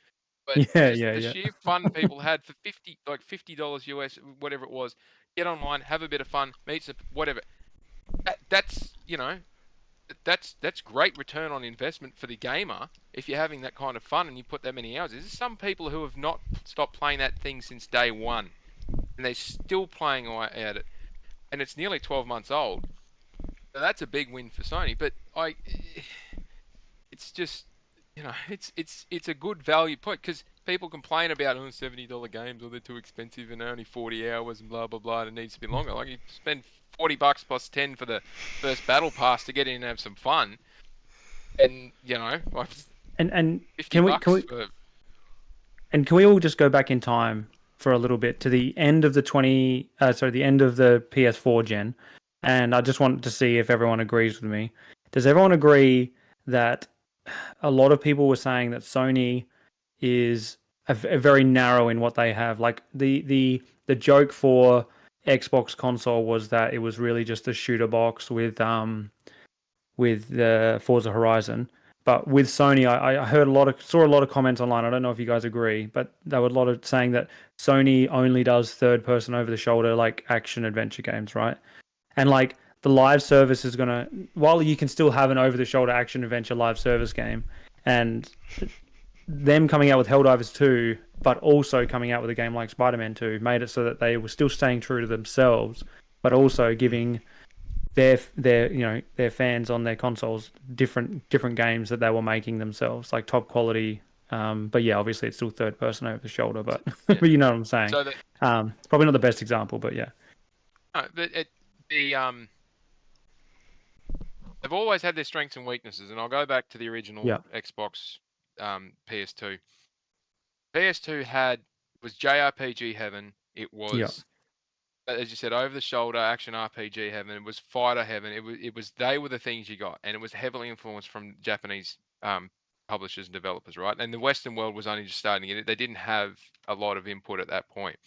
But the sheer fun people had for $50 US, whatever it was, get online, have a bit of fun, meet some whatever. That's that's great return on investment for the gamer if you're having that kind of fun and you put that many hours. There's some people who have not stopped playing that thing since day one, and they're still playing away at it, and it's nearly 12 months old. So that's a big win for Sony. But it's just, it's a good value point because people complain about $70 games or they're too expensive and they're only 40 hours and blah blah blah and it needs to be longer. Like you spend $40 plus 10 for the first battle pass to get in and have some fun. And like And 50 can we bucks for can we all just go back in time for a little bit to the end of the end of the PS4 gen, and I just wanted to see if everyone agrees with me. Does everyone agree that a lot of people were saying that Sony is a very narrow in what they have? Like the joke for Xbox console was that it was really just a shooter box with the Forza Horizon. But with Sony, I heard saw a lot of comments online. I don't know if you guys agree, but there were a lot of saying that Sony only does third person over the shoulder like action adventure games, right? And like the live service is gonna, while you can still have an over the shoulder action adventure live service game, and them coming out with Helldivers 2, but also coming out with a game like Spider-Man 2, made it so that they were still staying true to themselves, but also giving their fans on their consoles different games that they were making themselves, like top quality. But yeah, obviously it's still third person over the shoulder, but yeah. but you know what I'm saying. So It's probably not the best example, but yeah. no, but they've always had their strengths and weaknesses, and I'll go back to the original Yeah. Xbox PS2. PS2 was JRPG heaven. It was, as you said, over the shoulder action RPG heaven. It was fighter heaven. They were the things you got, and it was heavily influenced from Japanese publishers and developers, right? And the Western world was only just starting it. They didn't have a lot of input at that point.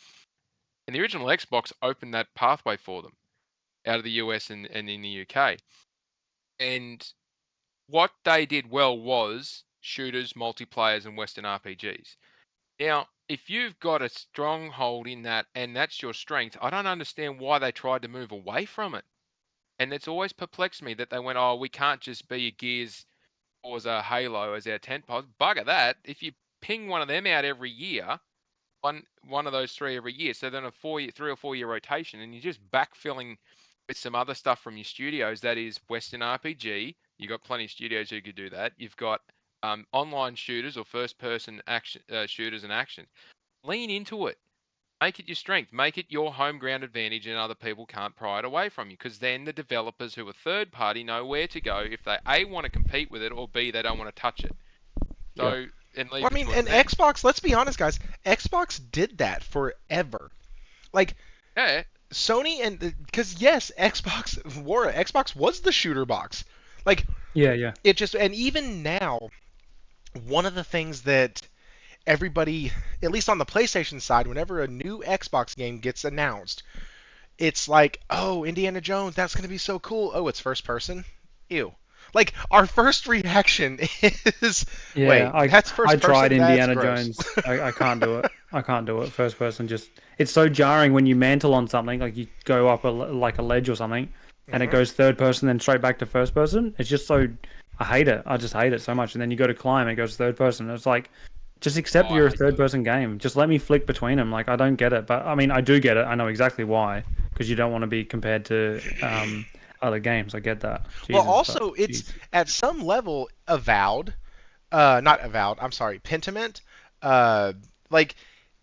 And the original Xbox opened that pathway for them out of the US and in the UK. And what they did well was shooters, multiplayers, and Western RPGs. Now, if you've got a stronghold in that and that's your strength, I don't understand why they tried to move away from it. And it's always perplexed me that they went, oh, we can't just be a Gears or a Halo as our tentpoles. Bugger that. If you ping one of them out every year, one of those three every year, so then a 3 or 4 year rotation, and you're just backfilling with some other stuff from your studios, that is Western RPG. You've got plenty of studios who could do that. You've got online shooters or first person action shooters and action. Lean into it. Make it your strength. Make it your home ground advantage, and other people can't pry it away from you. Because then the developers who are third party know where to go if they A, want to compete with it, or B, they don't want to touch it. So, and leave Well, I it mean, to and them. Xbox, let's be honest, guys, Xbox did that forever. Like, Yeah. Sony and because yes, Xbox was the shooter box. Like Yeah. it just and even now, one of the things that everybody, at least on the PlayStation side, whenever a new Xbox game gets announced, it's like, oh, Indiana Jones, that's gonna be so cool. Oh, it's first person. Ew. Like our first reaction is, Yeah, wait, that's I first tried person. That's Indiana gross. Jones. I can't do it. I can't do it. First person, just it's so jarring when you mantle on something, like you go up like a ledge or something, and it Mhm. goes third person, then straight back to first person. It's just so I hate it. I just hate it so much. And then you go to climb, and it goes third person. It's like just accept Oh, I you're a hate third that. person game. Just let me flick between them. Like I don't get it, but I mean I do get it. I know exactly why, because you don't want to be compared to other games. I get that. Well, Jesus, but also it's jeez. at some level avowed, not avowed. I'm sorry, Pentiment. Uh, like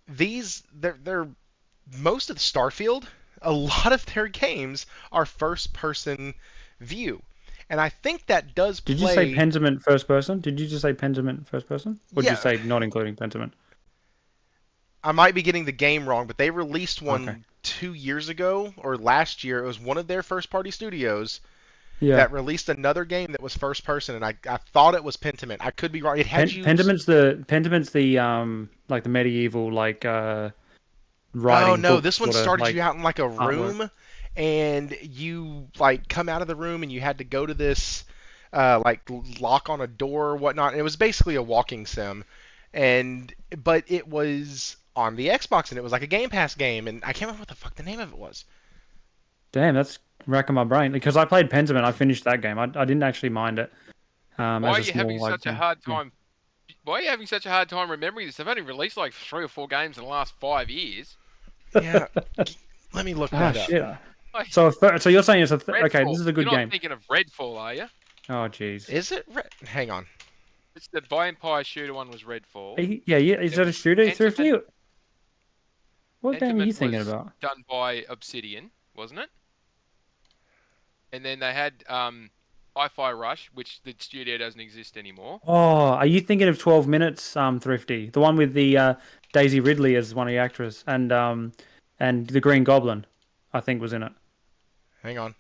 they're most of the Starfield. A lot of their games are first-person view, and I think that does Did you say play. Pentiment first person? Did you just say Pentiment first person? Or did you Yeah, say not including Pentiment? I might be getting the game wrong, but they released Okay. one 2 years ago or last year. It was one of their first-party studios Yeah. that released another game that was first person, and I thought it was Pentiment. I could be wrong. It had you. Pentiment's the like the medieval like Oh writing no, book this one sort of started you like out in like a artwork. room, and you like come out of the room and you had to go to this like lock on a door or whatnot. And it was basically a walking sim, and but it was on the Xbox and it was like a Game Pass game, and I can't remember what the fuck the name of it was. Damn, that's racking my brain because I played Pentiment. I finished that game. I didn't actually mind it Why as are a you small having like such a thing. hard Yeah. time? Why are you having such a hard time remembering this? They've only released like 3 or 4 games in the last 5 years. Yeah, let me look Ah that up. shit. Like So you're saying okay? This Redfall. is a You're good not game. thinking of Redfall, are you? Oh jeez. Is it? Hang on. It's the vampire shooter one was Redfall. Yeah. Is There that a was shooter, Thrifty? Pentiment. What game are you Pentiment thinking was about? done by Obsidian, wasn't it? And then they had Hi-Fi Rush, which the studio doesn't exist anymore. Oh, are you thinking of 12 Minutes, Thrifty? The one with the Daisy Ridley as one of the actors and the Green Goblin, I think was in it. Hang on.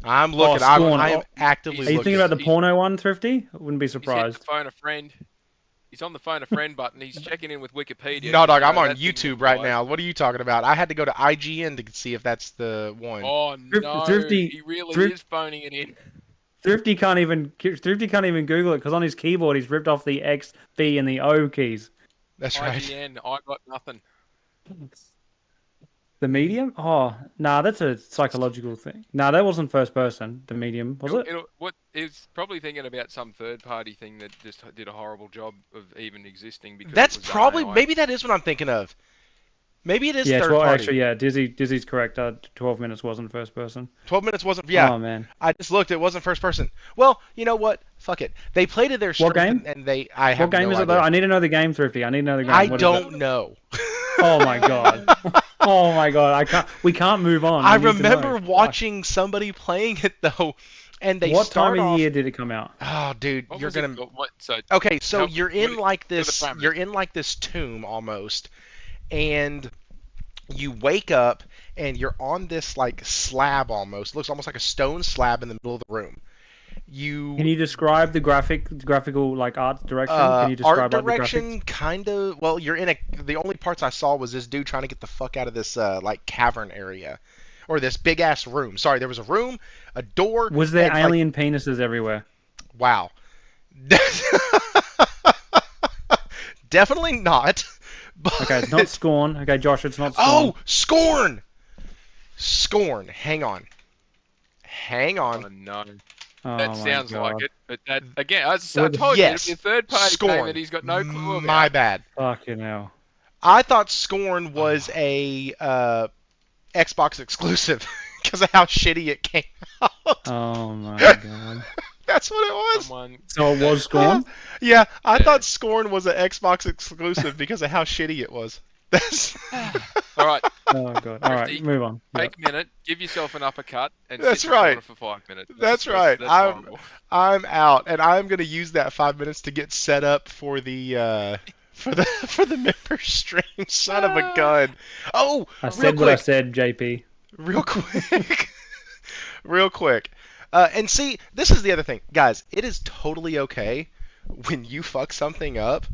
I'm Oh, looking. Scorn. I am Oh, actively are you thinking looking. about the porno one, Thrifty? I wouldn't be He's hitting the surprised. phone a friend. He's on the phone a friend button. He's checking in with Wikipedia No, because dog. I'm on that thing YouTube right implies. now. What are you talking about? I had to go to IGN to see if that's the one. Oh no, Thrifty, he really Thrift, is phoning it in. Thrifty can't even Google it because on his keyboard he's ripped off the X, B, and the O keys. That's right. IGN, I got nothing. The Medium? Oh, nah, that's a psychological thing. Nah, that wasn't first person. The Medium, was it? It's probably thinking about some third-party thing that just did a horrible job of even existing because That's it was done probably AI. maybe that is what I'm thinking of. Maybe it is Yeah, third 12, party. actually, yeah, Dizzy's correct. 12 Minutes wasn't first person. 12 minutes wasn't. Yeah, Oh man, I just looked. It wasn't first person. Well, you know what? Fuck it. They played to their What strength, game? and they. I have What game no is it idea. though? I need to know the game, Thrifty. I need to know the game. I What is it? don't know. Oh my god. Oh my god. I can't. We can't move on. I We need to know. remember watching somebody playing it though, and they What start time of off. year did it come out? Oh, dude, What you're was it gonna. called? What? So Okay, so Tell- you're in what- like what are the this. parameters? You're in like this tomb almost, and you wake up and you're on this like slab almost. Looks almost like a stone slab in the middle of the room. Can you describe the graphical like art direction? Can you Art describe like, the graphics? direction, kind of. Well, you're in a. The only parts I saw was this dude trying to get the fuck out of this like cavern area, or this big ass room. Sorry, there was a room, a door. Was there and, alien penises everywhere? Wow. Definitely not. But... Okay, it's not Scorn. Okay, Josh, it's not Scorn. Oh, Scorn! Scorn. Hang on. Hang on. Oh no. Oh That my sounds God. like it, but that again, I told you Yes. it'd be a third-party Scorn. game that he's got no clue about. My bad. Fucking hell. I thought Scorn was a Xbox exclusive because of how shitty it came out. Oh my God. That's what it was. Someone, So it was Scorn? Yeah, I Yeah. thought Scorn was an Xbox exclusive because of how shitty it was. That's all right, Oh God. All right, move on. take a minute, give yourself an uppercut, and That's sit in the corner right. for 5 minutes. That's right. That's I'm horrible. I'm out, and I'm gonna use that 5 minutes to get set up for the for the member stream. Son of a gun. Oh, I real said what I quick. said, JP. Real quick. Real quick. And see, this is the other thing. Guys, it is totally okay when you fuck something up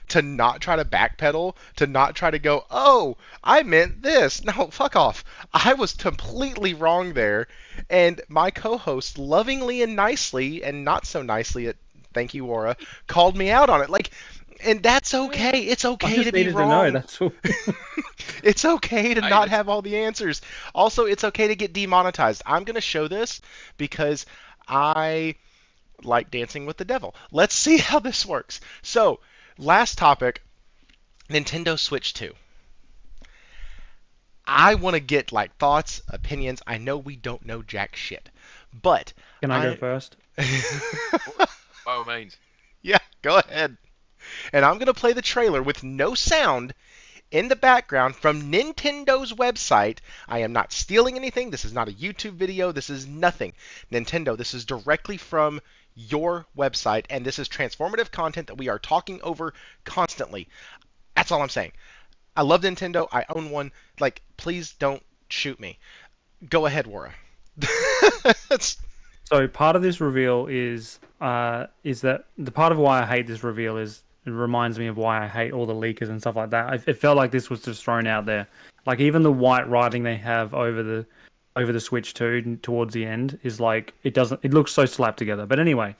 to not try to backpedal, to not try to go, oh, I meant this. No, fuck off. I was completely wrong there. And my co-host lovingly and nicely, and not so nicely, thank you, Wara, called me out on it. Like, and that's okay. It's I okay just to be needed to wrong. know. That's all. It's okay to Hey, not listen. have all the answers. Also, it's okay to get demonetized. I'm going to show this because I like dancing with the devil. Let's see how this works. So, last topic, Nintendo Switch 2. I want to get like thoughts, opinions. I know we don't know jack shit. But Can I go first? By all means. Yeah, go ahead. And I'm going to play the trailer with no sound in the background from Nintendo's website. I am not stealing anything. This is not a YouTube video. This is nothing. Nintendo, this is directly from your website, and this is transformative content that we are talking over constantly. That's all I'm saying. I love Nintendo. I own one. Like, please don't shoot me. Go ahead, Wara. So part of this reveal is that the part of why I hate this reveal is it reminds me of why I hate all the leakers and stuff like that. It felt like this was just thrown out there. Like even the white writing they have over the Switch 2 towards the end is like it looks so slapped together. But anyway,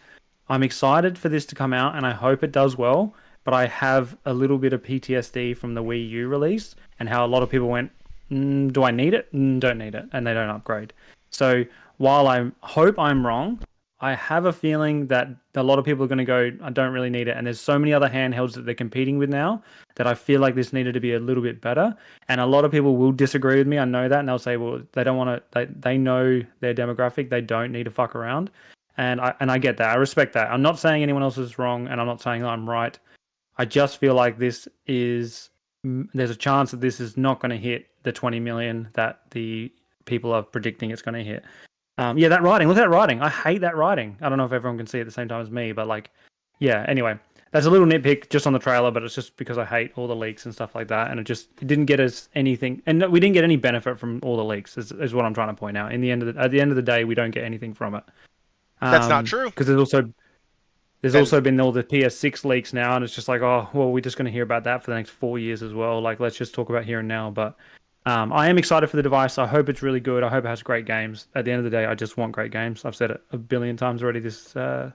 I'm excited for this to come out and I hope it does well. But I have a little bit of PTSD from the Wii U release and how a lot of people went, do I need it? Don't need it, and they don't upgrade. So while I hope I'm wrong, I have a feeling that a lot of people are going to go, I don't really need it. And there's so many other handhelds that they're competing with now that I feel like this needed to be a little bit better. And a lot of people will disagree with me. I know that. And they'll say, well, they don't want to, they know their demographic. They don't need to fuck around. And I get that. I respect that. I'm not saying anyone else is wrong and I'm not saying I'm right. I just feel like there's a chance that this is not going to hit the 20 million that the people are predicting it's going to hit. Yeah, that writing. Look at that writing. I hate that writing. I don't know if everyone can see it at the same time as me, but like, yeah. Anyway, that's a little nitpick just on the trailer, but it's just because I hate all the leaks and stuff like that, and it didn't get us anything, and we didn't get any benefit from all the leaks. Is what I'm trying to point out. In the end of at the end of the day, we don't get anything from it. That's not true. Because there's also been all the PS6 leaks now, and it's just like, oh, well, we're just going to hear about that for the next 4 years as well. Like, let's just talk about here and now. But I am excited for the device. I hope it's really good. I hope it has great games. At the end of the day, I just want great games. I've said it a billion times already this podcast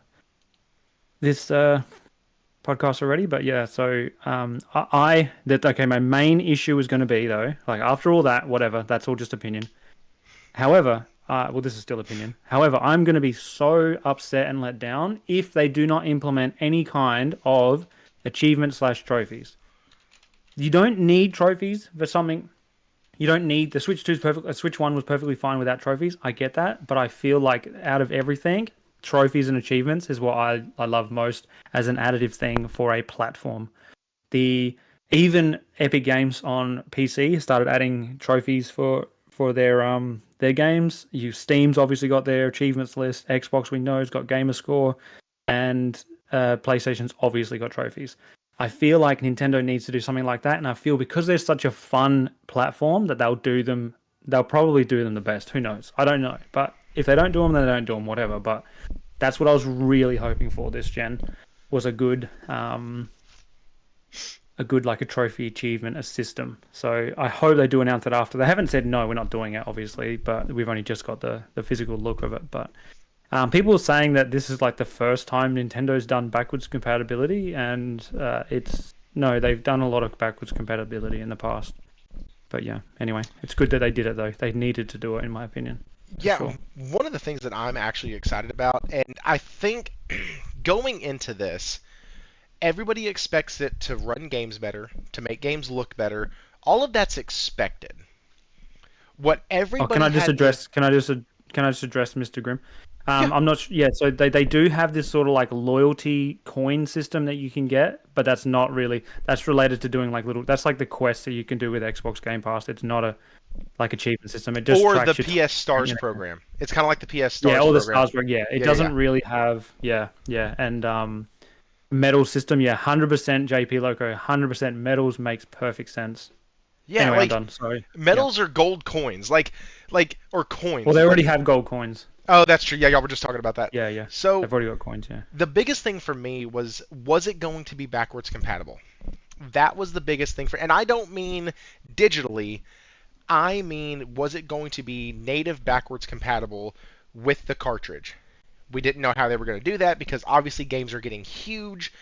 already. But yeah, so my main issue is going to be though, like after all that, whatever, that's all just opinion. However, well, this is still opinion. However, I'm going to be so upset and let down if they do not implement any kind of achievement/trophies. You don't need trophies for something. You don't need the Switch 2's perfect. Switch 1 was perfectly fine without trophies. I get that, but I feel like out of everything, trophies and achievements is what I love most as an additive thing for a platform. Even Epic Games on PC started adding trophies for their games. Steam's obviously got their achievements list. Xbox, we know, has got gamer score, and PlayStation's obviously got trophies. I feel like Nintendo needs to do something like that, and I feel because they're such a fun platform that they'll probably do them the best. Who knows? I don't know. But if they don't do them, then they don't do them, whatever. But that's what I was really hoping for this gen, was a good like a trophy achievement, a system. So I hope they do announce it after. They haven't said no, we're not doing it, obviously, but we've only just got the physical look of it. But people are saying that this is like the first time Nintendo's done backwards compatibility, and they've done a lot of backwards compatibility in the past. But yeah, anyway, it's good that they did it though. They needed to do it, in my opinion. Yeah, sure. One of the things that I'm actually excited about, and I think going into this, everybody expects it to run games better, to make games look better. All of that's expected. What everybody can I just address Mr. Grimm? Yeah. I'm not. Yeah, so they do have this sort of like loyalty coin system that you can get, but that's not really. That's related to doing like little. That's like the quests that you can do with Xbox Game Pass. It's not a like achievement system. It just or tracks the your PS Stars program. It's kind of like the PS Stars. Yeah, all the program. Stars program. Yeah, it doesn't really have. Yeah, and medal system. Yeah, 100% JP Loco. 100% medals makes perfect sense. Yeah, anyway, like I'm done. Sorry. medals are gold coins, like or coins. Well, they already have gold coins. Oh, that's true. Yeah, y'all were just talking about that. Yeah. So they've already got coins. Yeah. the biggest thing for me was it going to be backwards compatible? That was the biggest thing and I don't mean digitally. I mean, was it going to be native backwards compatible with the cartridge? We didn't know how they were going to do that because obviously games are getting huge,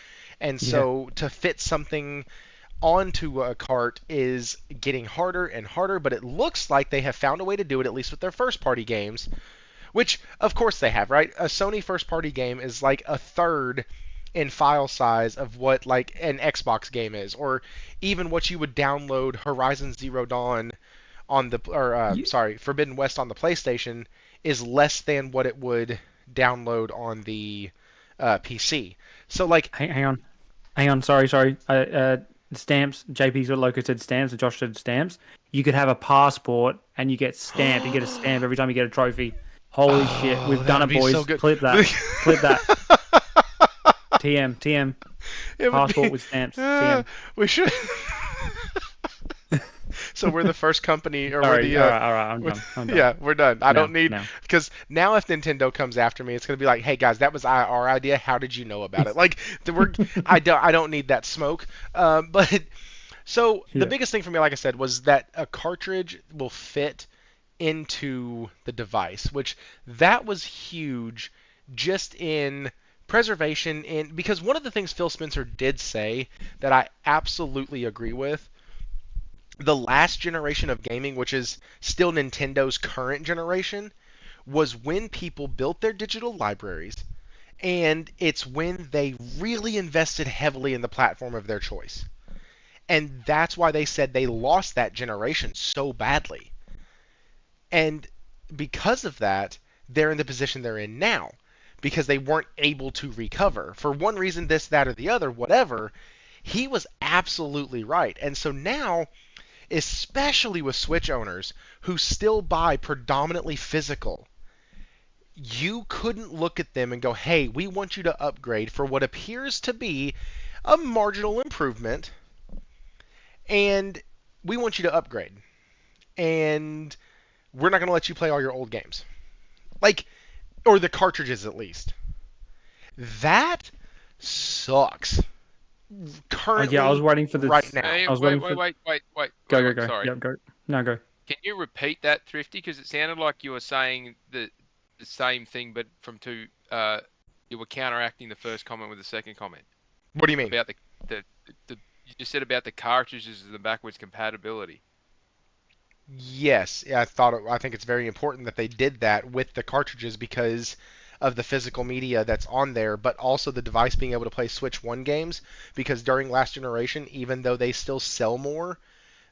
and so to fit something onto a cart is getting harder and harder, but it looks like they have found a way to do it, at least with their first-party games, which, of course, they have, right? A Sony first-party game is like a third in file size of what like an Xbox game is, or even what you would download Horizon Zero Dawn on the, Forbidden West on the PlayStation is less than what it would download on the PC. So like, hang on. Sorry. Stamps. JP's what Loco said stamps, and Josh said stamps. You could have a passport, and you get stamped. You get a stamp every time you get a trophy. Holy shit, we've done it, boys. So Clip that. TM. Passport with stamps. TM. We should. So we're the first company, or Sorry, we're the. All right, I'm done. Yeah, we're done. I don't need because now if Nintendo comes after me, it's gonna be like, hey guys, that was our idea. How did you know about it? Like, I don't need that smoke. But so the biggest thing for me, like I said, was that a cartridge will fit into the device, which that was huge, just in preservation. Because one of the things Phil Spencer did say that I absolutely agree with. The last generation of gaming, which is still Nintendo's current generation, was when people built their digital libraries, and it's when they really invested heavily in the platform of their choice. And that's why they said they lost that generation so badly. And because of that, they're in the position they're in now, because they weren't able to recover. For one reason, this, that, or the other, whatever, he was absolutely right. And so now, especially with Switch owners who still buy predominantly physical, you couldn't look at them and go, hey, we want you to upgrade for what appears to be a marginal improvement, and we want you to upgrade. And we're not going to let you play all your old games. Like, or the cartridges at least. That sucks. Currently, yeah, I was waiting for this right now. Hey, I was wait, waiting wait, for... wait, wait, Go, wait, go, go. sorry. Yep, go. No, go. Can you repeat that, Thrifty? Because it sounded like you were saying the same thing, but from two. You were counteracting the first comment with the second comment What do you mean? about the you just said about the cartridges and the backwards compatibility. Yes, yeah, I think it's very important that they did that with the cartridges because of the physical media that's on there, but also the device being able to play Switch 1 games because during last generation, even though they still sell more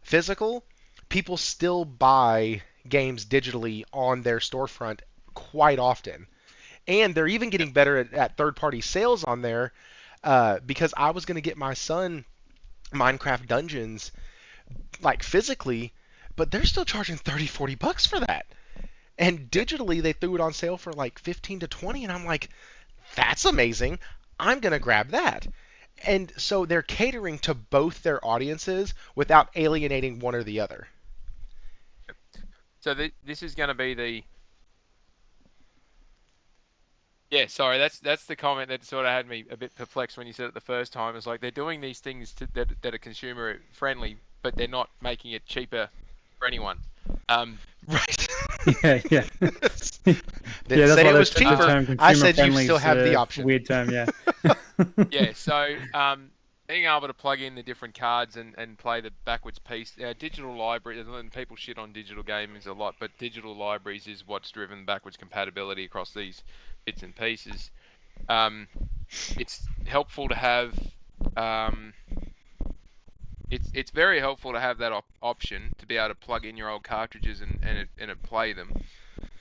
physical, people still buy games digitally on their storefront quite often. And they're even getting better at third-party sales on there because I was going to get my son Minecraft Dungeons like physically, but they're still charging 30, 40 bucks for that. And digitally, they threw it on sale for like 15 to 20, and I'm like, that's amazing. I'm going to grab that. And so they're catering to both their audiences without alienating one or the other. So this is going to be the. Yeah, sorry, that's the comment that sort of had me a bit perplexed when you said it the first time. It's like they're doing these things that are consumer friendly, but they're not making it cheaper for anyone. Right. Yeah, yeah. Didn't Yeah, that's say why it was the cheaper. term I consumer said you friendly still is have the a option. weird term, yeah. Yeah, so being able to plug in the different cards and play the backwards piece, digital library, and people shit on digital games a lot, but digital libraries is what's driven backwards compatibility across these bits and pieces. It's helpful to have. Um, it's very helpful to have that option to be able to plug in your old cartridges and play them.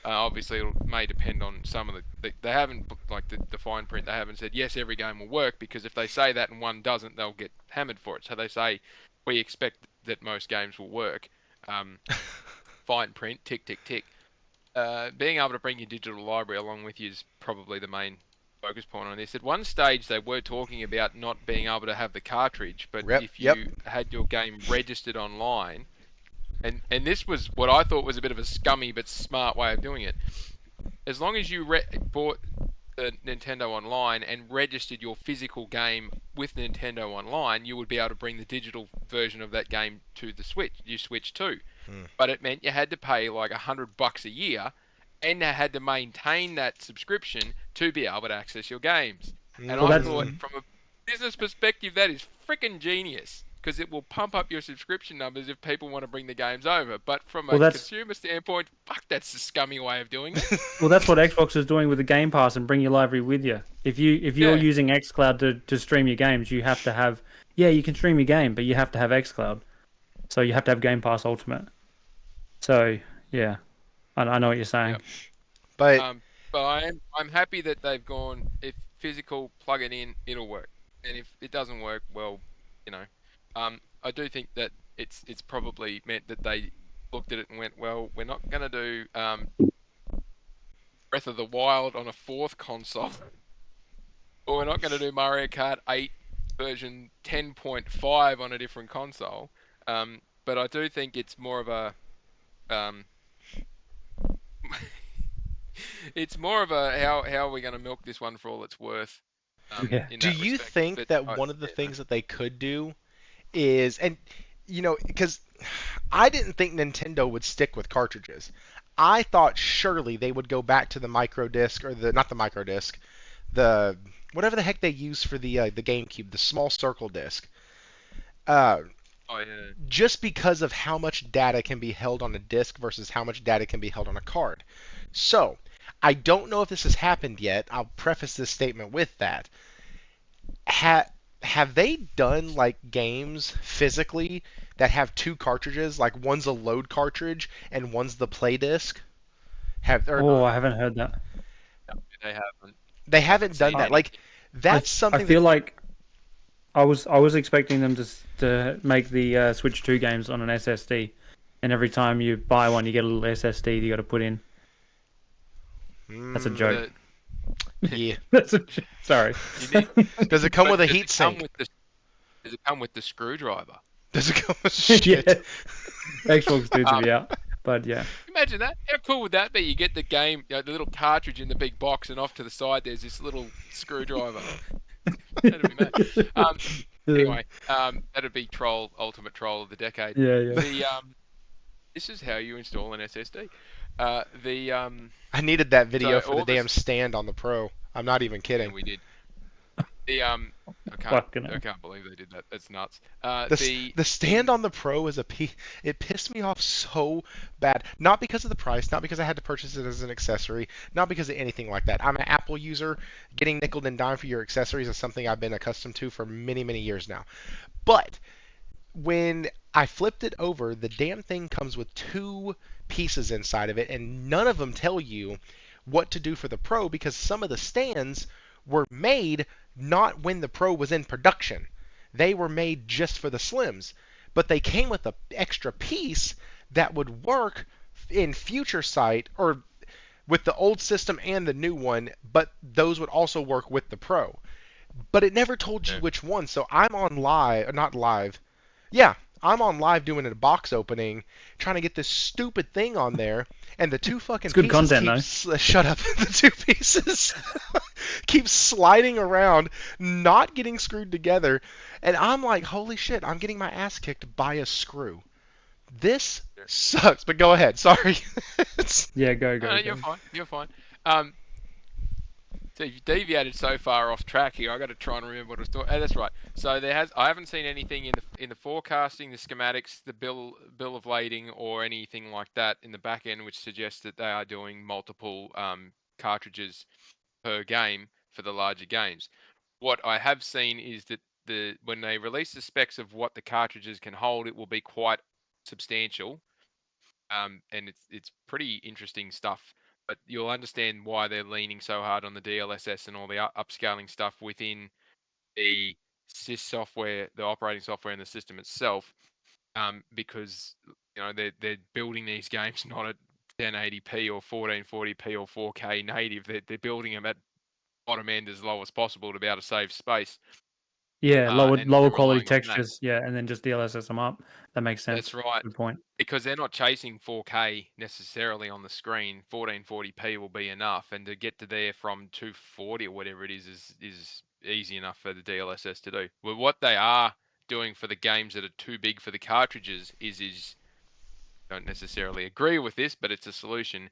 Obviously, it may depend on some of they haven't like the fine print. They haven't said yes, every game will work because if they say that and one doesn't, they'll get hammered for it. So they say we expect that most games will work. Fine print, tick tick tick. Being able to bring your digital library along with you is probably the main focus point on this. At one stage, they were talking about not being able to have the cartridge, but if Yep. you had your game registered online, and this was what I thought was a bit of a scummy but smart way of doing it. As long as you bought the Nintendo Online and registered your physical game with Nintendo Online, you would be able to bring the digital version of that game to the Switch, your Switch 2. But it meant you had to pay like $100 a year and had to maintain that subscription to be able to access your games. And I thought, from a business perspective, that is freaking genius because it will pump up your subscription numbers if people want to bring the games over. But from a consumer standpoint, fuck, that's a scummy way of doing it. Well, that's what Xbox is doing with the Game Pass and bring your library with you. If you're using xCloud to stream your games, you have to have you can stream your game, but you have to have xCloud. So you have to have Game Pass Ultimate. So yeah, I know what you're saying. Yep. But I'm happy that they've gone, if physical, plug it in, it'll work. And if it doesn't work, well, you know, I do think that it's probably meant that they looked at it and went, well, we're not going to do Breath of the Wild on a fourth console, or we're not going to do Mario Kart 8 version 10.5 on a different console. But I do think it's more of a it's more of a how are we going to milk this one for all it's worth? Do you think that one of the things that they could do is, and because I didn't think Nintendo would stick with cartridges. I thought surely they would go back to the micro disc or not the micro disc, the whatever the heck they use for the GameCube, the small circle disc. Just because of how much data can be held on a disc versus how much data can be held on a card. So, I don't know if this has happened yet. I'll preface this statement with that. Have they done like games physically that have two cartridges, like one's a load cartridge and one's the play disc? I haven't heard that. No, they haven't. They haven't done that. Like that's something. I feel like I was expecting them to make the Switch 2 games on an SSD, and every time you buy one, you get a little SSD you got to put in. That's a joke. Yeah. That's a joke. Sorry. Does it come with a Does heat it come sink? does it come with the screwdriver? Does it come with Yeah. shit? Xbox dudes would be out. But yeah. Imagine that. How cool would that be? You get the game, the little cartridge in the big box, and off to the side there's this little screwdriver. That'd be mad. Anyway, that'd be ultimate troll of the decade. Yeah. This is how you install an SSD. I needed that video So for the all this- damn stand on the Pro. I'm not even Yeah, kidding. we did. I Fucking hell. can't believe they did that. That's nuts. The stand on the Pro is it pissed me off so bad. Not because of the price, not because I had to purchase it as an accessory, not because of anything like that. I'm an Apple user. Getting nickel and dime for your accessories is something I've been accustomed to for many, many years now. But when I flipped it over, the damn thing comes with two pieces inside of it, and none of them tell you what to do for the Pro because some of the stands were made not when the Pro was in production. They were made just for the Slims, but they came with an extra piece that would work in future sight or with the old system and the new one, but those would also work with the Pro. But it never told you which one, so I'm on live, not live. Yeah, I'm on live doing a box opening, trying to get this stupid thing on there, and the two fucking It's good pieces content, shut up. The two pieces keep sliding around, not getting screwed together, and I'm like, holy shit, I'm getting my ass kicked by a screw. This sucks. But go ahead. Sorry. Yeah, go. You're fine. You're fine. So you've deviated so far off track here. I got to try and remember what I was talking. Oh, that's right. So I haven't seen anything in the forecasting, the schematics, the bill of lading, or anything like that in the back end, which suggests that they are doing multiple cartridges per game for the larger games. What I have seen is that when they release the specs of what the cartridges can hold, it will be quite substantial, and it's pretty interesting stuff. But you'll understand why they're leaning so hard on the DLSS and all the upscaling stuff within the sys software, the operating software, and the system itself, because they're building these games not at 1080p or 1440p or 4K native. They're building them at bottom end as low as possible to be able to save space. Yeah, and lower they're quality relying on that. textures. Yeah, and then just DLSS them up. That makes sense. That's right. Good point. Because they're not chasing 4K necessarily on the screen. 1440p will be enough, and to get to there from 240 or whatever it is easy enough for the DLSS to do. Well, what they are doing for the games that are too big for the cartridges is don't necessarily agree with this, but it's a solution.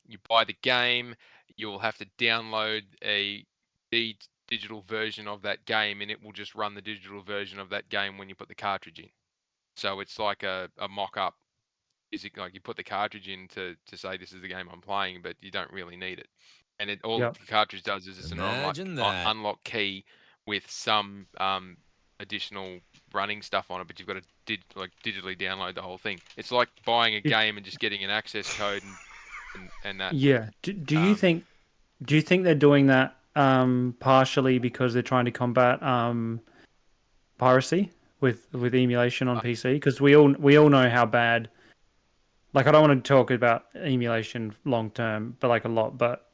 You buy the game, you will have to download a digital version of that game, and it will just run the digital version of that game when you put the cartridge in. So it's like a mock-up. Like you put the cartridge in to say this is the game I'm playing, but you don't really need it. And all Yep. the cartridge does is it's an Imagine that. unlock key with some additional running stuff on it, but you've got to digitally download the whole thing. It's like buying a game and just getting an access code and that. Yeah. Do you think they're doing that partially because they're trying to combat piracy with emulation on PC? Because we all know how bad. Like, I don't want to talk about emulation long term, but like a lot. But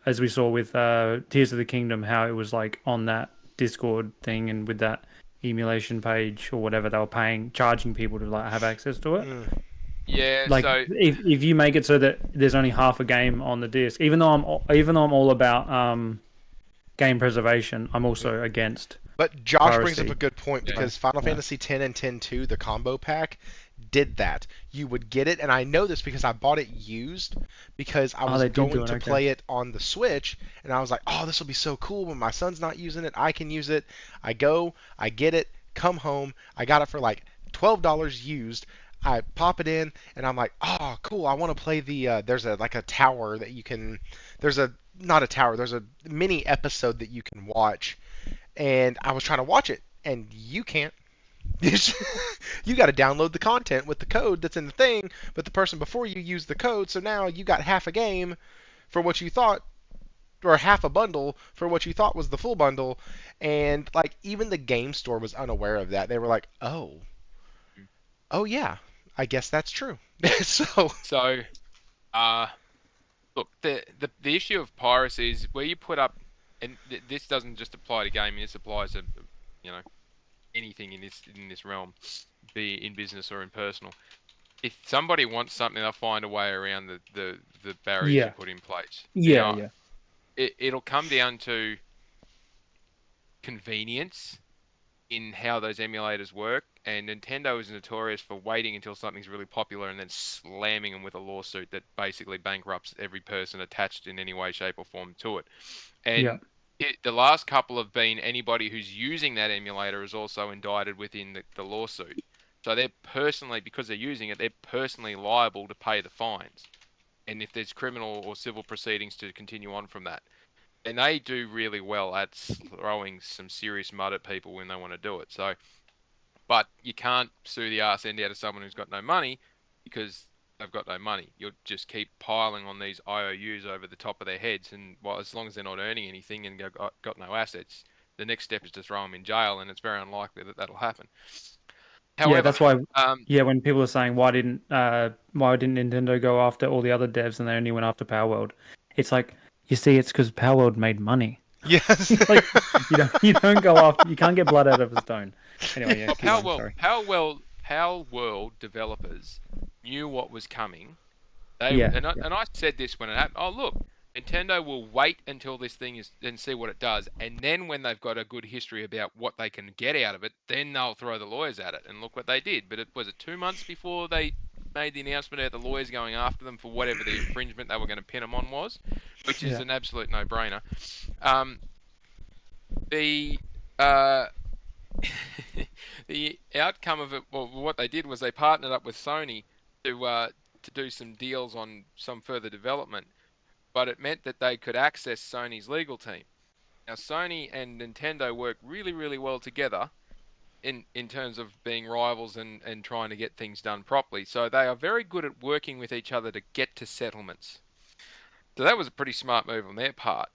as we saw with Tears of the Kingdom, how it was like on that Discord thing and with that emulation page or whatever, they were charging people to like have access to it. Yeah. Like, so if you make it so that there's only half a game on the disc, even though I'm all about game preservation, I'm also against. But Josh piracy. brings up a good point because Final Fantasy X and X-2, the combo pack, did that. You would get it, and I know this because I bought it used because I was going to play it on the Switch, and I was like, oh, this will be so cool when my son's not using it. I can use it. I go, I get it, come home. I got it for like $12 used. I pop it in, and I'm like, oh, cool. I want to play there's a tower that you can, not a tower, there's a mini episode that you can watch, and I was trying to watch it, and you can't. You got to download the content with the code that's in the thing, but the person before you used the code, so now you got half a game for what you thought, or half a bundle for what you thought was the full bundle, and like even the game store was unaware of that. They were like, oh yeah, I guess that's true. So Look, the issue of piracy is where you put up, and this doesn't just apply to gaming. This applies to, you know, anything in this realm, be in business or in personal. If somebody wants something, they'll find a way around the barriers you Yeah. put in place. Yeah. Now, Yeah. it'll come down to convenience in how those emulators work, and Nintendo is notorious for waiting until something's really popular and then slamming them with a lawsuit that basically bankrupts every person attached in any way, shape, or form to it. Yeah. And the last couple have been anybody who's using that emulator is also indicted within the lawsuit. So they're personally, because they're using it, they're personally liable to pay the fines. And if there's criminal or civil proceedings to continue on from that. And they do really well at throwing some serious mud at people when they want to do it. So, but you can't sue the arse end out of someone who's got no money because they've got no money. You'll just keep piling on these IOUs over the top of their heads, and well, as long as they're not earning anything and got no assets, the next step is to throw them in jail, and it's very unlikely that that'll happen. Yeah, However, that's why. um, Yeah, when people are saying why didn't Nintendo go after all the other devs and they only went after Power World, it's like you see, it's because Power World made money. Yes. Like you don't go after, you can't get blood out of a stone. Anyway, yeah, well, keep going. Sorry. Power World developers knew what was coming. They Yeah, and I said this when it happened. Oh look, Nintendo will wait until this thing is and see what it does, and then when they've got a good history about what they can get out of it, then they'll throw the lawyers at it. And look what they did. But it was it 2 months before they made the announcement about the lawyers going after them for whatever the infringement they were going to pin them on was, which is yeah, an absolute no-brainer. Um, the uh, the outcome of it, well, what they did was they partnered up with Sony to do some deals on some further development, but it meant that they could access Sony's legal team. Now, Sony and Nintendo work really, really well together in terms of being rivals and trying to get things done properly. So they are very good at working with each other to get to settlements. So that was a pretty smart move on their part.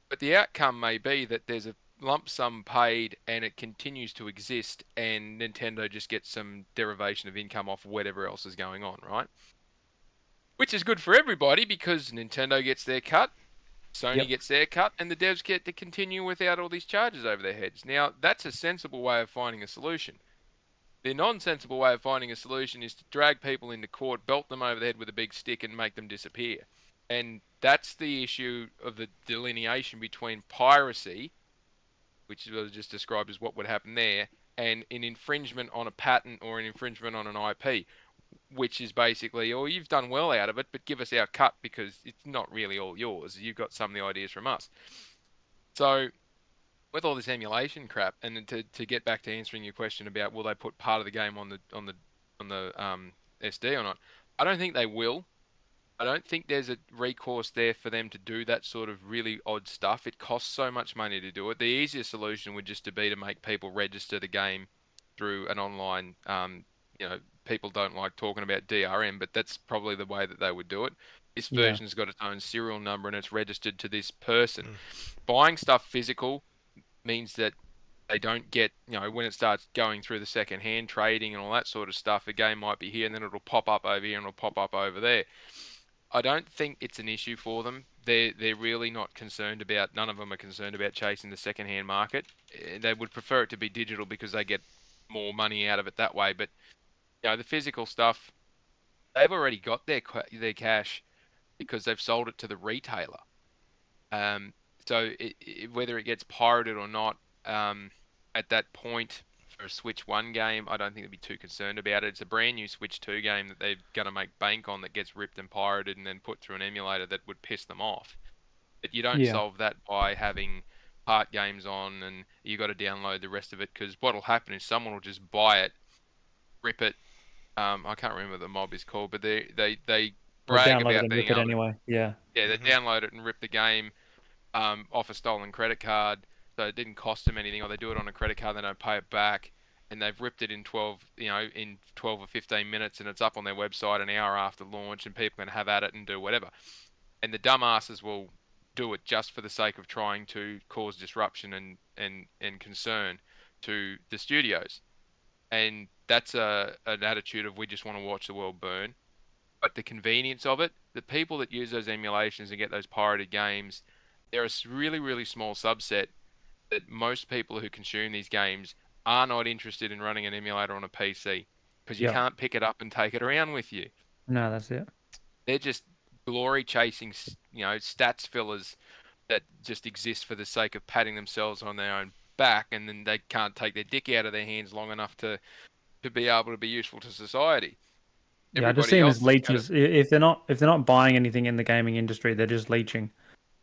But the outcome may be that there's a lump sum paid and it continues to exist, and Nintendo just gets some derivation of income off whatever else is going on, right? Which is good for everybody because Nintendo gets their cut, Sony yep, gets their cut, and the devs get to continue without all these charges over their heads. Now, that's a sensible way of finding a solution. The non-sensible way of finding a solution is to drag people into court, belt them over the head with a big stick, and make them disappear. And that's the issue of the delineation between piracy, which was just described as what would happen there, and an infringement on a patent or an infringement on an IP, which is basically, oh, you've done well out of it, but give us our cut because it's not really all yours. You've got some of the ideas from us. So with all this emulation crap, and then to get back to answering your question about will they put part of the game on the SD or not, I don't think they will. I don't think there's a recourse there for them to do that sort of really odd stuff. It costs so much money to do it. The easiest solution would just to be to make people register the game through an online. People don't like talking about DRM, but that's probably the way that they would do it. This yeah, version's got its own serial number and it's registered to this person. Mm. Buying stuff physical means that they don't get, when it starts going through the second hand trading and all that sort of stuff, a game might be here and then it'll pop up over here and it'll pop up over there. I don't think it's an issue for them. They're really not concerned about. None of them are concerned about chasing the second-hand market. They would prefer it to be digital because they get more money out of it that way. But the physical stuff, they've already got their cash because they've sold it to the retailer. Um, so whether it gets pirated or not, at that point for a Switch 1 game, I don't think they'd be too concerned about it. It's a brand new Switch 2 game that they're going to make bank on that gets ripped and pirated and then put through an emulator that would piss them off. But you don't yeah. solve that by having part games on and you got to download the rest of it because what'll happen is someone will just buy it, rip it. I can't remember what the mob is called, but they Or brag download it about and being rip it able to, anyway. Yeah, yeah, they Mhm. download it and rip the game off a stolen credit card, so it didn't cost them anything, or they do it on a credit card, they don't pay it back, and they've ripped it in 12 or 15 minutes, and it's up on their website an hour after launch, and people can have at it and do whatever. And the dumbasses will do it just for the sake of trying to cause disruption and concern to the studios. And that's an attitude of we just want to watch the world burn. But the convenience of it. The people that use those emulations and get those pirated games, they're a really, really small subset that most people who consume these games are not interested in running an emulator on a PC because you Yeah. can't pick it up and take it around with you. No, that's it. They're just glory chasing, stats fillers that just exist for the sake of patting themselves on their own back, and then they can't take their dick out of their hands long enough to be able to be useful to society. Yeah, I just see Everybody them else as has got it. leeches. If they're not buying anything in the gaming industry, they're just leeching.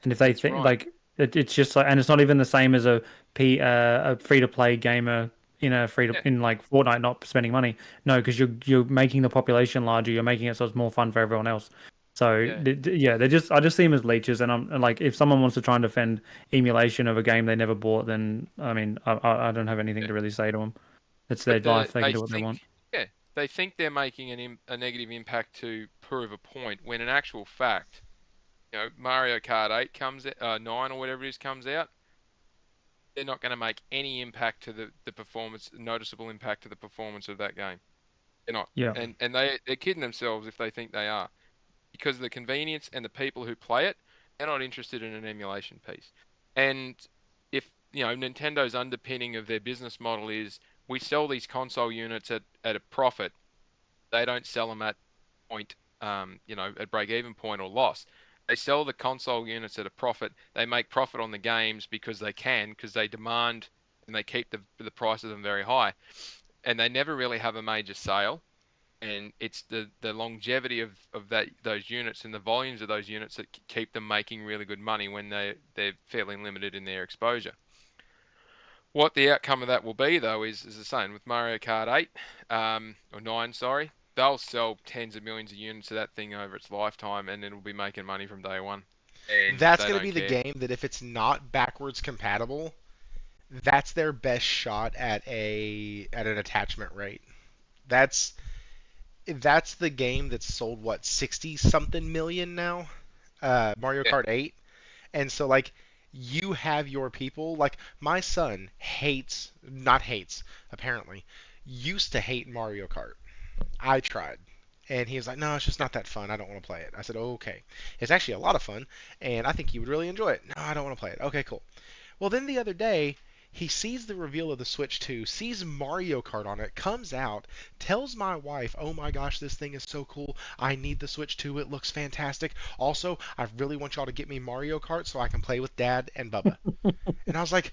And if they That's think right. like it's just like, and it's not even the same as a free to play gamer Yeah. in like Fortnite not spending money. No, because you're making the population larger. You're making it so it's more fun for everyone else. So Yeah. yeah, I just see them as leeches. And like, if someone wants to try and defend emulation of a game they never bought, then I mean, I don't have anything Yeah. to really say to them. It's their But life. They can do what they want. yeah, they think they're making a negative impact to prove a point, when in actual fact, Mario Kart 8 comes out, 9 or whatever it is comes out, they're not going to make any impact to the performance, noticeable impact to the performance of that game. They're not. Yeah. And they're kidding themselves if they think they are. Because of the convenience and the people who play it, they're not interested in an emulation piece. And if, Nintendo's underpinning of their business model is, we sell these console units at a profit, they don't sell them at point, at break-even point or loss. They sell the console units at a profit. They make profit on the games because they can, because they demand and they keep the price of them very high. And they never really have a major sale. And it's the longevity of those units and the volumes of those units that keep them making really good money when they're fairly limited in their exposure. What the outcome of that will be, though, is the same with Mario Kart 8, or 9, sorry. They'll sell tens of millions of units of that thing over its lifetime, and it'll be making money from day one. And That's they going to don't be the care. game that if it's not backwards compatible, that's their best shot at an attachment rate. That's that's the game that's sold what 60 something million now, Mario Yeah, Kart 8. And so like you have your people, like my son hates, not hates, apparently, used to hate Mario Kart. I tried. And he was like, no, it's just yeah, not that fun. I don't want to play it. I said, oh, okay. It's actually a lot of fun, and I think you would really enjoy it. No, I don't want to play it. Okay, cool. Well, then the other day, he sees the reveal of the Switch 2, sees Mario Kart on it, comes out, tells my wife, oh my gosh, this thing is so cool. I need the Switch 2. It looks fantastic. Also, I really want y'all to get me Mario Kart so I can play with Dad and Bubba. And I was like,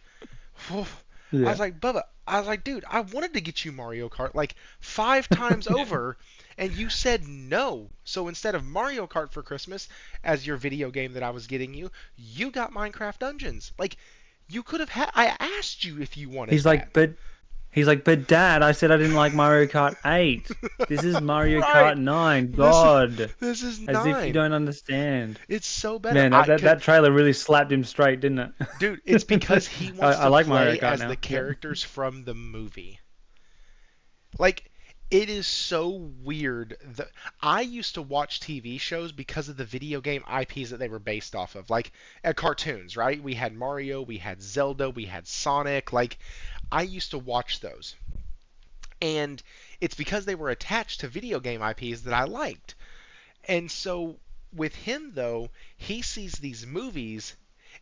whew. I Yeah. was like, Bubba, I was like, dude, I wanted to get you Mario Kart like 5 times yeah. over, and you said no. So instead of Mario Kart for Christmas as your video game that I was getting you, you got Minecraft Dungeons. Like, you could have had. I asked you if you wanted He's that. like, but Dad, I said I didn't like Mario Kart 8. This is Mario Right. Kart 9. This God. this is As if you 9. don't understand. It's so better. Man, that trailer really slapped him straight, didn't it? Dude, it's because he I, wants I to like Mario play Kart as the now. Yep. characters from the movie. Like, it is so weird that I used to watch TV shows because of the video game IPs that they were based off of, like cartoons, right? We had Mario, we had Zelda, we had Sonic. Like, I used to watch those, and it's because they were attached to video game IPs that I liked. And so with him though, he sees these movies,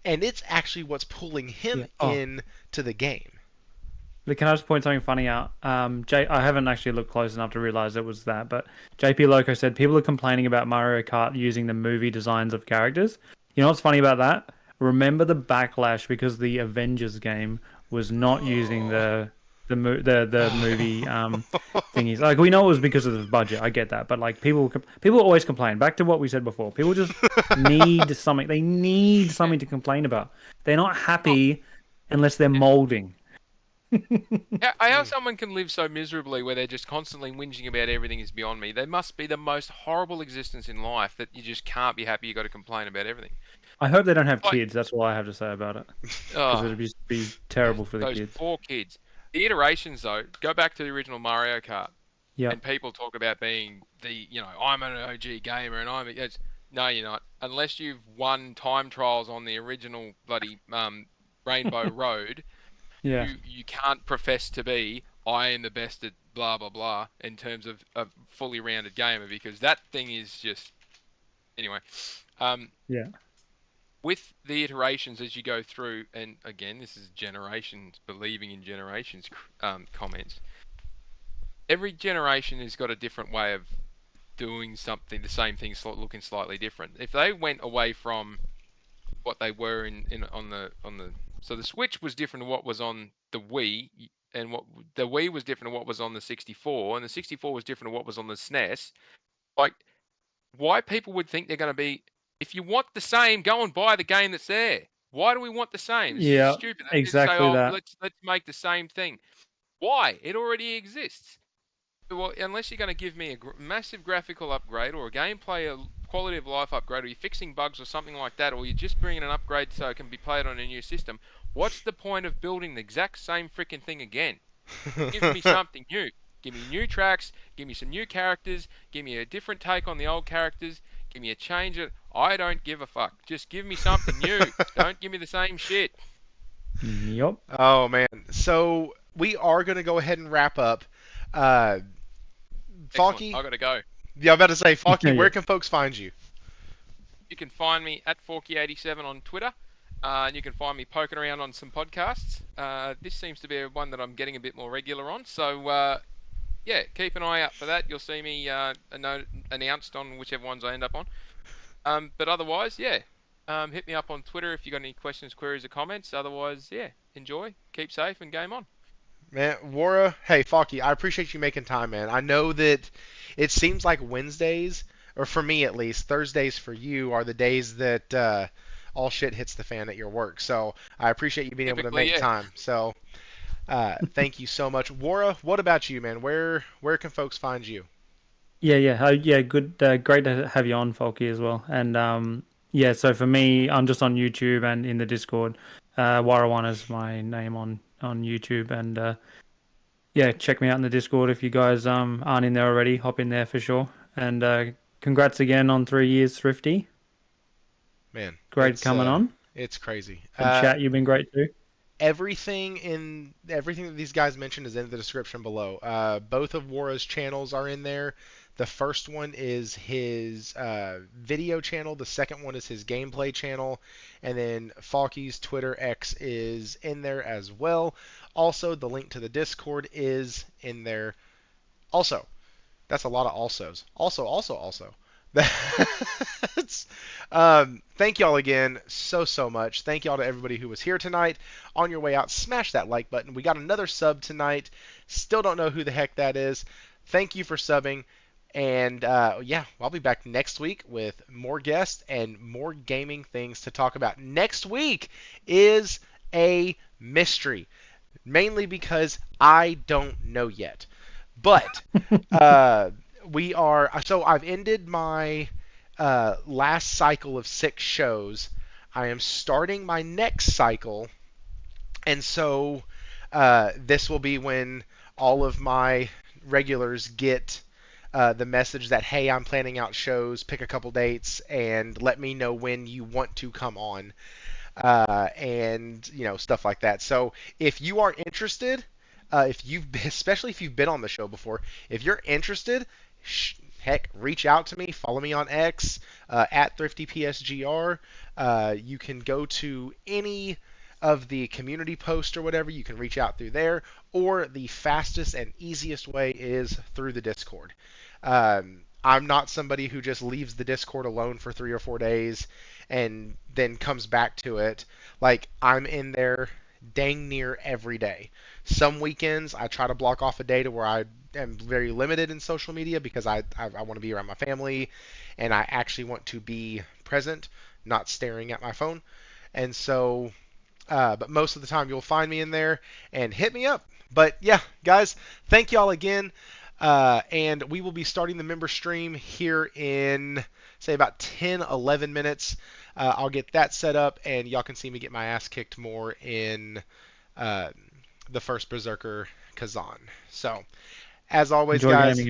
and it's actually what's pulling him Yeah. Oh, in to the game. can I just point something funny out? I haven't actually looked close enough to realize it was that, but JP Loco said people are complaining about Mario Kart using the movie designs of characters. You know what's funny about that? Remember the backlash because the Avengers game was not using the movie thingies. Like, we know it was because of the budget. I get that, but like, people always complain. Back to what we said before. People just need something. They need Yeah. something to complain about. They're not Oh, happy unless they're yeah. molding. How someone can live so miserably where they're just constantly whinging about everything is beyond me. They must be the most horrible existence in life that you just can't be happy. You got to complain about everything. I hope they don't have Like, kids. That's all I have to say about it. Because oh, it'd just be terrible for the those kids. poor kids. The iterations, though, go back to the original Mario Kart, Yeah. and people talk about being I'm an OG gamer and no, you're not. Unless you've won time trials on the original bloody Rainbow Road, Yeah. you can't profess to be I am the best at blah blah blah in terms of a fully rounded gamer, because that thing is just anyway. Um, Yeah. with the iterations as you go through, and again, this is generations believing in generations comments. Every generation has got a different way of doing something, the same thing, looking slightly different. If they went away from what they were in on the so the Switch was different to what was on the Wii, and what the Wii was different to what was on the 64, and the 64 was different to what was on the SNES. Like, why people would think they're going to be, if you want the same, go and buy the game that's there. Why do we want the same? It's Yeah, stupid. They just say, exactly oh, that. let's make the same thing. Why? It already exists. Well, unless you're going to give me a massive graphical upgrade or a gameplay, a quality of life upgrade, or you're fixing bugs or something like that, or you're just bringing an upgrade so it can be played on a new system, what's the point of building the exact same freaking thing again? Give me something new. Give me new tracks. Give me some new characters. Give me a different take on the old characters. Give me a change. I don't give a fuck. Just give me something new. Don't give me the same shit. Yup. Oh man. So we are going to go ahead and wrap up. Uh, Excellent. Falky, I gotta go. yeah, I'm about to say, Falky, Yeah. where can folks find you? You can find me at Forky87 on Twitter. And you can find me poking around on some podcasts. This seems to be one that I'm getting a bit more regular on. So, yeah, keep an eye out for that. You'll see me announced on whichever ones I end up on. But otherwise, yeah, hit me up on Twitter if you got any questions, queries, or comments. Otherwise, yeah, enjoy, keep safe, and game on. Man, Wara, hey, Falky, I appreciate you making time, man. I know that it seems like Wednesdays, or for me at least, Thursdays for you are the days that all shit hits the fan at your work. So I appreciate you being able to Typically, make yeah. time. So thank you so much. Wara, what about you, man? Where can folks find you? Yeah. Good. Great to have you on, Folky, as well. And yeah. So for me, I'm just on YouTube and in the Discord. Wara Wana is my name on YouTube, and yeah, check me out in the Discord if you guys aren't in there already. Hop in there for sure. And congrats again on 3 years, Thrifty. Man, Great coming on. it's crazy. And chat, you've been great too. Everything that these guys mentioned is in the description below. Both of Wara's channels are in there. The first one is his video channel. The second one is his gameplay channel. And then Falky's Twitter X is in there as well. Also, the link to the Discord is in there. Also, that's a lot of alsos. Also. That's, thank y'all again so much. Thank y'all to everybody who was here tonight. On your way out, smash that like button. We got another sub tonight. Still don't know who the heck that is. Thank you for subbing. And yeah, I'll be back next week with more guests and more gaming things to talk about. Next week is a mystery, mainly because I don't know yet. But uh, we are. So I've ended my last cycle of 6 shows. I am starting my next cycle, and so this will be when all of my regulars get the message that, hey, I'm planning out shows, pick a couple dates, and let me know when you want to come on, and stuff like that. So if you are interested, especially if you've been on the show before, if you're interested, heck, reach out to me. Follow me on X at ThriftyPSGR. You can go to any of the community posts or whatever. You can reach out through there, or the fastest and easiest way is through the Discord. I'm not somebody who just leaves the Discord alone for 3 or 4 days and then comes back to it. Like, I'm in there dang near every day. Some weekends I try to block off a day to where I am very limited in social media because I want to be around my family and I actually want to be present, not staring at my phone. And so, but most of the time you'll find me in there and hit me up. But yeah, guys, thank y'all again. And we will be starting the member stream here in, say, about 10, 11 minutes. I'll get that set up, and y'all can see me get my ass kicked more in the first Berserker Kazan. So, as always, Enjoy guys, gaming.